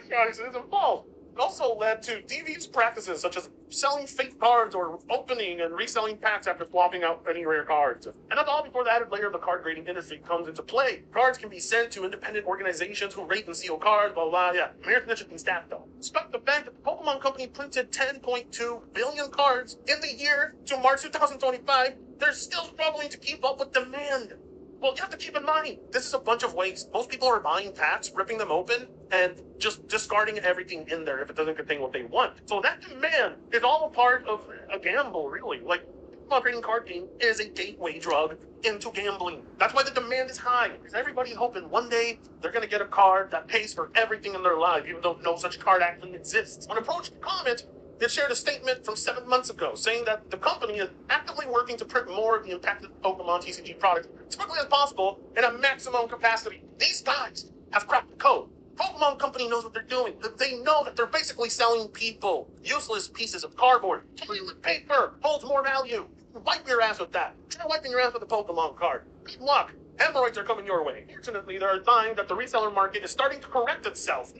Guys, it isn't false. It also led to devious practices such as selling fake cards or opening and reselling packs after swapping out any rare cards. And that's all before the added layer of the card grading industry comes into play. Cards can be sent to independent organizations who rate and seal cards, blah, blah, yeah. Here's an interesting stat, though. Despite the fact that the Pokemon Company printed 10.2 billion cards in the year to March 2025, they're still struggling to keep up with demand. Well, you have to keep in mind, this is a bunch of waste. Most people are buying packs, ripping them open, and just discarding everything in there if it doesn't contain what they want. So that demand is all a part of a gamble, really. Like, Pokemon trading card game is a gateway drug into gambling. That's why the demand is high, because everybody's hoping one day they're going to get a card that pays for everything in their life, even though no such card actually exists. When approached to comment, It shared a statement from 7 months ago saying that the company is actively working to print more of the impacted Pokemon TCG products as quickly as possible in a maximum capacity. These guys have cracked the code. Pokemon Company knows what they're doing. They know that they're basically selling people useless pieces of cardboard. Toilet paper holds more value. Wipe your ass with that. Try wiping your ass with a Pokemon card. Good luck. Hemorrhoids are coming your way. Fortunately, there are signs that the reseller market is starting to correct itself.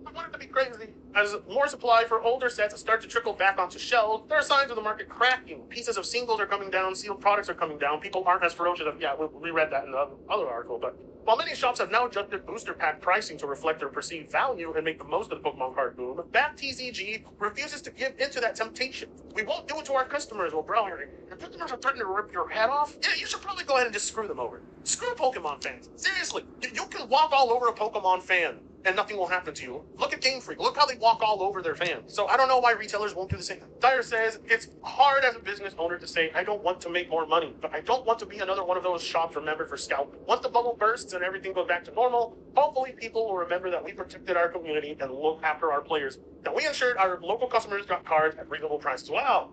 I want it to be crazy. As more supply for older sets start to trickle back onto shelves, there are signs of the market cracking. Pieces of singles are coming down, sealed products are coming down, people aren't as ferocious. Yeah, we read that in the other article, but while many shops have now adjusted booster pack pricing to reflect their perceived value and make the most of the Pokemon card boom, Bat TCG refuses to give into that temptation. We won't do it to our customers. Well, bro, your customers are threatening to rip your head off? Yeah, you should probably go ahead and just screw them over. Screw Pokemon fans. Seriously, you can walk all over a Pokemon fan and nothing will happen to you. Look at Game Freak. Look how they walk all over their fans. So I don't know why retailers won't do the same. Dyer says, it's hard as a business owner to say, I don't want to make more money, but I don't want to be another one of those shops remembered for scalping. Once the bubble bursts and everything goes back to normal, hopefully people will remember that we protected our community and looked after our players, that we ensured our local customers got cards at reasonable prices. Wow,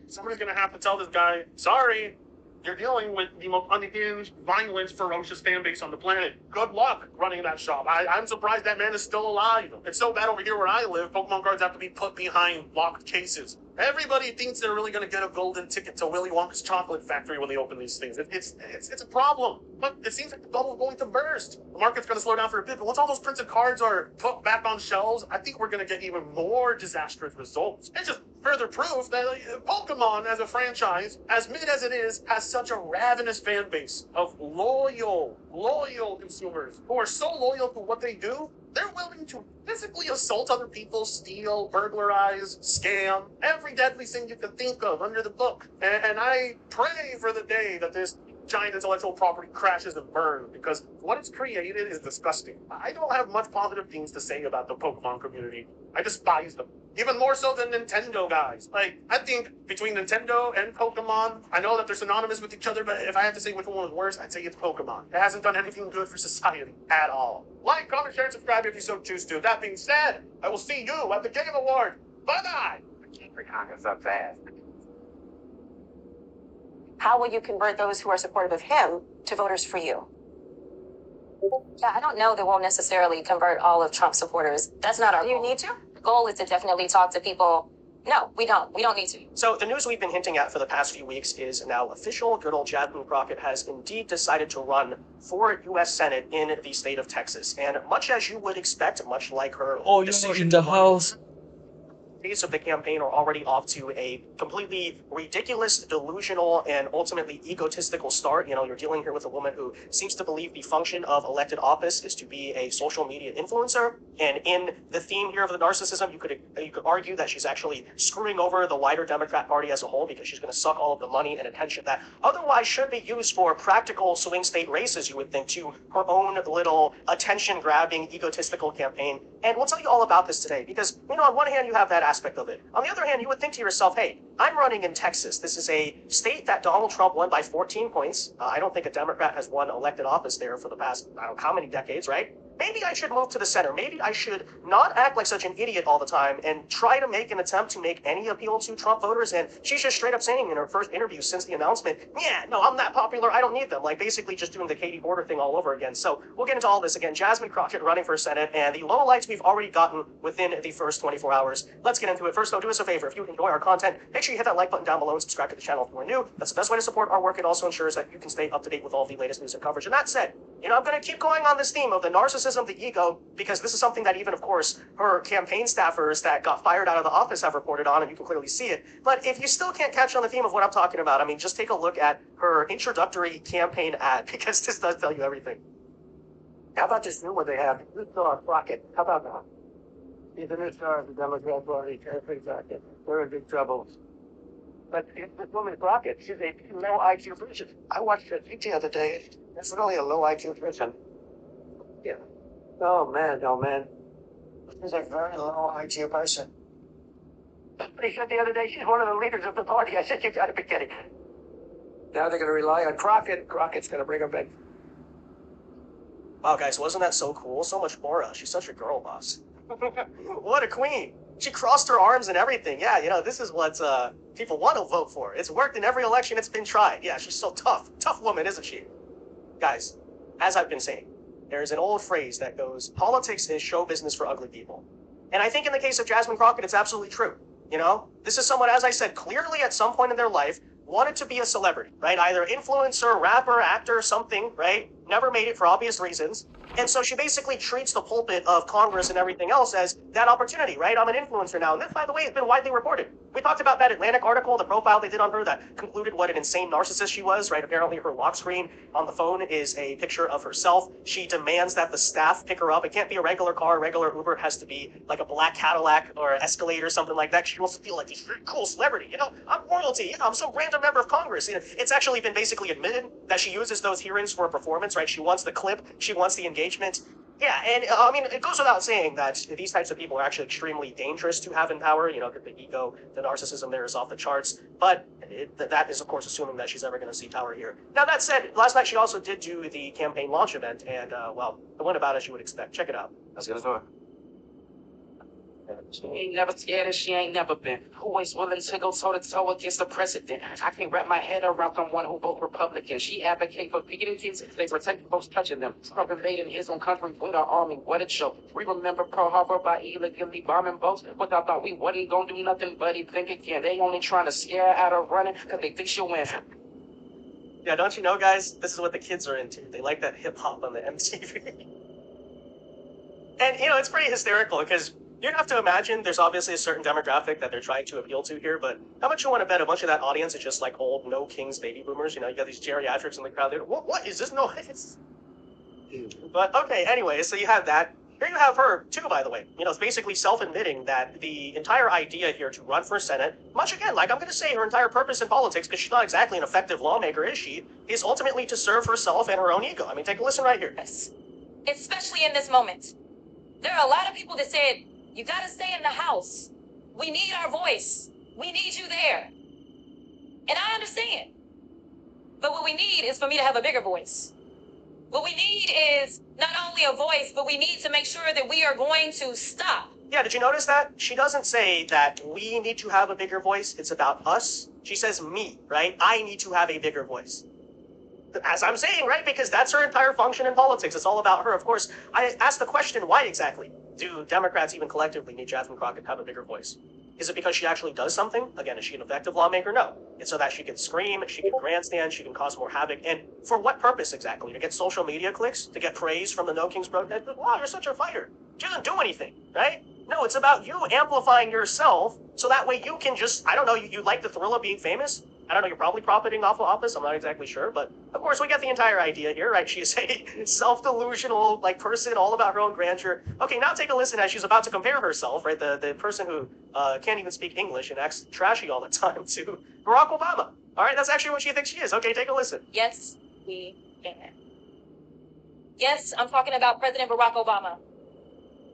somebody's going to have to tell this guy, sorry, you're dealing with the most unhinged, violent, ferocious fan base on the planet. Good luck running that shop. I'm surprised that man is still alive. It's so bad over here where I live, Pokemon cards have to be put behind locked cases. Everybody thinks they're really going to get a golden ticket to Willy Wonka's chocolate factory when they open these things. It's a problem. But it seems like the bubble's going to burst. The market's going to slow down for a bit, but once all those printed cards are put back on shelves, I think we're going to get even more disastrous results. It's just further proof that Pokemon as a franchise, as mid as it is, has such a ravenous fan base of loyal consumers who are so loyal to what they do, they're willing to physically assault other people, steal, burglarize, scam, every deadly thing you can think of under the book. And I pray for the day that this giant intellectual property crashes and burns, because what it's created is disgusting. I don't have much positive things to say about the Pokemon community. I despise them. Even more so than Nintendo guys. Like, I think between Nintendo and Pokemon, I know that they're synonymous with each other, but if I had to say which one was worse, I'd say it's Pokemon. It hasn't done anything good for society at all. Like, comment, share, and subscribe if you so choose to. That being said, I will see you at the Game Award. Bye-bye! I can't reconquer so fast. How will you convert those who are supportive of him to voters for you? Yeah, I don't know that we'll necessarily convert all of Trump supporters. That's not our goal. You need to? The goal is to definitely talk to people. No, we don't. We don't need to. So the news we've been hinting at for the past few weeks is now official. Good old Jasmine Crockett has indeed decided to run for U.S. Senate in the state of Texas. And much as you would expect, much like her in the house. days of the campaign are already off to a completely ridiculous, delusional, and ultimately egotistical start. You know, you're dealing here with a woman who seems to believe the function of elected office is to be a social media influencer. And in the theme here of the narcissism, you could argue that she's actually screwing over the wider Democrat Party as a whole, because she's going to suck all of the money and attention that otherwise should be used for practical swing state races, you would think, to her own little attention-grabbing, egotistical campaign. And we'll tell you all about this today, because, you know, on one hand, you have that aspect of it. On the other hand, you would think to yourself, hey, I'm running in Texas. This is a state that Donald Trump won by 14 points. I don't think a Democrat has won elected office there for the past, I don't know how many decades, right? Maybe I should move to the center. Maybe I should not act like such an idiot all the time and try to make an attempt to make any appeal to Trump voters. And she's just straight up saying in her first interview since the announcement, yeah, no, I'm that popular, I don't need them. Like, basically just doing the Katie Porter thing all over again. So we'll get into all this again. Jasmine Crockett running for Senate, and the lowlights we've already gotten within the first 24 hours. Let's get into it. First, though, do us a favor. If you enjoy our content, make sure you hit that like button down below and subscribe to the channel if you are new. That's the best way to support our work. It also ensures that you can stay up to date with all the latest news and coverage. And that said, you know, I'm going to keep going on this theme of the narcissism, the ego, because this is something that even, of course, her campaign staffers that got fired out of the office have reported on, and you can clearly see it. But if you still can't catch on the theme of what I'm talking about, I mean, just take a look at her introductory campaign ad, because this does tell you everything. How about this new one they have? This star, Crockett. How about that? He's a new star of the Democrat Party. Crockett. They're in big trouble. But this woman, Crockett, she's a low IQ person. I watched her tweet the other day. That's really a low IQ person. Yeah. Oh, man. She's a very low IQ person. He said the other day she's one of the leaders of the party. I said, you gotta be kidding. Now they're gonna rely on Crockett. Crockett's gonna bring them back. Wow, guys, wasn't that so cool? So much aura. She's such a girl boss. What a queen. She crossed her arms and everything. Yeah, you know, this is what people want to vote for. It's worked in every election it's been tried. Yeah, she's so tough. Tough woman, isn't she? Guys, as I've been saying, there's an old phrase that goes, politics is show business for ugly people. And I think in the case of Jasmine Crockett, it's absolutely true. You know, this is someone, as I said, clearly at some point in their life, wanted to be a celebrity, right? Either influencer, rapper, actor, something, right? Never made it for obvious reasons. And so she basically treats the pulpit of Congress and everything else as that opportunity, right? I'm an influencer now. And this, by the way, has been widely reported. We talked about that Atlantic article, the profile they did on her that concluded what an insane narcissist she was, right? Apparently her lock screen on the phone is a picture of herself. She demands that the staff pick her up. It can't be a regular car, regular Uber. It has to be like a black Cadillac or Escalade or something like that. She wants to feel like this very cool celebrity. You know, I'm royalty. You know, I'm some random member of Congress. You know, it's actually been basically admitted that she uses those hearings for a performance, right? She wants the clip. She wants the engagement. Yeah, and I mean, it goes without saying that these types of people are actually extremely dangerous to have in power. You know, the ego, the narcissism there is off the charts. But that is, of course, assuming that she's ever going to see power here. Now, that said, last night she also did do the campaign launch event, and, well, it went about as you would expect. Check it out. Let's get to it. She ain't never scared and she ain't never been. Always willing to go toe-to-toe against the president. I can't wrap my head around someone who vote Republican. She advocate for beating kids. They protect folks touching them. Trump invading his own country with our army. What a show. We remember Pearl Harbor by illegally bombing boats. But I thought we wasn't gonna do nothing but think again. They only trying to scare her out of running because they think she'll win. Yeah, don't you know, guys? This is what the kids are into. They like that hip-hop on the MTV. And, you know, it's pretty hysterical because you have to imagine there's obviously a certain demographic that they're trying to appeal to here, but how much you want to bet a bunch of that audience is just like old no kings baby boomers? You know, you got these geriatrics in the crowd. What is this noise? But okay, anyway, so you have that. Here you have her too, by the way. You know, it's basically self-admitting that the entire idea here to run for Senate, much again, like I'm going to say, her entire purpose in politics, because she's not exactly an effective lawmaker, is she? Is ultimately to serve herself and her own ego. I mean, take a listen right here. Yes. Especially in this moment. There are a lot of people that said, you gotta stay in the house. We need our voice. We need you there. And I understand. But what we need is for me to have a bigger voice. What we need is not only a voice, but we need to make sure that we are going to stop. Yeah, did you notice that? She doesn't say that we need to have a bigger voice. It's about us. She says me, right? I need to have a bigger voice. As I'm saying, right? Because that's her entire function in politics. It's all about her. Of course, I asked the question, why exactly do Democrats even collectively need Jasmine Crockett to have a bigger voice? Is it because she actually does something? Again, is she an effective lawmaker? No. It's so that she can scream, she can grandstand, she can cause more havoc. And for what purpose exactly? To get social media clicks? To get praise from the No Kings protest? Wow, you're such a fighter. She doesn't do anything, right? No, it's about you amplifying yourself so that way you can just, I don't know, you like the thrill of being famous? I don't know, you're probably profiting off of office, I'm not exactly sure, but of course we get the entire idea here, right? She's a self-delusional, like, person all about her own grandeur. Okay, now take a listen as she's about to compare herself, right? The person who can't even speak English and acts trashy all the time to Barack Obama. All right, that's actually what she thinks she is. Okay, take a listen. Yes, we can. Yes, I'm talking about President Barack Obama.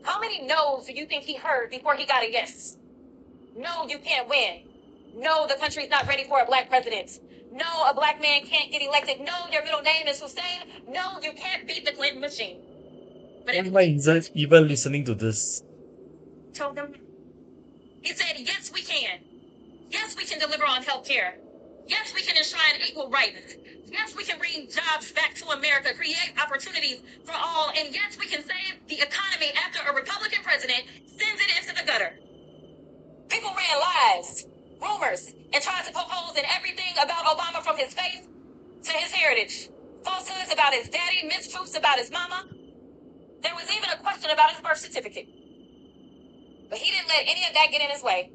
How many no's do you think he heard before he got a yes? No, you can't win. No, the country's not ready for a black president. No, a black man can't get elected. No, your middle name is Hussein. No, you can't beat the Clinton machine. But Why isn't even listening to this? told them, he said, yes, we can. Yes, we can deliver on health care. Yes, we can enshrine equal rights. Yes, we can bring jobs back to America, create opportunities for all. And yes, we can save the economy after a Republican president sends it into the gutter. People ran lies, rumors, and tried to poke holes in everything about Obama, from his face to his heritage. Falsehoods about his daddy, mistruths about his mama. There was even a question about his birth certificate. But he didn't let any of that get in his way.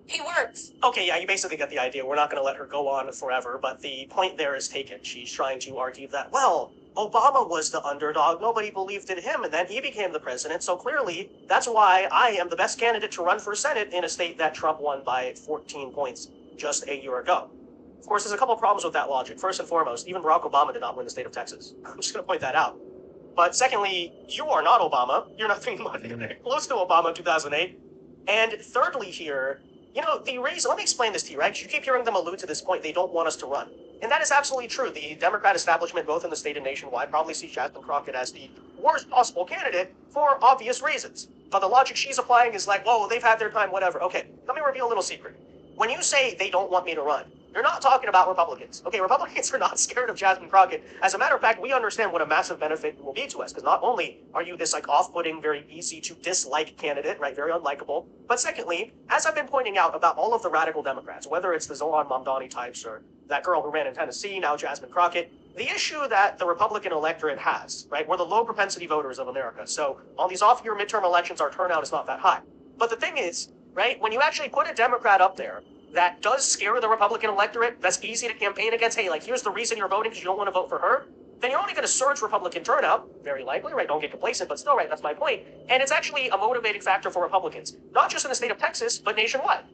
He worked. Okay, yeah, you basically get the idea. We're not going to let her go on forever, but the point there is taken. She's trying to argue that, well, Obama was the underdog. Nobody believed in him, and then he became the president. So clearly, that's why I am the best candidate to run for Senate in a state that Trump won by 14 points just a year ago. Of course, there's a couple of problems with that logic. First and foremost, even Barack Obama did not win the state of Texas. I'm just going to point that out. But secondly, you are not Obama. You're nothing close to Obama in 2008. And thirdly here, you know, the reason, let me explain this to you, right? You keep hearing them allude to this point, they don't want us to run. And that is absolutely true. The Democrat establishment, both in the state and nationwide, probably sees Jasmine Crockett as the worst possible candidate for obvious reasons. But the logic she's applying is like, whoa, they've had their time, whatever. Okay, let me reveal a little secret. When you say they don't want me to run, you're not talking about Republicans. Okay, Republicans are not scared of Jasmine Crockett. As a matter of fact, we understand what a massive benefit it will be to us, because not only are you this like off-putting, very easy to dislike candidate, right, very unlikable, but secondly, as I've been pointing out about all of the radical Democrats, whether it's the Zoran Mamdani types or that girl who ran in Tennessee, now Jasmine Crockett, the issue that the Republican electorate has, right, we're the low propensity voters of America, so on these off-year midterm elections, our turnout is not that high. But the thing is, right, when you actually put a Democrat up there that does scare the Republican electorate, that's easy to campaign against, hey, like, here's the reason you're voting because you don't want to vote for her, then you're only going to surge Republican turnout, very likely, right? Don't get complacent, but still, right, that's my point. And it's actually a motivating factor for Republicans, not just in the state of Texas, but nationwide.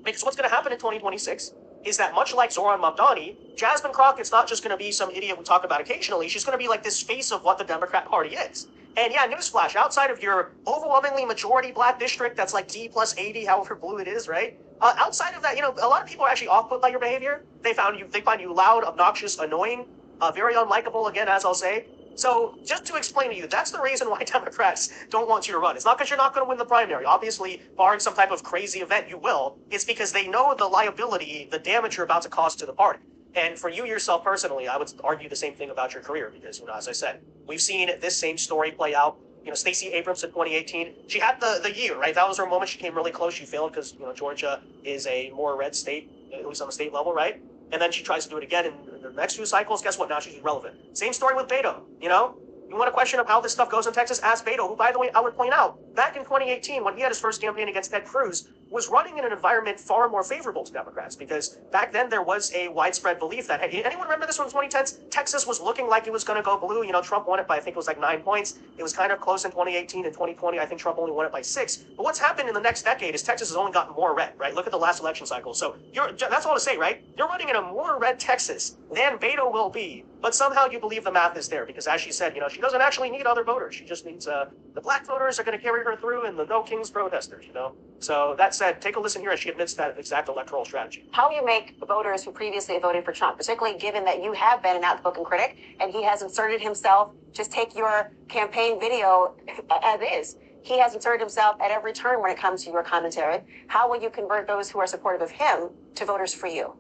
Because what's going to happen in 2026 is that much like Zoran Mamdani, Jasmine Crockett's not just going to be some idiot we talk about occasionally, she's going to be like this face of what the Democrat Party is. And yeah, newsflash, outside of your overwhelmingly majority black district that's like D plus 80, however blue it is, right? Outside of that, you know, a lot of people are actually off-put by your behavior. They find you loud, obnoxious, annoying, very unlikable, again, as I'll say. So just to explain to you, that's the reason why Democrats don't want you to run. It's not because you're not going to win the primary. Obviously, barring some type of crazy event, you will. It's because they know the liability, the damage you're about to cause to the party. And for you yourself personally, I would argue the same thing about your career because, you know, as I said, we've seen this same story play out. You know, Stacey Abrams in 2018, she had the year, right? That was her moment. She came really close. She failed because, you know, Georgia is a more red state, at least on the state level, right? And then she tries to do it again in the next few cycles. Guess what? Now she's irrelevant. Same story with Beto, you know? You want a question of how this stuff goes in Texas? Ask Beto, who, by the way, I would point out, back in 2018, when he had his first campaign against Ted Cruz, was running in an environment far more favorable to Democrats, because back then there was a widespread belief that, hey, anyone remember this from 2010s? Texas was looking like it was going to go blue. You know, Trump won it by, I think it was like 9 points. It was kind of close in 2018 and 2020. I think Trump only won it by 6. But what's happened in the next decade is Texas has only gotten more red, right? Look at the last election cycle. So that's all to say, right? You're running in a more red Texas than Beto will be. But somehow you believe the math is there because, as she said, you know, she doesn't actually need other voters. She just needs the black voters are going to carry her through and the no kings protesters, you know. So that said, take a listen here as she admits that exact electoral strategy. How you make voters who previously voted for Trump, particularly given that you have been an outspoken critic and he has inserted himself, just take your campaign video as is. He has inserted himself at every turn when it comes to your commentary. How will you convert those who are supportive of him to voters for you?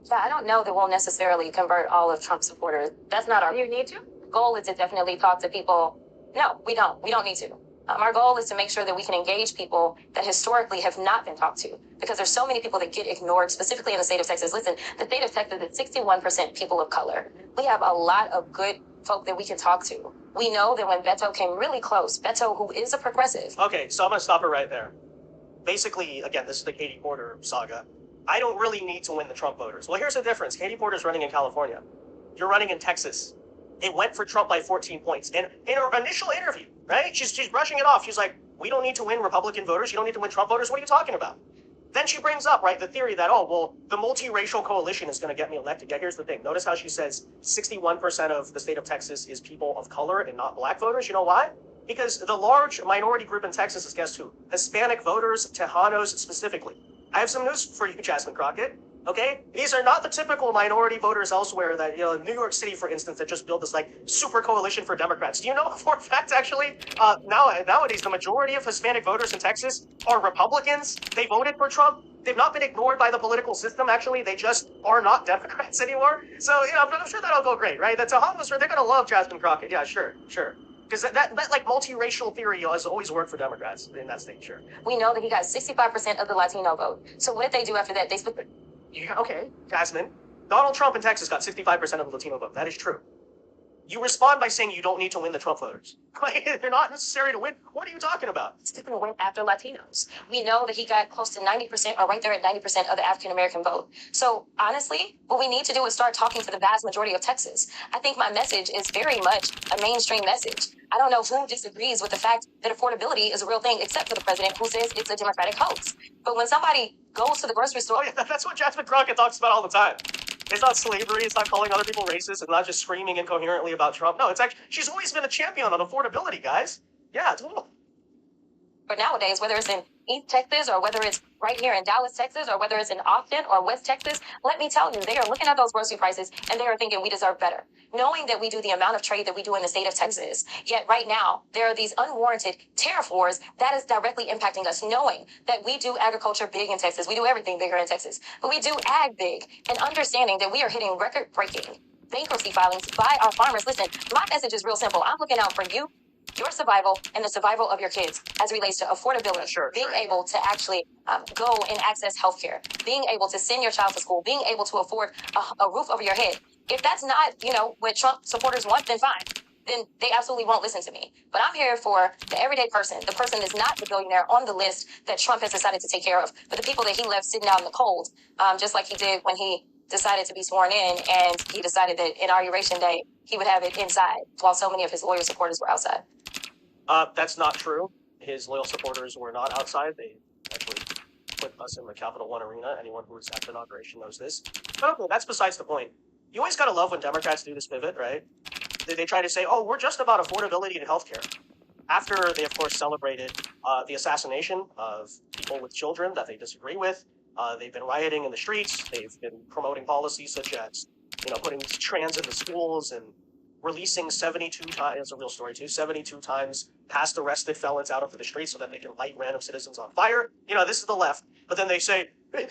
Yeah, I don't know that we'll necessarily convert all of Trump supporters. That's not our. You need to. Goal is to definitely talk to people. No, we don't. We don't need to. Our goal is to make sure that we can engage people that historically have not been talked to, because there's so many people that get ignored, specifically in the state of Texas. Listen, the state of Texas is 61% people of color. We have a lot of good folk that we can talk to. We know that when Beto came really close, Beto, who is a progressive. Okay, so I'm going to stop it right there. Basically, again, this is the Katie Porter saga. I don't really need to win the Trump voters. Well, here's the difference. Katie Porter's running in California. You're running in Texas. It went for Trump by 14 points. And in her initial interview, right, she's brushing it off. She's like, we don't need to win Republican voters. You don't need to win Trump voters. What are you talking about? Then she brings up, right, the theory that, oh, well, the multiracial coalition is going to get me elected. Yeah, here's the thing. Notice how she says 61% of the state of Texas is people of color and not black voters. You know why? Because the large minority group in Texas is, guess who? Hispanic voters, Tejanos specifically. I have some news for you, Jasmine Crockett. Okay? These are not the typical minority voters elsewhere that, you know, New York City, for instance, that just built this, like, super coalition for Democrats. Do you know for a fact, actually, nowadays, the majority of Hispanic voters in Texas are Republicans? They voted for Trump. They've not been ignored by the political system, actually. They just are not Democrats anymore. So, you know, I'm sure that'll go great, right? The Tejanos, they're going to love Jasmine Crockett. Yeah, sure. Because that like multiracial theory has always worked for Democrats in that state, sure. We know that he got 65% of the Latino vote. So what did they do after that? They split. Yeah, okay, Jasmine. Donald Trump in Texas got 65% of the Latino vote. That is true. You respond by saying you don't need to win the Trump voters. They're not necessary to win. What are you talking about? He's going to win after Latinos. We know that he got close to 90% or right there at 90% of the African-American vote. So honestly, what we need to do is start talking to the vast majority of Texas. I think my message is very much a mainstream message. I don't know who disagrees with the fact that affordability is a real thing, except for the president who says it's a Democratic hoax. But when somebody goes to the grocery store... Oh, yeah, that's what Jasmine Crockett talks about all the time. It's not slavery. It's not calling other people racist. It's not just screaming incoherently about Trump. No, it's actually, she's always been a champion on affordability, guys. Yeah, totally. But nowadays, whether it's in East Texas or whether it's right here in Dallas, Texas, or whether it's in Austin or West Texas, let me tell you, they are looking at those grocery prices and they are thinking we deserve better. Knowing that we do the amount of trade that we do in the state of Texas, yet right now, there are these unwarranted tariff wars that is directly impacting us, knowing that we do agriculture big in Texas. We do everything bigger in Texas, but we do ag big, and understanding that we are hitting record-breaking bankruptcy filings by our farmers. Listen, my message is real simple. I'm looking out for you, your survival, and the survival of your kids as it relates to affordability, being able to actually go and access healthcare, being able to send your child to school, being able to afford a roof over your head. If that's not, what Trump supporters want, then fine. Then they absolutely won't listen to me. But I'm here for the everyday person, the person that's not the billionaire on the list that Trump has decided to take care of, but the people that he left sitting out in the cold, just like he did when he decided to be sworn in, and he decided that Inauguration Day, he would have it inside, while so many of his loyal supporters were outside. That's not true. His loyal supporters were not outside. They actually put us in the Capital One arena. Anyone who was at the inauguration knows this. But okay, that's besides the point. You always gotta love when Democrats do this pivot, right? They try to say, oh, we're just about affordability and healthcare. After they, of course, celebrated the assassination of people with children that they disagree with, they've been rioting in the streets. They've been promoting policies such as, putting trans into schools and releasing 72 times, it's a real story too, 72 times past arrested felons out onto the streets so that they can light random citizens on fire. This is the left. But then they say, hey,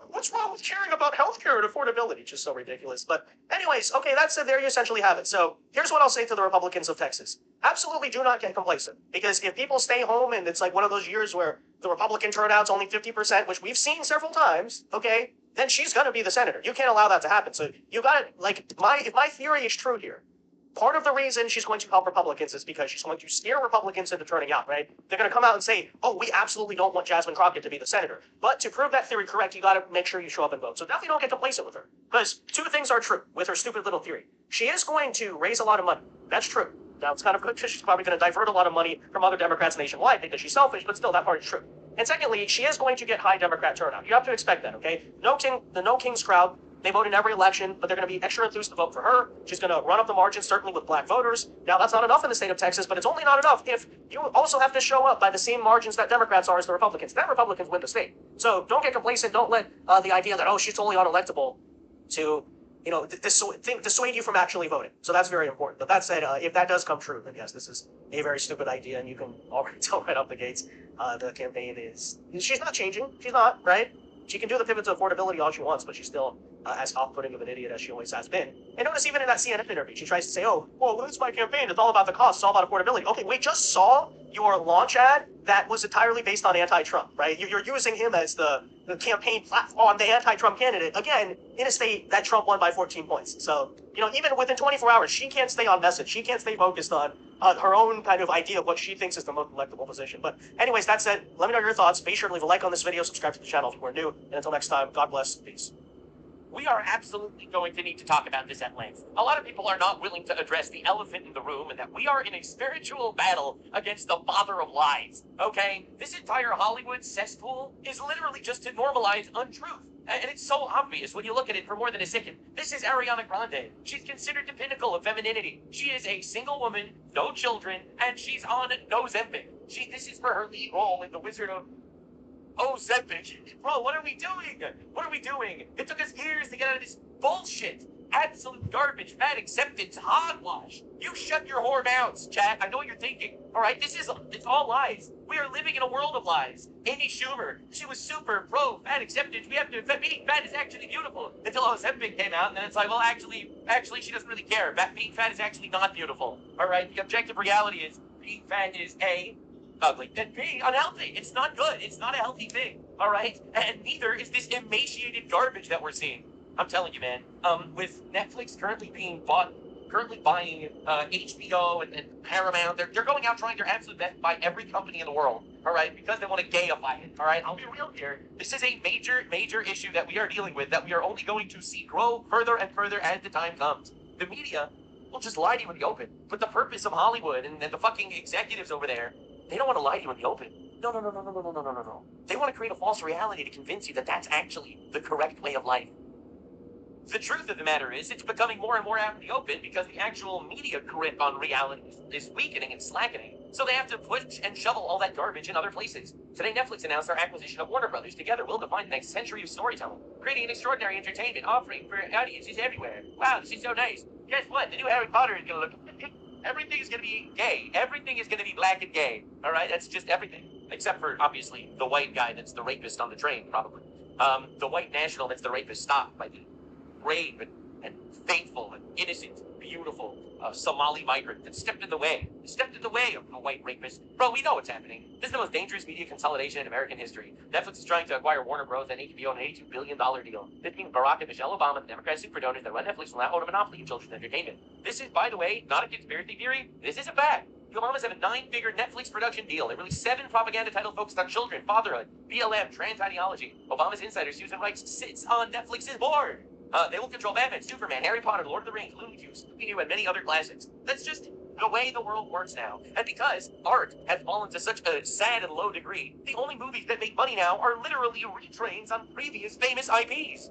what's wrong with caring about healthcare and affordability? Just so ridiculous. But anyways, okay, that said, there you essentially have it. So here's what I'll say to the Republicans of Texas. Absolutely do not get complacent. Because if people stay home and it's like one of those years where the Republican turnout's only 50%, which we've seen several times, okay, then she's going to be the senator. You can't allow that to happen. So you got to, if my theory is true here, part of the reason she's going to help Republicans is because she's going to scare Republicans into turning out, right? They're going to come out and say, oh, we absolutely don't want Jasmine Crockett to be the senator. But to prove that theory correct, you got to make sure you show up and vote. So definitely don't get complacent with her. Because two things are true with her stupid little theory. She is going to raise a lot of money. That's true. Now, it's kind of good because she's probably going to divert a lot of money from other Democrats nationwide because she's selfish, but still, that part is true. And secondly, she is going to get high Democrat turnout. You have to expect that, okay? The No Kings crowd, they vote in every election, but they're going to be extra enthused to vote for her. She's going to run up the margin, certainly with black voters. Now, that's not enough in the state of Texas, but it's only not enough if you also have to show up by the same margins that Democrats are as the Republicans. Then Republicans win the state. So don't get complacent. Don't let the idea that, oh, she's totally unelectable to, dissuade you from actually voting. So that's very important. But that said, if that does come true, then yes, this is a very stupid idea, and you can already tell right off the gates the campaign she's not changing. She's not, right? She can do the pivot to affordability all she wants, but she's still as off-putting of an idiot as she always has been. And notice even in that CNN interview, she tries to say, oh, well, this is my campaign. It's all about the cost. It's all about affordability. Okay, we just saw your launch ad that was entirely based on anti-Trump, right? You're using him as the campaign platform, the anti-Trump candidate, again, in a state that Trump won by 14 points. So, even within 24 hours, she can't stay on message. She can't stay focused on her own kind of idea of what she thinks is the most electable position. But anyways, that said, let me know your thoughts. Be sure to leave a like on this video, subscribe to the channel if you are new, and until next time, God bless, peace. We are absolutely going to need to talk about this at length. A lot of people are not willing to address the elephant in the room and that we are in a spiritual battle against the father of lies, okay? This entire Hollywood cesspool is literally just to normalize untruth. And it's so obvious when you look at it for more than a second. This is Ariana Grande. She's considered the pinnacle of femininity. She is a single woman, no children, and she's on no Ozempic. This is for her lead role in The Wizard of Ozempic. Bro, what are we doing? What are we doing? It took us years to get out of this bullshit. Absolute garbage, bad acceptance, hogwash. You shut your whore mouths, chat. I know what you're thinking. All right, it's all lies. We are living in a world of lies. Amy Schumer, she was super pro fat acceptance. We have to, being fat is actually beautiful. Until Ozempic came out, and then it's like, well, actually, she doesn't really care. Being fat is actually not beautiful. All right, the objective reality is being fat is A, ugly, and B, unhealthy. It's not good. It's not a healthy thing. All right, and neither is this emaciated garbage that we're seeing. I'm telling you, man. With Netflix currently buying HBO and Paramount, they're going out trying their absolute best to buy every company in the world, all right, because they want to gayify it, all right? I'll be real here. This is a major issue that we are dealing with that we are only going to see grow further and further as the time comes. The media will just lie to you in the open. But the purpose of Hollywood and the fucking executives over there, they don't want to lie to you in the open. No. They want to create a false reality to convince you that that's actually the correct way of life. The truth of the matter is, it's becoming more and more out in the open because the actual media grip on reality is weakening and slackening. So they have to put and shovel all that garbage in other places. Today, Netflix announced their acquisition of Warner Brothers. Together, we'll define the next century of storytelling, creating an extraordinary entertainment offering for audiences everywhere. Wow, this is so nice. Guess what? The new Harry Potter is gonna look... Everything is gonna be gay. Everything is gonna be black and gay. All right, that's just everything. Except for, obviously, the white guy that's the rapist on the train, probably. The white national that's the rapist stopped by the brave and faithful and innocent, beautiful Somali migrant that stepped in the way of a white rapist. Bro, we know what's happening. This is the most dangerous media consolidation in American history. Netflix is trying to acquire Warner Bros. And HBO in an $82 billion deal. This means Barack and Michelle Obama, the Democrat super donors that run Netflix, will now own a monopoly in children's entertainment. This is, by the way, not a conspiracy theory. This is a fact. The Obamas have a 9-figure Netflix production deal. They released 7 propaganda titles focused on children, fatherhood, BLM, trans ideology. Obama's insider Susan Rice sits on Netflix's board. They will control Batman, Superman, Harry Potter, Lord of the Rings, Looney Tunes, Scooby-Doo, and many other classics. That's just the way the world works now. And because art has fallen to such a sad and low degree, the only movies that make money now are literally retrains on previous famous IPs.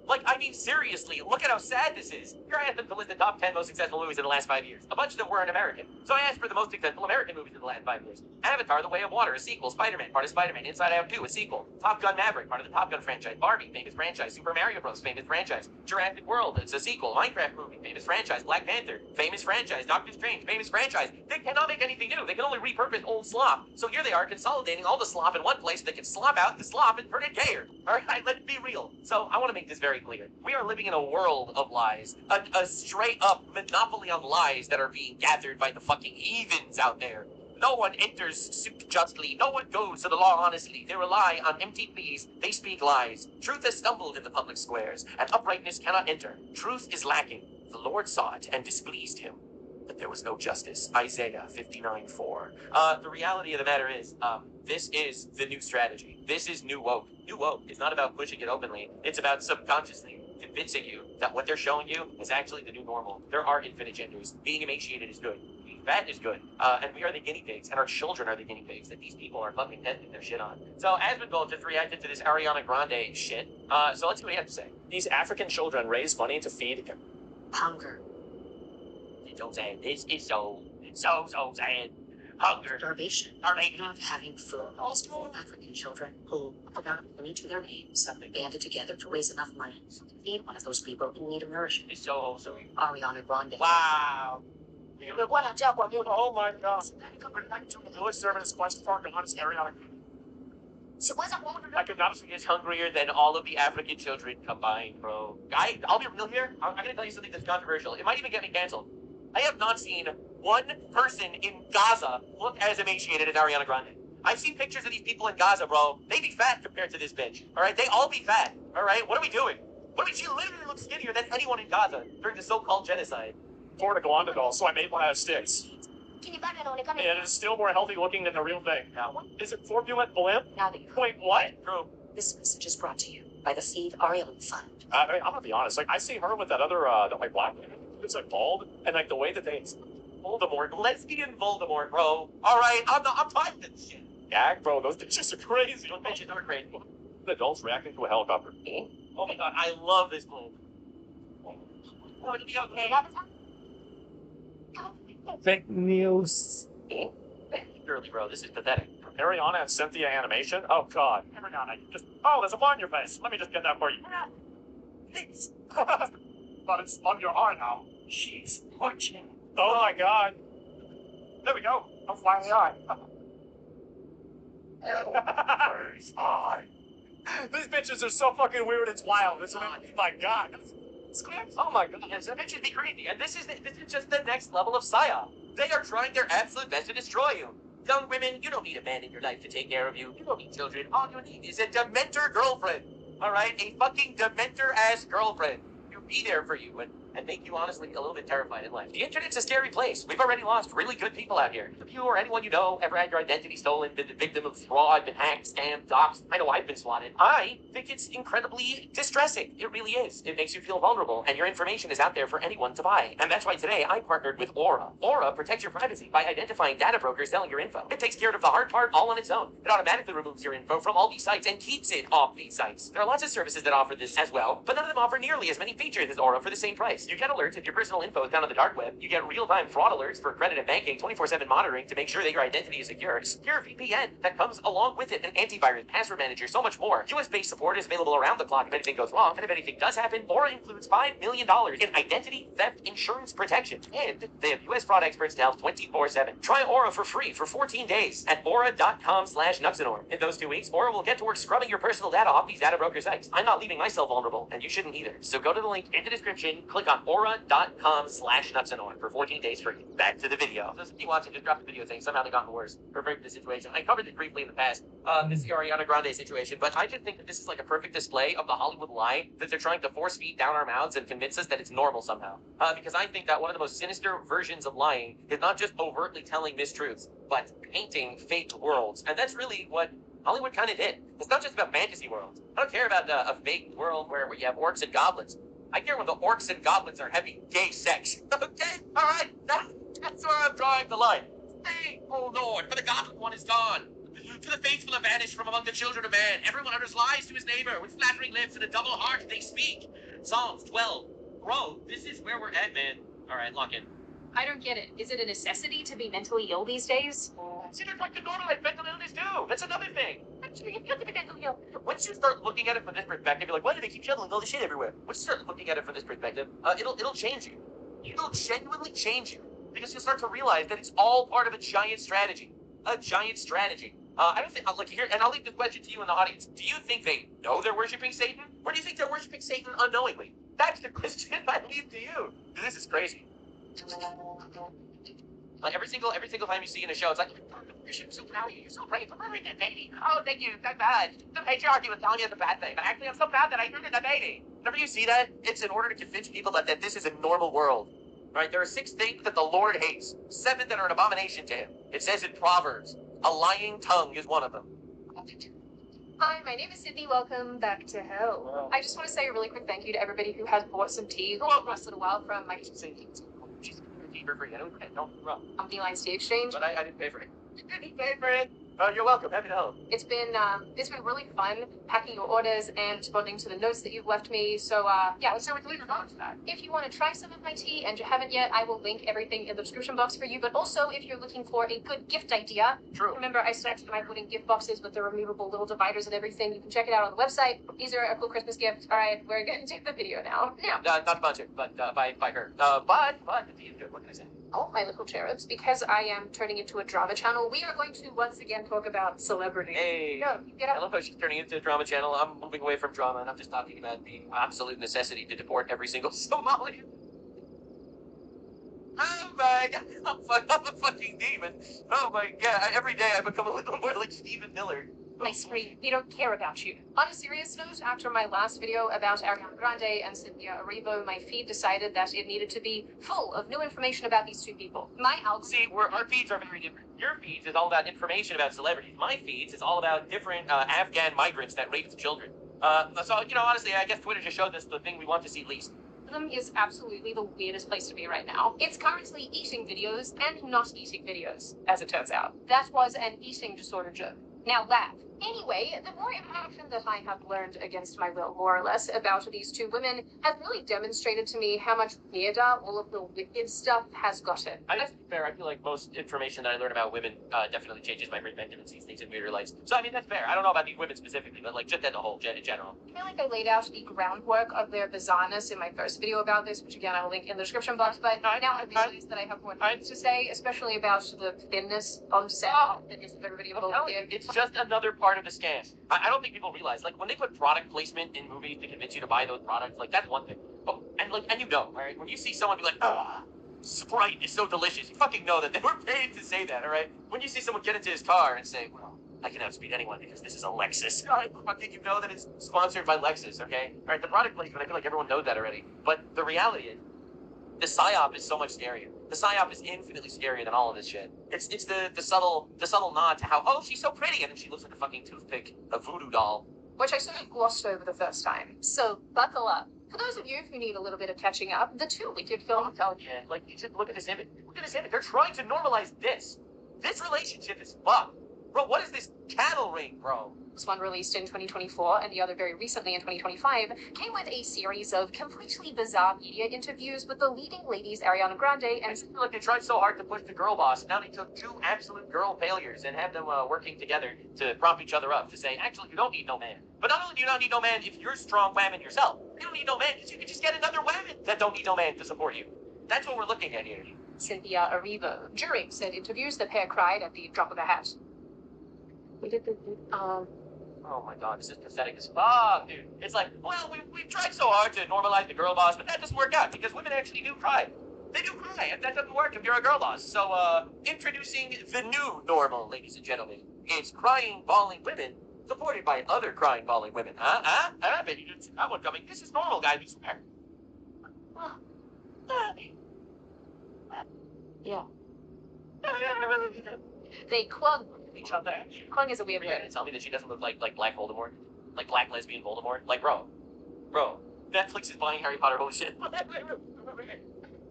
Like, I mean, seriously, look at how sad this is. Here I asked them to list the top 10 most successful movies in the last 5 years. A bunch of them weren't American. So I asked for the most successful American movies in the last 5 years. Avatar, The Way of Water, a sequel. Spider-Man, part of Spider-Man. Inside Out 2, a sequel. Top Gun Maverick, part of the Top Gun franchise. Barbie, famous franchise. Super Mario Bros., famous franchise. Jurassic World, it's a sequel. Minecraft movie, famous franchise. Black Panther, famous franchise. Doctor Strange, famous franchise. They cannot make anything new. They can only repurpose old slop. So here they are consolidating all the slop in one place so they can slop out the slop and turn it gayer. Alright, let's be real. So I want to make this very clear. We are living in a world of lies. A straight-up monopoly on lies that are being gathered by the fucking heathens out there. No one enters suit justly. No one goes to the law honestly. They rely on empty pleas. They speak lies. Truth has stumbled in the public squares, and uprightness cannot enter. Truth is lacking. The Lord saw it and displeased him, but there was no justice. Isaiah 59:4. The reality of the matter is, this is the new strategy. This is new woke. New woke is not about pushing it openly. It's about subconsciously convincing you that what they're showing you is actually the new normal. There are infinite genders. Being emaciated is good. Being fat is good. And we are the guinea pigs, and our children are the guinea pigs that these people are fucking testing their shit on. So Asmongold just reacted to this Ariana Grande shit. So let's see what he has to say. These African children raise money to feed Hunger. It's so sad. This is so sad. Hunger. Starvation. Not having food. All small African children who, without money to their names, banded together to raise enough money to feed one of those people in need of nourishment. It's so wholesome. Ariana Grande. Wow. Oh my god. Village servants quest for honest Ariana. I could not be is hungrier than all of the African children combined, bro. I'll be real here. I'm gonna tell you something that's controversial. It might even get me canceled. I have not seen one person in Gaza look as emaciated as Ariana Grande. I've seen pictures of these people in Gaza, bro. They be fat compared to this bitch. Alright, they all be fat. Alright, what are we doing? She literally looks skinnier than anyone in Gaza during the so-called genocide. Florida Galanda doll, so I made one out of sticks. And it is still more healthy looking than the real thing. Now, is it formulate blimp? Now that you Wait, what? True. This message is brought to you by the Feed Ariel Fund. I mean, I'm gonna be honest. Like, I see her with that other, that like black lady. It's like bald, and like the way that they Voldemort, lesbian Voldemort, bro. Alright, I'm fine with this shit. gag, bro. Those bitches are crazy. Those bitches are crazy. The adults reacting to a helicopter. Oh my god, I love this move. Oh, it'll be okay. Fake news. Surely, bro, this is pathetic. Ariana and Cynthia animation? Oh god. Ariana, you just... Oh, there's a ball in your face. Let me just get that for you. Thanks. But it's on your arm now. She's fortunate. Oh my god. There we go. I'm flying the eye. These bitches are so fucking weird, it's wild. Oh my god. Oh my god, yes, that should be crazy. And this is just the next level of psyop. They are trying their absolute best to destroy you. Young women, you don't need a man in your life to take care of you. You don't need children. All you need is a Dementor girlfriend. Alright? A fucking Dementor-ass girlfriend. Who'll be there for you and make you honestly a little bit terrified in life. The internet's a scary place. We've already lost really good people out here. If you or anyone you know ever had your identity stolen, been the victim of fraud, been hacked, scammed, doxxed, I know I've been swatted. I think it's incredibly distressing. It really is. It makes you feel vulnerable, and your information is out there for anyone to buy. And that's why today I partnered with Aura. Aura protects your privacy by identifying data brokers selling your info. It takes care of the hard part all on its own. It automatically removes your info from all these sites and keeps it off these sites. There are lots of services that offer this as well, but none of them offer nearly as many features as Aura for the same price. You get alerts if your personal info is found on the dark web. You get real-time fraud alerts for credit and banking, 24/7 monitoring to make sure that your identity is secure. Secure VPN that comes along with it, an antivirus, password manager, so much more. US-based support is available around the clock if anything goes wrong, and if anything does happen, Aura includes $5 million in identity theft insurance protection. And they have US fraud experts to help 24/7. Try Aura for free for 14 days at aura.com/Nuxanor. In those 2 weeks, Aura will get to work scrubbing your personal data off these data broker sites. I'm not leaving myself vulnerable, and you shouldn't either. So go to the link in the description, click on aura.com/Nuxanor for 14 days free. Back to the video. Those of you watching just dropped the video saying somehow they've gotten worse for the situation. I covered it briefly in the past, this Ariana Grande situation, but I just think that this is like a perfect display of the Hollywood lie that they're trying to force feed down our mouths and convince us that it's normal somehow. Because I think that one of the most sinister versions of lying is not just overtly telling mistruths, but painting fake worlds. And that's really what Hollywood kind of did. It's not just about fantasy worlds. I don't care about a fake world where you have orcs and goblins. I care when the orcs and goblins are having gay sex. Okay? Alright? That's where I'm drawing the line. Hey, oh Lord, for the goblin one is gone. For the faithful have vanished from among the children of man. Everyone utters lies to his neighbor. With flattering lips and a double heart they speak. Psalms 12. Bro, this is where we're at, man. Alright, lock in. I don't get it. Is it a necessity to be mentally ill these days? See, there's like the normalized mental illness too. That's another thing. Once you start looking at it from this perspective, you're like, why do they keep shoveling all this shit everywhere? Once you start looking at it from this perspective, it'll change you. It'll genuinely change you. Because you'll start to realize that it's all part of a giant strategy. A giant strategy. I don't think, like here, and I'll leave the question to you in the audience. Do you think they know they're worshiping Satan? Or do you think they're worshiping Satan unknowingly? That's the question I leave to you. This is crazy. Like every single time you see in a show, it's like, I'm so proud of you. You're so brave for murdering that baby. Oh, thank you. So bad. The patriarchy was telling you it's a bad thing, but actually, I'm so proud that I murdered that baby. Whenever you see that, it's in order to convince people that this is a normal world. Right? There are 6 things that the Lord hates. 7 that are an abomination to him. It says in Proverbs, a lying tongue is one of them. Hi, my name is Sydney. Welcome back to hell. Wow. I just want to say a really quick thank you to everybody who has bought some tea the last little while from my Tea for free. I don't run. Beeline's Tea Exchange. But I didn't pay for it. I didn't pay for it. Oh, you're welcome. Happy to help. It's been really fun packing your orders and responding to the notes that you've left me. So yeah, let's see what we leave your comments for that. If you want to try some of my tea and you haven't yet, I will link everything in the description box for you. But also, if you're looking for a good gift idea, true. Remember I started my wooden gift boxes with the removable little dividers and everything. You can check it out on the website. These are a cool Christmas gift. All right, we're going to do the video now. Not budget, but by her. But the tea is good. What can I say? Oh, my little cherubs, because I am turning into a drama channel, we are going to once again talk about celebrity. Hey, go, get up. I love how she's turning into a drama channel. I'm moving away from drama, and I'm just talking about the absolute necessity to deport every single Somalian. Oh my god, I'm a fucking demon. Oh my god, every day I become a little more like Stephen Miller. My screen. We don't care about you. On a serious note, after my last video about Ariana Grande and Cynthia Erivo, my feed decided that it needed to be full of new information about these 2 people. My algorithm... See, our feeds are very different. Your feeds is all about information about celebrities. My feeds is all about different Afghan migrants that raped children. So, honestly, I guess Twitter just showed us the thing we want to see least. Is absolutely the weirdest place to be right now. It's currently eating videos and not eating videos, as it turns out. That was an eating disorder joke. Now laugh. Anyway, the more information that I have learned against my will, more or less, about these 2 women has really demonstrated to me how much weirder all of the wicked stuff has gotten. That's fair. I feel like most information that I learn about women definitely changes my revenge and sees things in weirder lights. So, I mean, that's fair. I don't know about these women specifically, but, like, just as a whole, in general. I feel like I laid out the groundwork of their bizarreness in my first video about this, which, again, I will link in the description box, but now I realize that I have more things to say, especially about the thinness on set. Thinness of everybody involved here. It's just another part of the scam. I don't think people realize, like, when they put product placement in movies to convince you to buy those products, like, that's one thing. But, and alright, when you see someone be like, Sprite is so delicious, you fucking know that they were paid to say that, alright? When you see someone get into his car and say, well, I can outspeed anyone because this is a Lexus. Alright, fucking you know that it's sponsored by Lexus, okay? Alright, the product placement, I feel like everyone knows that already. But the reality is, the psyop is so much scarier. The psyop is infinitely scarier than all of this shit. It's the subtle nod to how, oh, she's so pretty, and then she looks like a fucking toothpick, a voodoo doll. Which I sort of glossed over the first time. So buckle up. For those of you who need a little bit of catching up, the 2 wicked films. I'm telling you, like, you just look at this image. Look at this image. They're trying to normalize this. This relationship is fucked. Bro, what is this cattle ring, bro? This one released in 2024 and the other very recently in 2025 came with a series of completely bizarre media interviews with the leading ladies Ariana Grande I and just feel like they tried so hard to push the girl boss. Now they took two absolute girl failures and have them working together to prop each other up to say, actually, you don't need no man. But not only do you not need no man if you're a strong woman yourself, you don't need no man because you can just get another woman that don't need no man to support you. That's what we're looking at here. Cynthia Erivo. During said interviews, the pair cried at the drop of a hat. We did the Oh my god, this is pathetic as fuck, dude. It's like, well, we've tried so hard to normalize the girl boss, but that doesn't work out because women actually do cry. They do cry, and that doesn't work if you're a girl boss. So, introducing the new normal, ladies and gentlemen. It's crying, bawling women, supported by other crying, bawling women. I bet you didn't see that one coming. This is normal, guys, we swear. Yeah. They clung to each other. Clung is a weird word. Tell me that she doesn't look like Black Voldemort? Like Black Lesbian Voldemort? Like, bro, Netflix is buying Harry Potter, holy shit.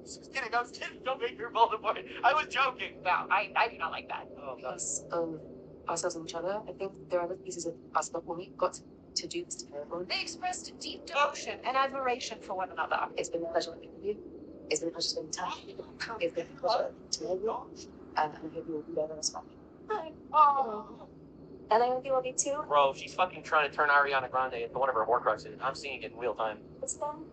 Just kidding, I was kidding, don't make her Voldemort. I was joking. Wow, I do not like that. Oh, God. Because of ourselves and each other, I think there are other pieces of us that when we got to do this together. They expressed deep devotion and admiration for one another. It's been a pleasure working with you. It's been a pleasure spending time with you. It's been a pleasure to know you. And I hope you will be there as well. Oh. And I hope you will be too. Bro, she's fucking trying to turn Ariana Grande into one of her Horcruxes. I'm seeing it in real time. It's them.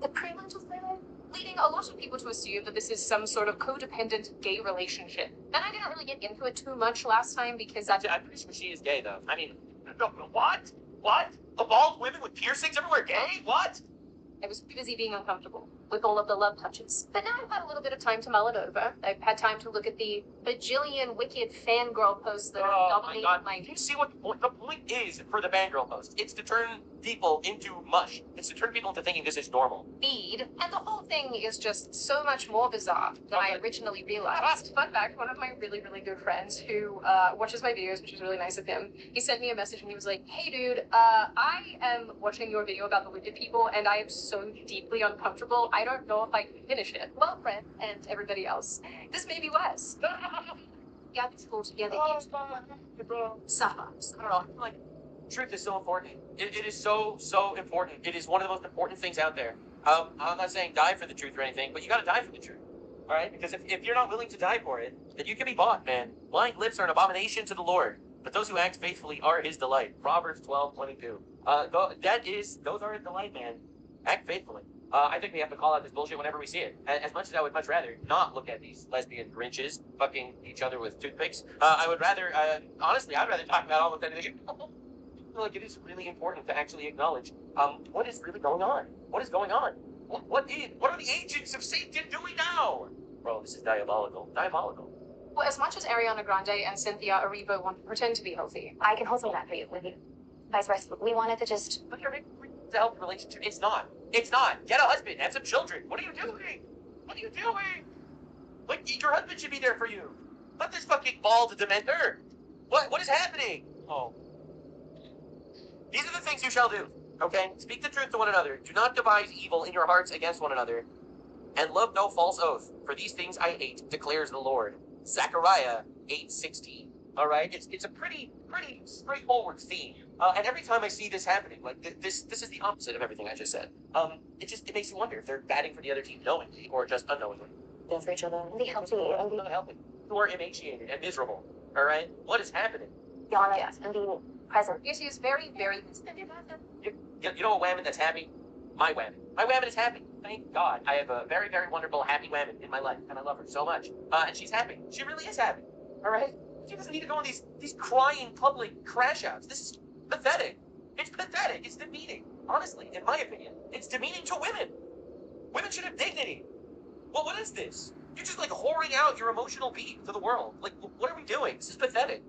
The privilege of living. Leading a lot of people to assume that this is some sort of codependent gay relationship. And I didn't really get into it too much last time because I'm pretty sure she is gay, though. I mean, no, what? What? A bald women with piercings everywhere gay? What? I was busy being uncomfortable with all of the love touches. But now I've had a little bit of time to mull it over. I've had time to look at the bajillion wicked fangirl posts that are dominating my... Do you see what the point is for the fangirl post? It's to turn people into mush. It's to turn people into thinking this is normal. Feed, and the whole thing is just so much more bizarre than I originally realized. Fun fact, one of my really, really good friends who watches my videos, which is really nice of him, he sent me a message and he was like, hey dude, I am watching your video about the wicked people and I am so deeply uncomfortable. I don't know if I can finish it. Well, friend, and everybody else, this may be Wes. Yeah, it's cool together. Suffer. I don't know, like, truth is so important. It is so important. It is one of the most important things out there. I'm not saying die for the truth or anything, but you gotta die for the truth. Alright? Because if you're not willing to die for it, then you can be bought, man. Lying lips are an abomination to the Lord, but those who act faithfully are his delight. Proverbs 12:22. Those are his delight, man. Act faithfully. I think we have to call out this bullshit whenever we see it. As much as I would much rather not look at these lesbian Grinches fucking each other with toothpicks, I would rather, honestly, I'd rather talk about almost anything. I feel like it is really important to actually acknowledge what is really going on. What is going on? What are the agents of Satan doing now? Bro, this is diabolical. Diabolical. Well, as much as Ariana Grande and Cynthia Erivo want to pretend to be healthy, I can hold some of that for you with you. Vice versa. We wanted to just... But you're a healthy relationship. It's not. It's not. Get a husband. Have some children. What are you doing? What are you doing? Like, your husband should be there for you. Not this fucking bald dementor. What is happening? Oh. These are the things you shall do. Okay? Speak the truth to one another. Do not devise evil in your hearts against one another. And love no false oath. For these things I hate, declares the Lord. Zechariah 8:16. All right? It's a pretty straightforward theme. And every time I see this happening, like this is the opposite of everything I just said. It makes you wonder if they're batting for the other team knowingly or just unknowingly. There for each other. and be healthy and be Not helping. Who are emaciated and miserable. All right? What is happening? honest and be present. Yes, he is very, very... You know a whammon that's happy? My whammon. My whammon is happy. Thank God. I have a very, very wonderful, happy whammon in my life, and I love her so much. And she's happy. She really is happy. All right? She doesn't need to go on these crying public crash outs. This is pathetic. It's pathetic. It's demeaning. Honestly, in my opinion, it's demeaning to women. Women should have dignity. Well, what is this? You're just like whoring out your emotional being to the world. Like, what are we doing? This is pathetic.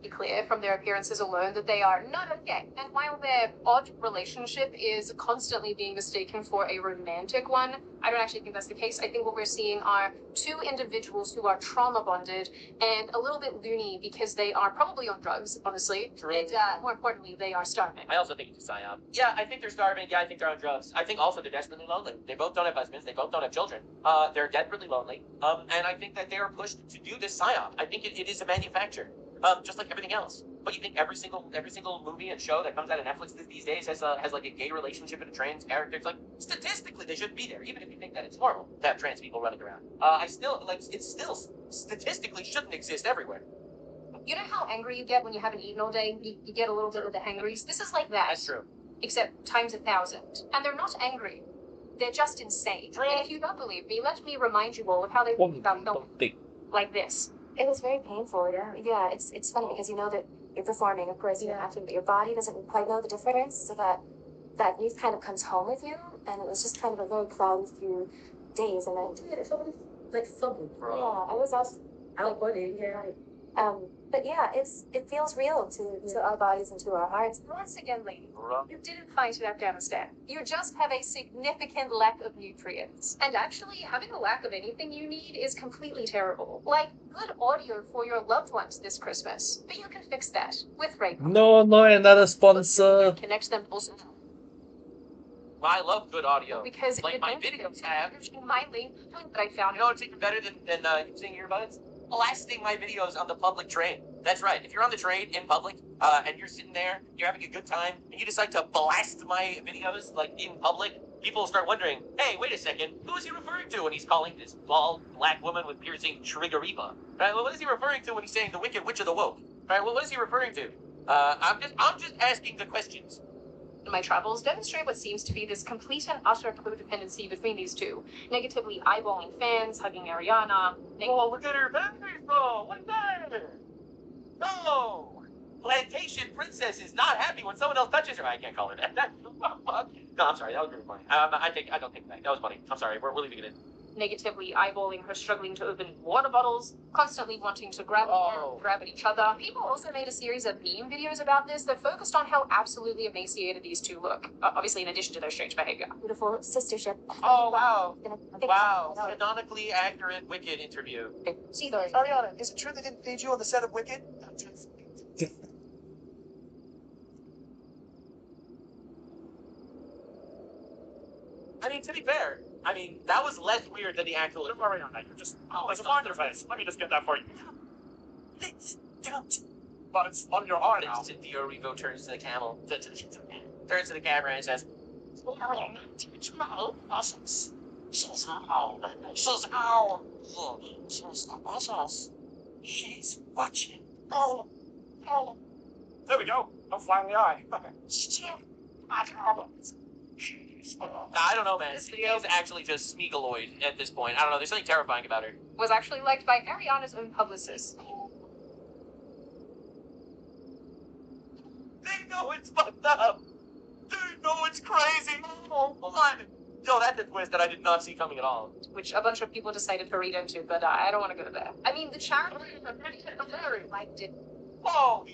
Clear from their appearances alone that they are not okay. And while their odd relationship is constantly being mistaken for a romantic one, I don't actually think that's the case. I think what we're seeing are two individuals who are trauma bonded and a little bit loony because they are probably on drugs, honestly. True. And more importantly, they are starving. I also think it's a psyop. Yeah, I think they're starving. Yeah, I think they're on drugs. I think also they're desperately lonely. They both don't have husbands. They both don't have children. They're desperately lonely. And I think that they are pushed to do this psyop. I think it is a manufacture. just like everything else. But you think every single movie and show that comes out of Netflix these days has like a gay relationship and a trans character? It's like statistically they shouldn't be there, even if you think that it's normal to have trans people running around. I still like it still statistically shouldn't exist everywhere. You know how angry you get when you haven't eaten all day? You get a little bit of the hangries. This is like that. That's true. Except times 1,000. And they're not angry. They're just insane. True. And if you don't believe me, let me remind you all of how they One felt thing. like this. It was very painful, yeah. Yeah, it's funny because you know that you're performing, of course, you're acting, but your body doesn't quite know the difference, so that news kind of comes home with you, and it was just kind of a very cloudy few days, and then it felt like fun. Bro. Yeah, I was off outboarding, yeah. But yeah, it feels real to our bodies and to our hearts. Once again, lady, Bro. you didn't fight in Afghanistan. You just have a significant lack of nutrients. And actually, having a lack of anything you need is completely terrible. Like good audio for your loved ones this Christmas. But you can fix that with Ray. No, another sponsor. Connect them also. I love good audio. Because like my videos have. My link that I found. You know what's even better than using earbuds? Blasting my videos on the public train. That's right. If you're on the train in public, and you're sitting there, you're having a good time, and you decide to blast my videos, like, in public, people start wondering, hey, wait a second, who is he referring to when he's calling this bald black woman with piercing triggeriva? Right? Well, what is he referring to when he's saying the Wicked Witch of the Woke? Right? Well, what is he referring to? I'm just asking the questions. My travels demonstrate what seems to be this complete and utter codependency between these two. Negatively eyeballing fans, hugging Ariana. Oh, look at her face, bro! What's that? No! Plantation Princess is not happy when someone else touches her. I can't call her that. No, I'm sorry. That was really funny. I don't take it back. That was funny. I'm sorry. We're leaving it in. Negatively eyeballing her struggling to open water bottles, constantly wanting to grab her, grab at each other. People also made a series of meme videos about this that focused on how absolutely emaciated these two look. Obviously, in addition to their strange behavior. Beautiful sistership. Oh, wow. Wow. Canonically accurate Wicked interview. See those. Ariana, is it true they didn't feed you on the set of Wicked? I mean, to be fair, that was less weird than the actual. Don't worry on that. You're just. Oh, it's on your face. Let me just get that for you. Don't. But it's on your arm now. Cynthia Erivo turns to the camel. Turns to the camera and says, Teach my lessons. She's old. She's old. She's precious. She's watching. Oh. There we go. Don't fly in the eye. I don't know, man. This video is actually just Smeagoloid at this point. I don't know. There's something terrifying about her. Was actually liked by Ariana's own publicist. They know it's fucked up. They know it's crazy. Oh, God. Yo, that's a twist that I did not see coming at all. Which a bunch of people decided to read into, but I don't want to go there. I mean, the charity liked it. Whoa!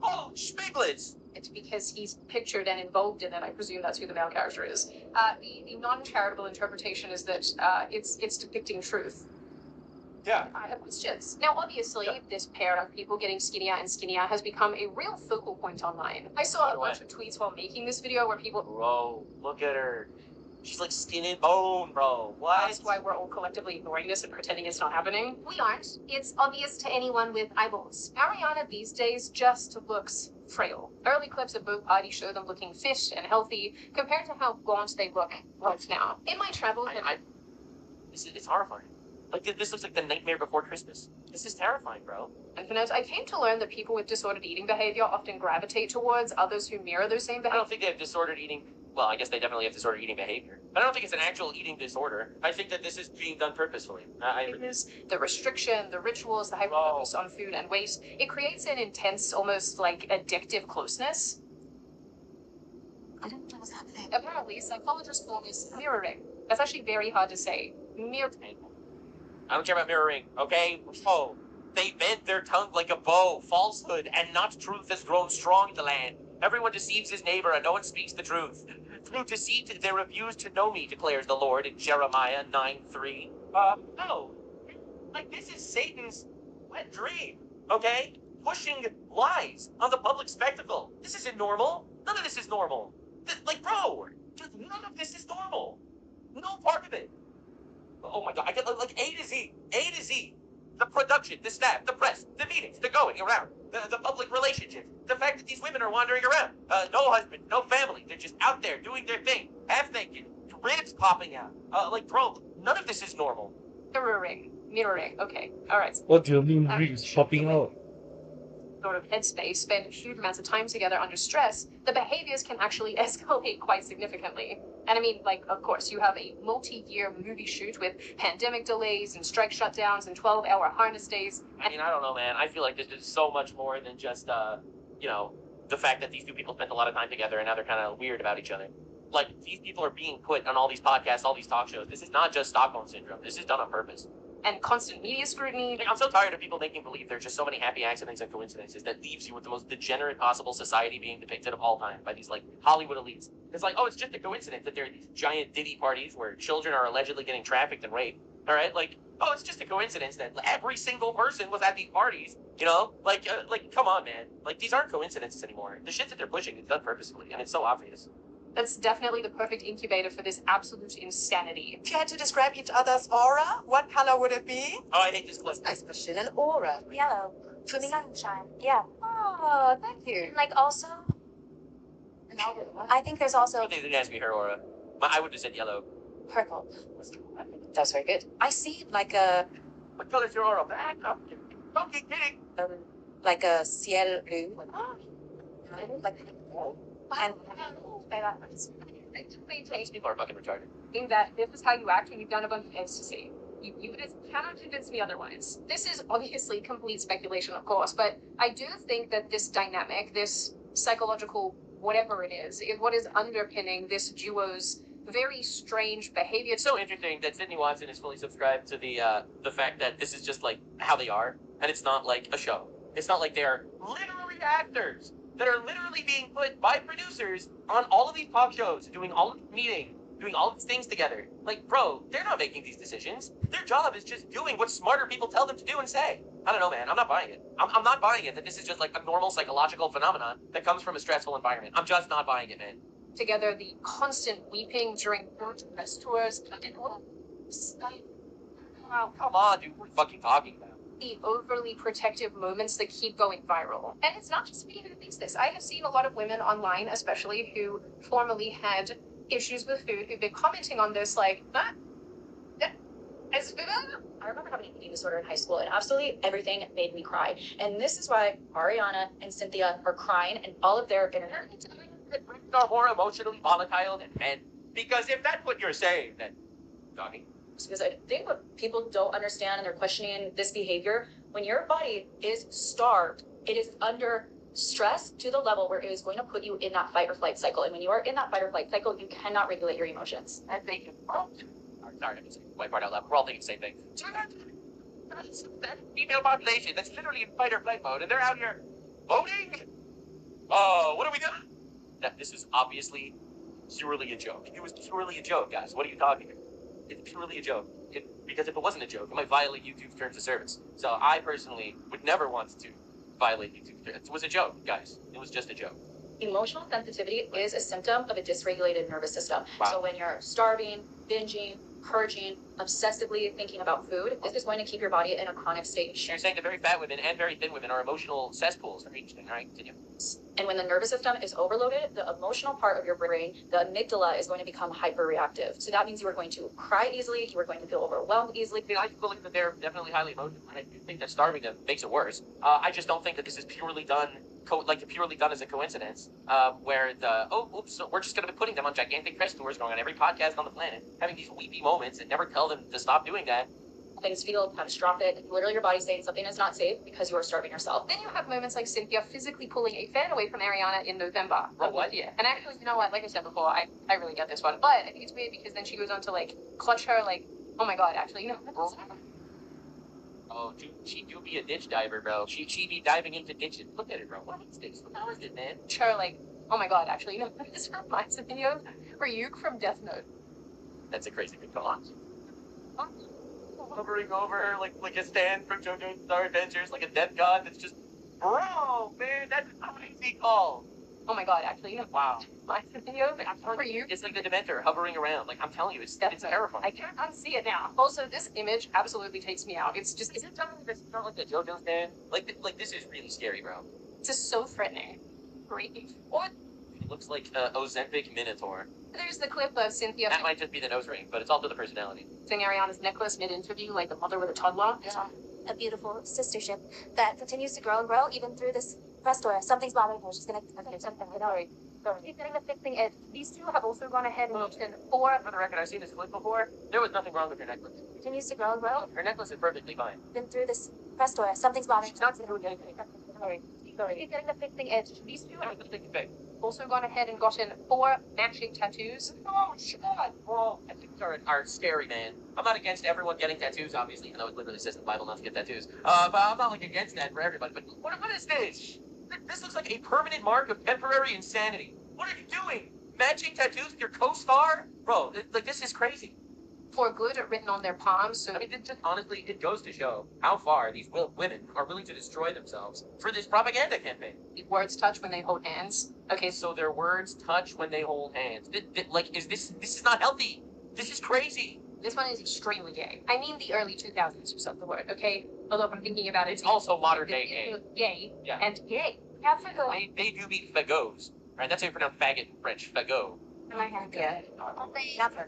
Oh, Spiglets! It's because he's pictured and involved in it. I presume that's who the male character is. The non-charitable interpretation is that it's depicting truth. Yeah. I have questions. Now, obviously, this pair of people getting skinnier and skinnier has become a real focal point online. I saw a bunch of tweets while making this video where people... Bro, look at her. She's like skin and bone, bro. What? That's why we're all collectively ignoring this and pretending it's not happening. We aren't. It's obvious to anyone with eyeballs. Ariana these days just looks frail. Early clips of both parties show them looking fit and healthy compared to how gaunt they look right now. In my travels... It's horrifying. Like, this looks like the nightmare before Christmas. This is terrifying, bro. Infinite, I came to learn that people with disordered eating behavior often gravitate towards others who mirror those same I behaviors. don't think they have disordered eating. Well, I guess they definitely have disordered eating behavior. But I don't think it's an actual eating disorder. I think that this is being done purposefully. The restriction, the rituals, the hyper-focus on food and weight, it creates an intense, almost like addictive closeness. I don't know what's happening. Apparently, psychologists call this mirroring. That's actually very hard to say. Mirroring. I don't care about mirroring, okay? Oh, they bend their tongue like a bow. Falsehood and not truth has grown strong in the land. Everyone deceives his neighbor and no one speaks the truth. Through deceit, they refuse to know me, declares the Lord in Jeremiah 9:3. No. Like, this is Satan's wet dream, okay? Pushing lies on the public spectacle. This isn't normal. None of this is normal. Like, bro, dude, none of this is normal. No part of it. Oh my God, I get like A to Z. The production, the staff, the press, the meetings, the going around, the public relationships, the fact that these women are wandering around, no husband, no family, they're just out there doing their thing, half naked, ribs popping out. Like, bro, none of this is normal. Mirroring. Okay, all right. What do you mean rings popping out? Sort of headspace, spend huge amounts of time together under stress, the behaviors can actually escalate quite significantly. And I mean, like, of course, you have a multi-year movie shoot with pandemic delays and strike shutdowns and 12-hour harness days. I mean, I don't know, man. I feel like this is so much more than just, the fact that these two people spent a lot of time together and now they're kind of weird about each other. Like, these people are being put on all these podcasts, all these talk shows. This is not just Stockholm Syndrome. This is done on purpose. And constant media scrutiny. Like, I'm so tired of people making believe there's just so many happy accidents and coincidences that leaves you with the most degenerate possible society being depicted of all time by these, like, Hollywood elites. It's like, oh, it's just a coincidence that there are these giant Diddy parties where children are allegedly getting trafficked and raped. All right? Like, oh, it's just a coincidence that every single person was at these parties. You know? Like, come on, man. Like, these aren't coincidences anymore. The shit that they're pushing is done purposefully, and it's so obvious. That's definitely the perfect incubator for this absolute insanity. If you had to describe each other's aura, what color would it be? Oh, I hate this clip. Nice question, an aura. Yellow. For me, Sunshine. Yeah. Oh, thank you. And like also, I think there's also They didn't ask me her aura. I would have said yellow. purple. That's very good. I see like a What color's your aura? Black? Don't keep kidding. like a ciel blue. Like and These people are fucking retarded. In that this is how you act when you've done a bunch of ecstasy. You just cannot convince me otherwise. This is obviously complete speculation, of course, but I do think that this dynamic, this psychological whatever it is what is underpinning this duo's very strange behavior. It's so interesting that Sydney Watson is fully subscribed to the fact that this is just like how they are, and it's not like a show. It's not like they're literally actors that are literally being put by producers on all of these talk shows, doing all of these meetings, doing all of these things together. Like, bro, they're not making these decisions. Their job is just doing what smarter people tell them to do and say. I don't know, man. I'm not buying it. I'm not buying it that this is just like a normal psychological phenomenon that comes from a stressful environment. I'm just not buying it, man. Together, the constant weeping during press tours. Wow, come on, dude. What are you fucking talking about? The overly protective moments that keep going viral. And it's not just me who thinks this. I have seen a lot of women online, especially who formerly had issues with food, who've been commenting on this like, I remember having an eating disorder in high school, and absolutely everything made me cry. And this is why Ariana and Cynthia are crying, and all of their inner are more emotionally volatile than men. Because if that's what you're saying, then, Donnie. because I think what people don't understand and they're questioning this behavior, when your body is starved, it is under stress to the level where it is going to put you in that fight or flight cycle. And when you are in that fight or flight cycle, you cannot regulate your emotions. And they can sorry, I'm just white part out loud. We're all thinking the same thing. That female population that's literally in fight or flight mode, and they're out here voting? Oh, what are we doing? This is obviously purely a joke. It was purely a joke, guys. What are you talking about? It's purely a joke. Because if it wasn't a joke, it might violate YouTube's terms of service. So I personally would never want to violate YouTube's terms. It was a joke, guys. It was just a joke. Emotional sensitivity is a symptom of a dysregulated nervous system. Wow. So when you're starving, binging, purging, obsessively thinking about food, this is going to keep your body in a chronic state. You're saying that very fat women and very thin women are emotional cesspools. Very interesting. All right, continue. And when the nervous system is overloaded, the emotional part of your brain, the amygdala, is going to become hyperreactive. So that means you are going to cry easily, you are going to feel overwhelmed easily. I mean, I believe that they're definitely highly emotional. I do think that starving them makes it worse. I just don't think that this is purely done as a coincidence, where so we're just going to be putting them on gigantic press tours, going on every podcast on the planet, having these weepy moments and never tell them to stop doing that. Things feel catastrophic. Literally, your body's saying something is not safe because you are starving yourself. Then you have moments like Cynthia physically pulling a fan away from Ariana in November. Right, what? Yeah. And actually, you know what? Like I said before, I really get this one. But I think it's weird because then she goes on to like clutch her like, oh my god, actually, you know. Oh, dude, she do be a ditch diver, bro. She be diving into ditches. Look at it, bro. What is this? How is it, man? Her like, oh my god, actually, you know, this reminds me of Ryuk from Death Note. That's a crazy good call. Hovering over her like a stand from JoJo's Bizarre Adventures, like a death god that's just, bro, man, that's a crazy call. Oh my god, actually, Wow. my video for you. It's like the Dementor hovering around. Like, I'm telling you, it's terrifying. I can't unsee it now. Also, this image absolutely takes me out. It's just, Is it something that's not like the JoJo's stand? Like this is really scary, bro. it's just so threatening. Great. What? It looks like Ozempic Minotaur. There's the clip of Cynthia That might just be the nose ring, but it's also the personality. fixing Ariana's necklace mid-interview, like the mother with a toddler. Yeah. A beautiful sistership that continues to grow and grow even through this press tour. Something's bothering her. She's gonna something. Sorry. She's getting the fixing it. These two have also gone ahead and mentioned For the record, I've seen this clip before. There was nothing wrong with her necklace. Continues to grow and grow. Her necklace is perfectly fine. Been through this press tour. Something's bothering She's her. not doing anything. Sorry. She's getting the fixing it. These two That have was the thing to fix. also gone ahead and gotten 4 matching tattoos. Oh, God. Well, tattoos are scary, man. I'm not against everyone getting tattoos, obviously, even though it literally says in the Bible not to get tattoos. But I'm not, like, against that for everybody. But what is this? This looks like a permanent mark of temporary insanity. What are you doing? Matching tattoos with your co-star? Bro, like, this is crazy. For good written on their palms, so I mean, it just honestly, it goes to show how far these women are willing to destroy themselves for this propaganda campaign. words touch when they hold hands. Okay, so their words touch when they hold hands. Like, this is not healthy. This is crazy. This one is extremely gay. I mean the early 2000s use of the word, okay? Although if I'm thinking about it, It's also modern day gay. Gay Yeah. and gay. Yeah, for good. They do be fagots. Right? That's how you pronounce faggot in French. Fagot. Yeah. Not for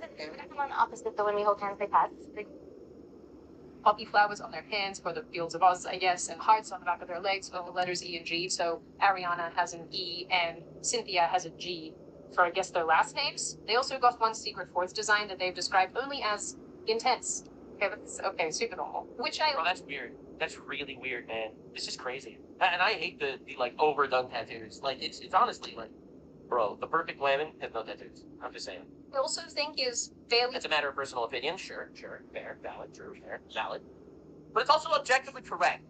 on the opposite, though, when we hold hands, they pass. Poppy flowers on their hands for the Fields of Oz, I guess, and hearts on the back of their legs for the letters E and G. So Ariana has an E and Cynthia has a G for, I guess, their last names. They also got one secret fourth design that they've described only as intense. Okay, super normal. Which Bro, that's weird. That's really weird, man. This is crazy. And I hate the like overdone tattoos. Like it's honestly like, bro, the perfect woman has no tattoos. I'm just saying. I also think is fairly It's a matter of personal opinion. Sure, fair, valid, true, fair, valid. But it's also objectively correct.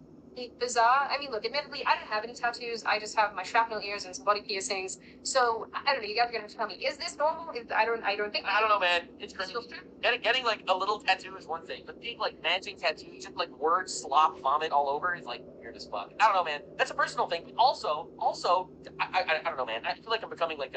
bizarre. I mean, look, admittedly, I don't have any tattoos. I just have my shrapnel ears and some body piercings. So I don't know. You guys are gonna have to tell me: is this normal? I don't think. I don't know, man. It's crazy. Getting like a little tattoo is one thing, but being like matching tattoos, just like word slop vomit all over is like weird as fuck. I don't know, man. That's a personal thing. But also, I don't know, man. I feel like I'm becoming like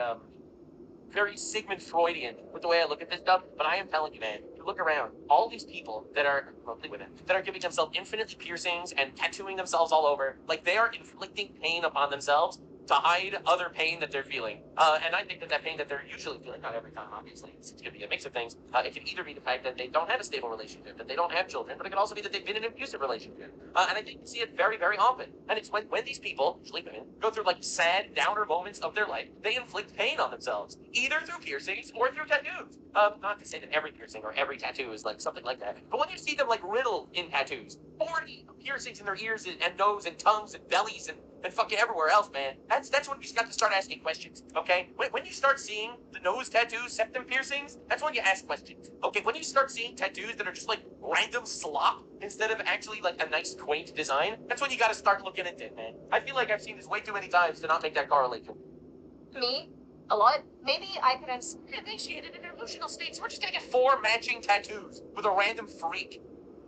very Sigmund Freudian with the way I look at this stuff. But I am telling you, man. Look around. All these people that are, mostly women, that are giving themselves infinite piercings and tattooing themselves all over, like they are inflicting pain upon themselves to hide other pain that they're feeling. And I think that pain that they're usually feeling, not every time, obviously, it's going to be a mix of things. It can either be the fact that they don't have a stable relationship, that they don't have children, but it can also be that they've been in an abusive relationship. And I think you see it very, very often. And it's when these people, usually women, go through like sad, downer moments of their life, they inflict pain on themselves, either through piercings or through tattoos. Not to say that every piercing or every tattoo is like something like that, but when you see them like riddled in tattoos, 40 piercings in their ears and nose and tongues and bellies and fucking everywhere else, man. That's when you got to start asking questions, okay? When you start seeing the nose tattoos, septum piercings, that's when you ask questions, okay? When you start seeing tattoos that are just like random slop instead of actually like a nice, quaint design, that's when you got to start looking into it, man. I feel like I've seen this way too many times to not make that correlation. Me? A lot? Maybe I could have Initiated in delusional states. We're just gonna get 4 matching tattoos with a random freak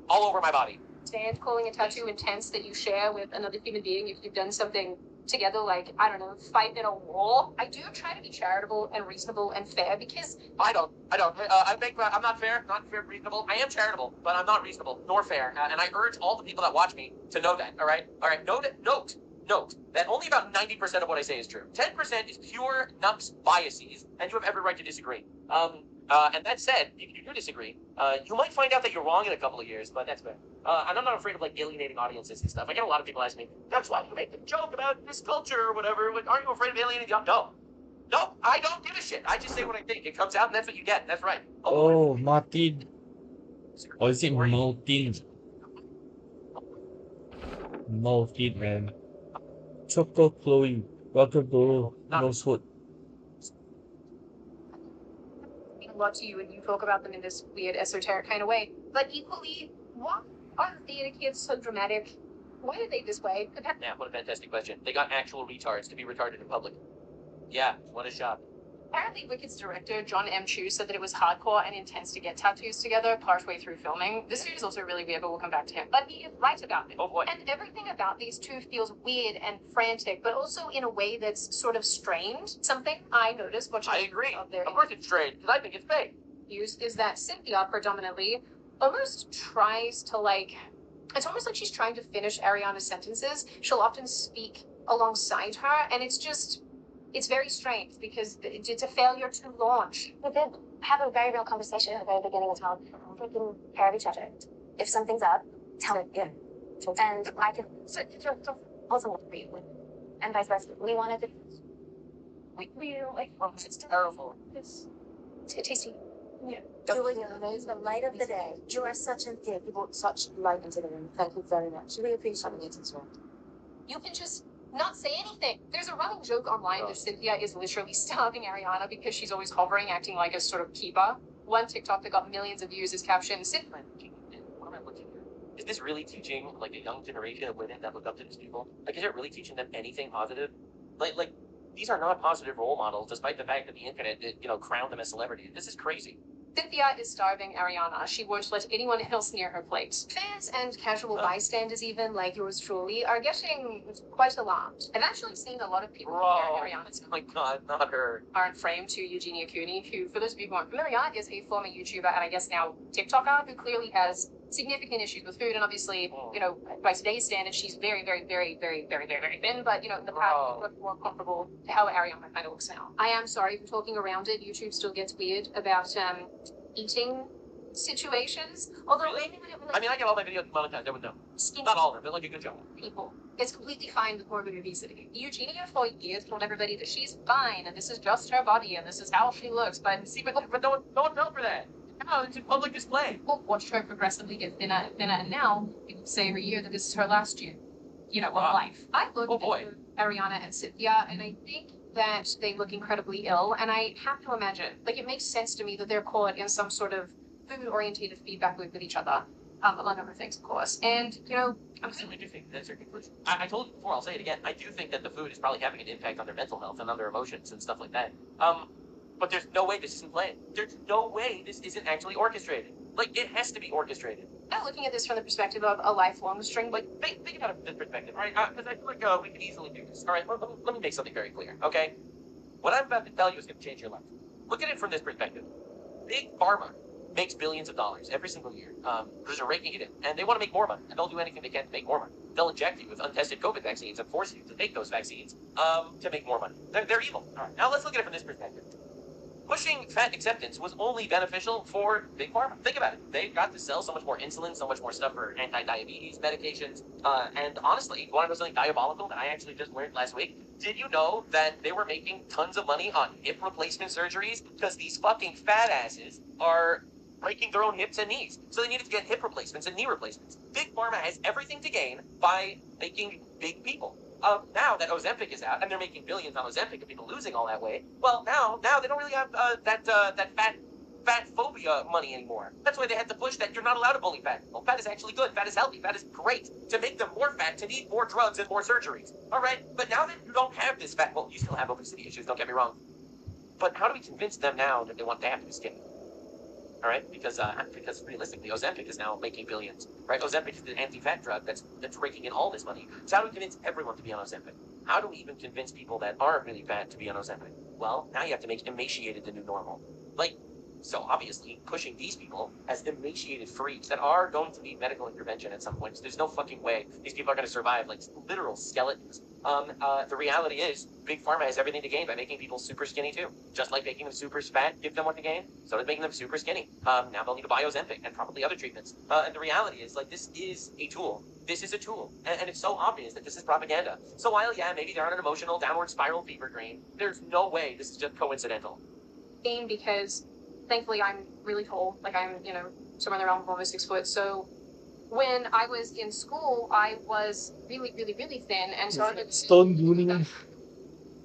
all over my body. stand calling a tattoo intense that you share with another human being if you've done something together, like, I don't know, fight in a war. I do try to be charitable and reasonable and fair because I don't. I'm not fair, reasonable. I am charitable, but I'm not reasonable nor fair. And I urge all the people that watch me to know that. All right. Note that only about 90% of what I say is true. 10% is pure Nux biases, and you have every right to disagree. And that said, if you do disagree, you might find out that you're wrong in a couple of years, but that's fair. And I'm not afraid of like alienating audiences and stuff. I get a lot of people ask me, "That's why you make the joke about this culture or whatever. Like, aren't you afraid of alienating?" No, I don't give a shit. I just say what I think. It comes out, and that's what you get. That's right. Oh, Martin. Or is it Martin? Martin, man. Choco Chloe. Welcome to Rosewood. a lot to you and you talk about them in this weird esoteric kind of way. But equally, why are the theater kids so dramatic? Why are they this way? Yeah, what a fantastic question. They got actual retards to be retarded in public. Yeah, what a shock. Apparently, Wicked's director, John M. Chu, said that it was hardcore and intense to get tattoos together partway through filming. This dude is also really weird, but we'll come back to him. But he is right about it. Oh boy. And everything about these two feels weird and frantic, but also in a way that's sort of strained. Something I noticed watching I agree. of their Of course it's strange, because I think it's fake. interviews is that Cynthia predominantly almost tries to it's almost like she's trying to finish Ariana's sentences. She'll often speak alongside her, and it's very strange because it's a failure to launch. We did have a very real conversation at the very beginning as well. Taking care of each other. If something's up, tell me. Yeah. And I can also work for you. And vice versa. We wanted to. We like. It's terrible. It's tasty. Yeah. Julia is the light of the day. You are such a gift. You brought such light into the room. Thank you very much. We appreciate it as well. You can just not say anything. There's a running joke online that Cynthia is literally starving Ariana because she's always hovering, acting like a sort of keeper. One TikTok that got millions of views is captioned, What am I looking at? Is this really teaching like a young generation of women that look up to these people? Like, is it really teaching them anything positive? Like these are not positive role models, despite the fact that the internet, crowned them as celebrities. This is crazy. Cynthia is starving Ariana. She won't let anyone else near her plate. Fans and casual bystanders, even like yours truly, are getting quite alarmed. I've actually seen a lot of people compare Ariana's Oh my god, not her. aren't framed to Eugenia Cooney, who, for those of you who aren't familiar, is a former YouTuber and I guess now TikToker who clearly has significant issues with food. And obviously, by today's standards, she's very, very, very, very, very, very, very thin. But, in the past, it looked more comparable to how Ariana kind of looks now. I am sorry for talking around it. YouTube still gets weird about eating situations. Although, Really? I mean, I get all my videos monetized, I would know. Not all of them, but like a good job. People. It's completely fine with morbid obesity. Eugenia for years told everybody that she's fine and this is just her body and this is how she looks, but See, but no one fell for that. No, it's a public display. people watched her progressively get thinner and thinner, and now people say every year that this is her last year, of life. I look at Ariana and Cynthia, and I think that they look incredibly ill, and I have to imagine, it makes sense to me that they're caught in some sort of food-orientated feedback loop with each other, among other things, of course. And, I do think that's their conclusion. I told you before, I'll say it again. I do think that the food is probably having an impact on their mental health and on their emotions and stuff like that. But there's no way this isn't planned. There's no way this isn't actually orchestrated. It has to be orchestrated. I'm looking at this from the perspective of a lifelong string, Think about it from this perspective, all right? Because I feel like we could easily do this. All right, let me make something very clear, okay? What I'm about to tell you is going to change your life. Look at it from this perspective. Big Pharma makes billions of dollars every single year. They're raking it in, and they want to make more money, and they'll do anything they can to make more money. They'll inject you with untested COVID vaccines and force you to take those vaccines to make more money. They're evil. All right, now let's look at it from this perspective. Pushing fat acceptance was only beneficial for Big Pharma. Think about it. They got to sell so much more insulin, so much more stuff for anti-diabetes medications. And honestly, you want to know something diabolical that I actually just learned last week? Did you know that they were making tons of money on hip replacement surgeries? Because these fucking fat asses are breaking their own hips and knees. So they needed to get hip replacements and knee replacements. Big Pharma has everything to gain by making big people. Now that Ozempic is out and they're making billions on Ozempic and people losing all that weight, well, now they don't really have that fat phobia money anymore. That's why they had to push that you're not allowed to bully fat people. Fat is actually good. Fat is healthy. Fat is great. To make them more fat, to need more drugs and more surgeries. All right? But now that you don't have this fat, well, you still have obesity issues, don't get me wrong. But how do we convince them now that they want to have to be skinny? All right, because realistically, Ozempic is now making billions, right? Ozempic is the anti-fat drug that's raking in all this money. So how do we convince everyone to be on Ozempic? How do we even convince people that aren't really fat to be on Ozempic? Well, now you have to make emaciated the new normal. So obviously, pushing these people as emaciated freaks that are going to need medical intervention at some point. There's no fucking way these people are going to survive like literal skeletons. The reality is, Big Pharma has everything to gain by making people super skinny too. Just like making them super fat gives them what to gain, so does making them super skinny. Now they'll need to buy Ozempic and probably other treatments. And the reality is, this is a tool. This is a tool. And it's so obvious that this is propaganda. So while, yeah, maybe they're on an emotional downward spiral fever dream, there's no way this is just coincidental. Because thankfully I'm really tall, I'm, somewhere in the realm of almost 6 foot, so when I was in school, I was really, really, really thin, and started Stone Union.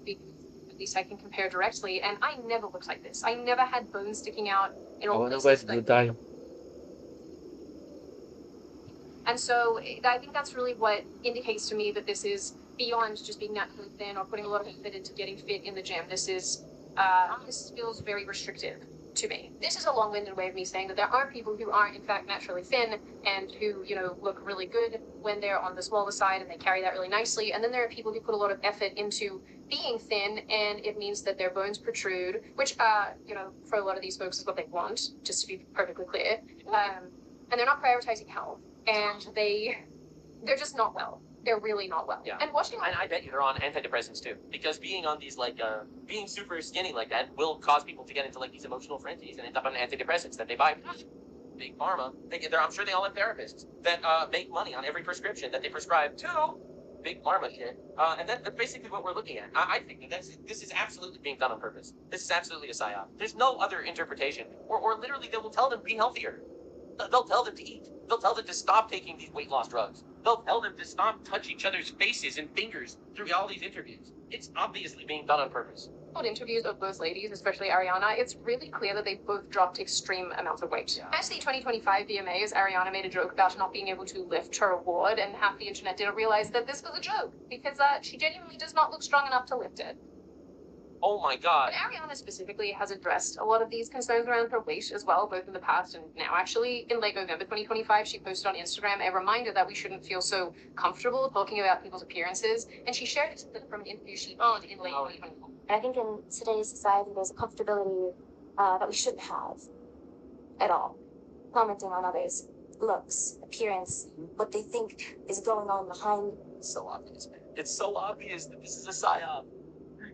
At least I can compare directly, and I never looked like this. I never had bones sticking out in all wonder places. where's the time. And so I think that's really what indicates to me that this is beyond just being naturally thin or putting a lot of effort into getting fit in the gym. This is This feels very restrictive to me. This is a long-winded way of me saying that there are people who are in fact naturally thin and who, you know, look really good when they're on the smaller side and they carry that really nicely. And then there are people who put a lot of effort into being thin and it means that their bones protrude, which, you know, for a lot of these folks is what they want, just to be perfectly clear. And they're not prioritizing health and they're just not well. They're really not well. Yeah. And watching. And I bet you they're on antidepressants too, because being on these like being super skinny like that will cause people to get into like these emotional frenzies and end up on antidepressants that they buy. Big pharma. I'm sure they all have therapists that make money on every prescription that they prescribe to big pharma shit. And that's basically what we're looking at. I think that this is absolutely being done on purpose. This is absolutely a psyop. There's no other interpretation. Or literally they will tell them be healthier. They'll tell them to eat. They'll tell them to stop taking these weight loss drugs. They'll tell them to stop touch each other's faces and fingers through all these interviews. It's obviously being done on purpose. On interviews of both ladies, especially Ariana, it's really clear that they both dropped extreme amounts of weight. Yeah. At the 2025 VMAs, Ariana made a joke about not being able to lift her award, and half the internet didn't realize that this was a joke, because she genuinely does not look strong enough to lift it. Oh my god. But Ariana specifically has addressed a lot of these concerns around her weight as well, both in the past and now. Actually, in late November 2025, she posted on Instagram a reminder that we shouldn't feel so comfortable talking about people's appearances, and she shared it from an interview she did in late 2024. And I think in today's society, there's a comfortability that we shouldn't have at all. Commenting on others' looks, appearance, what they think is going on behind. It's so obvious, man. It's so obvious that this is a psyop.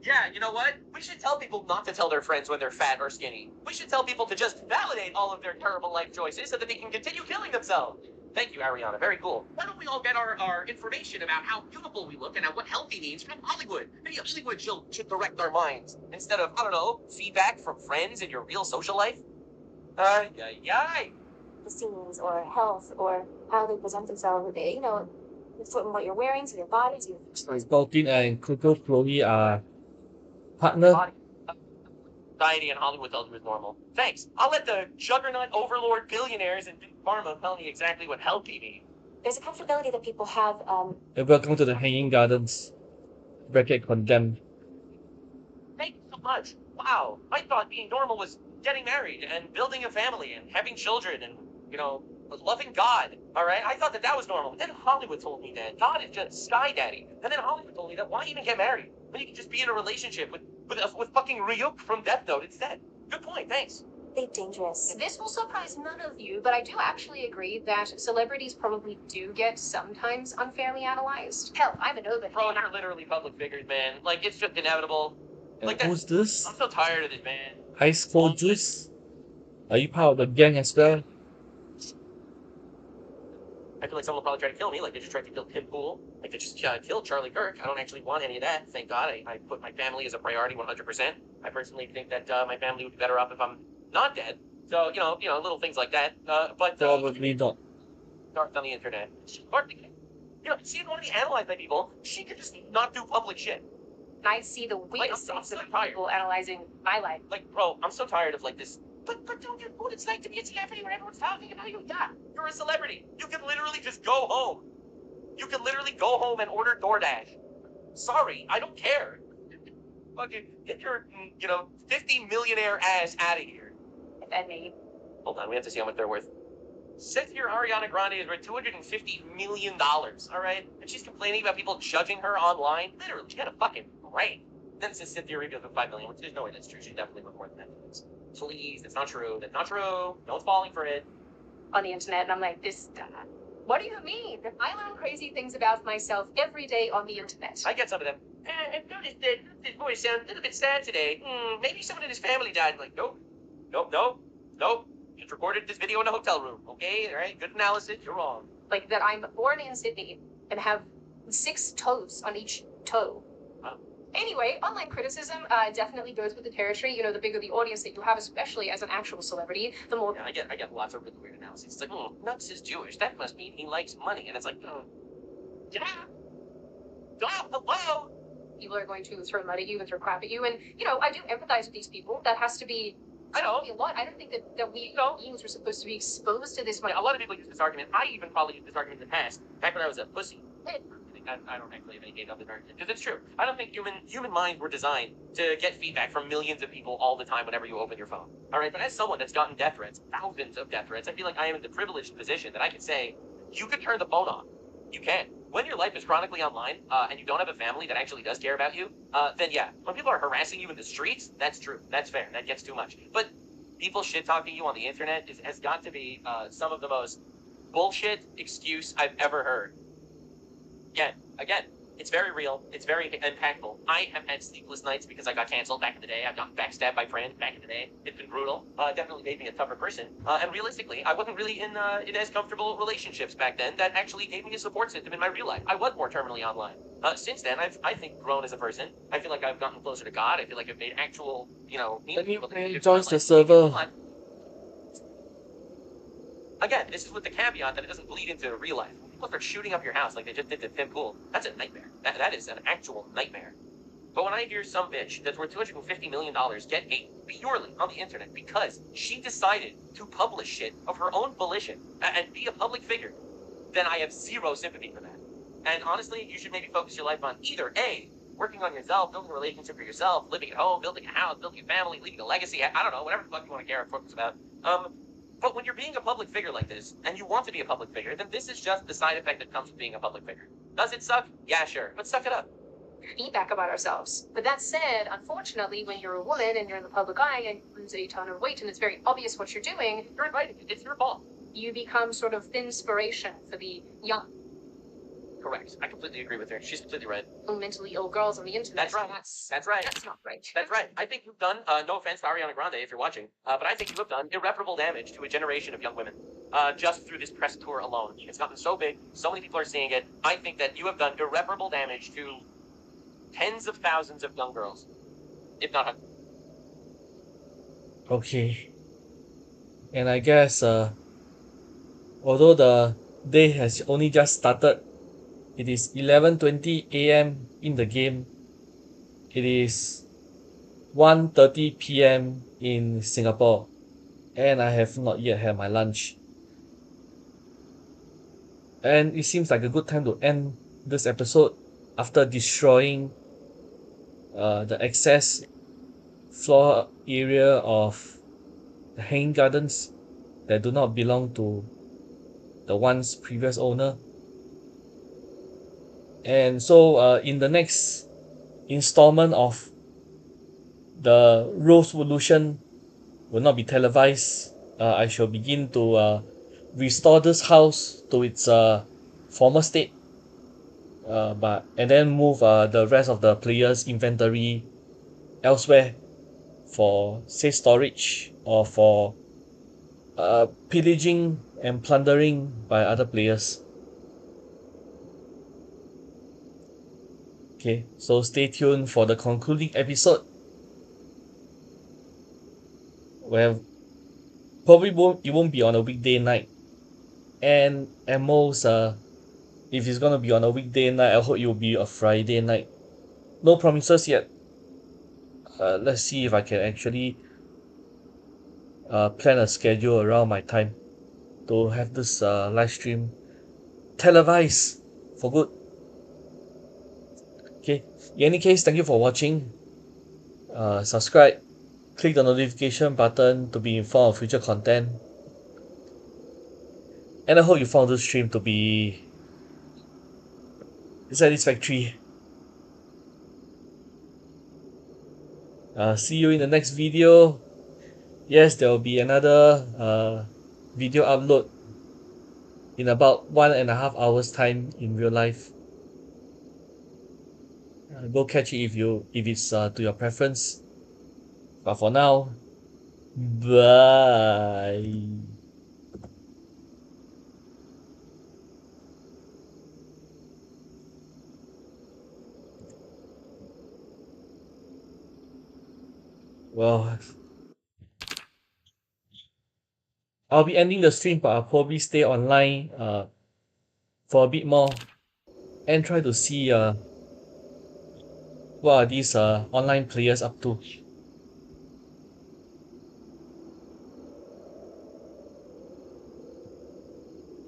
Yeah, you know what? We should tell people not to tell their friends when they're fat or skinny. We should tell people to just validate all of their terrible life choices so that they can continue killing themselves. Thank you, Ariana. Very cool. Why don't we all get our information about how beautiful we look and what healthy means from Hollywood? Maybe Hollywood should direct our minds instead of, I don't know, feedback from friends in your real social life. The scenes or health or how they present themselves, you know, from what you're wearing to your body to your. So Baltin and Coco Chloe are partner. Society and Hollywood tells you is normal. Thanks. I'll let the juggernaut overlord billionaires and big pharma tell me exactly what healthy means. There's a comfortability that people have. And welcome to the Hanging Gardens. Bracket condemned. Thank you so much. Wow. I thought being normal was getting married and building a family and having children and, you know, loving God. All right? I thought that was normal. But then Hollywood told me that God is just Sky Daddy. And then Hollywood told me that why even get married? When you can just be in a relationship with fucking Ryuk from Death Note instead. Good point, thanks. They're dangerous. This will surprise none of you, but I do actually agree that celebrities probably do get sometimes unfairly analyzed. Hell, I'm a nobody. Bro, they're literally public figures, man. Like, it's just inevitable. And Like, who's this? I'm so tired of it, man. Ice Cold Juice? Are you part of the gang as well? I feel like someone will probably try to kill me, like they just tried to kill Tim Pool. Like they just killed Charlie Kirk. I don't actually want any of that, thank God. I put my family as a priority 100%. I personally think that my family would be better off if I'm not dead. So, you know, little things like that. But Probably not. Dark on the internet. You know, she didn't want to be analyzed by people. She could just not do public shit. I see the weirdest I'm things so of tired. people analyzing my life. Like, bro, I'm so tired of like this. But don't you know what it's like to be a celebrity where everyone's talking about you? Yeah, you're a celebrity. You can literally just go home. You can literally go home and order DoorDash. Sorry, I don't care. Fucking get your, 50 millionaire ass out of here. And me. Hold on, we have to see how much they're worth. Says here Ariana Grande is worth $250 million, alright? And she's complaining about people judging her online. Literally, she got a fucking brain. Then it says Cynthia Erivo's with $5 million, which there's no way that's true. She's definitely worth more than that. Please, that's not true. That's not true. No one's falling for it. On the internet, and I'm like, what do you mean? I learn crazy things about myself every day on the internet. I get some of them. I've noticed that his voice sounds a little bit sad today. Maybe someone in his family died. I'm like, nope. Just recorded this video in a hotel room. Okay, all right, good analysis. You're wrong. Like that I'm born in Sydney and have 6 toes on each toe. Wow. Anyway, online criticism definitely goes with the territory. You know, the bigger the audience that you have, especially as an actual celebrity, the more. Yeah, I get lots of really weird analyses. It's like, Nuts is Jewish. That must mean he likes money. And it's like, yeah. Hello. People are going to throw mud at you and throw crap at you. And, I do empathize with these people. That has to be. I know. A lot. I don't think that we beings were supposed to be exposed to this much. Yeah, a lot of people use this argument. I even probably used this argument in the past, back when I was a pussy. I don't actually have any hate on the nerd because it's true. I don't think human minds were designed to get feedback from millions of people all the time whenever you open your phone. All right, but as someone that's gotten death threats, thousands of death threats, I feel like I am in the privileged position that I can say, you can turn the phone off. You can. When your life is chronically online, and you don't have a family that actually does care about you, then yeah, when people are harassing you in the streets, that's true. That's fair. That gets too much. But people shit-talking you on the internet has got to be some of the most bullshit excuse I've ever heard. Again, it's very real. It's very impactful. I have had sleepless nights because I got canceled back in the day. I've gotten backstabbed by friends back in the day. It's been brutal. It definitely made me a tougher person. And realistically, I wasn't really in as comfortable relationships back then that actually gave me a support system in my real life. I was more terminally online. Since then, I think, grown as a person. I feel like I've gotten closer to God. I feel like I've made actual, meaningful It joins the server. Again, this is with the caveat that it doesn't bleed into real life. People start shooting up your house like they just did to Tim Pool. That's a nightmare. That is an actual nightmare. But when I hear some bitch that's worth $250 million get hate purely on the internet because she decided to publish shit of her own volition and be a public figure, then I have zero sympathy for that. And honestly, you should maybe focus your life on either A, working on yourself, building a relationship for yourself, living at home, building a house, building a family, leaving a legacy, I don't know, whatever the fuck you want to care or focus about. But when you're being a public figure like this, and you want to be a public figure, then this is just the side effect that comes with being a public figure. Does it suck? Yeah, sure. But suck it up. Feedback about ourselves. But that said, unfortunately, when you're a woman and you're in the public eye and you lose a ton of weight and it's very obvious what you're doing, you're invited. It's your fault. You become sort of inspiration for the young. Correct. I completely agree with her. She's completely right. Mentally ill girls on the internet. That's right. That's right. That's not right. That's right. I think you've done, no offense to Ariana Grande if you're watching, but I think you have done irreparable damage to a generation of young women, just through this press tour alone. It's gotten so big, so many people are seeing it. I think that you have done irreparable damage to tens of thousands of young girls, if not hundreds. Okay. And I guess, although the day has only just started, it is 11:20 a.m. in the game. It is 1:30 p.m. in Singapore, and I have not yet had my lunch. And it seems like a good time to end this episode after destroying the excess floor area of the hanging gardens that do not belong to the one's previous owner. And so in the next installment of the Rosewoodlution will not be televised. I shall begin to restore this house to its former state, and then move the rest of the players' inventory elsewhere for safe storage or for pillaging and plundering by other players. Okay, so stay tuned for the concluding episode, where probably it won't be on a weekday night, and at most if it's gonna be on a weekday night, I hope it will be a Friday night. No promises yet. Let's see if I can actually plan a schedule around my time to have this live stream televised for good. Okay, in any case, thank you for watching. Subscribe, click the notification button to be informed of future content, and I hope you found this stream to be satisfactory. See you in the next video. Yes, there will be another video upload in about 1.5 hours time in real life. Go catch it if it's to your preference. But for now, bye. Well, I'll be ending the stream, but I'll probably stay online for a bit more and try to see what are these online players up to.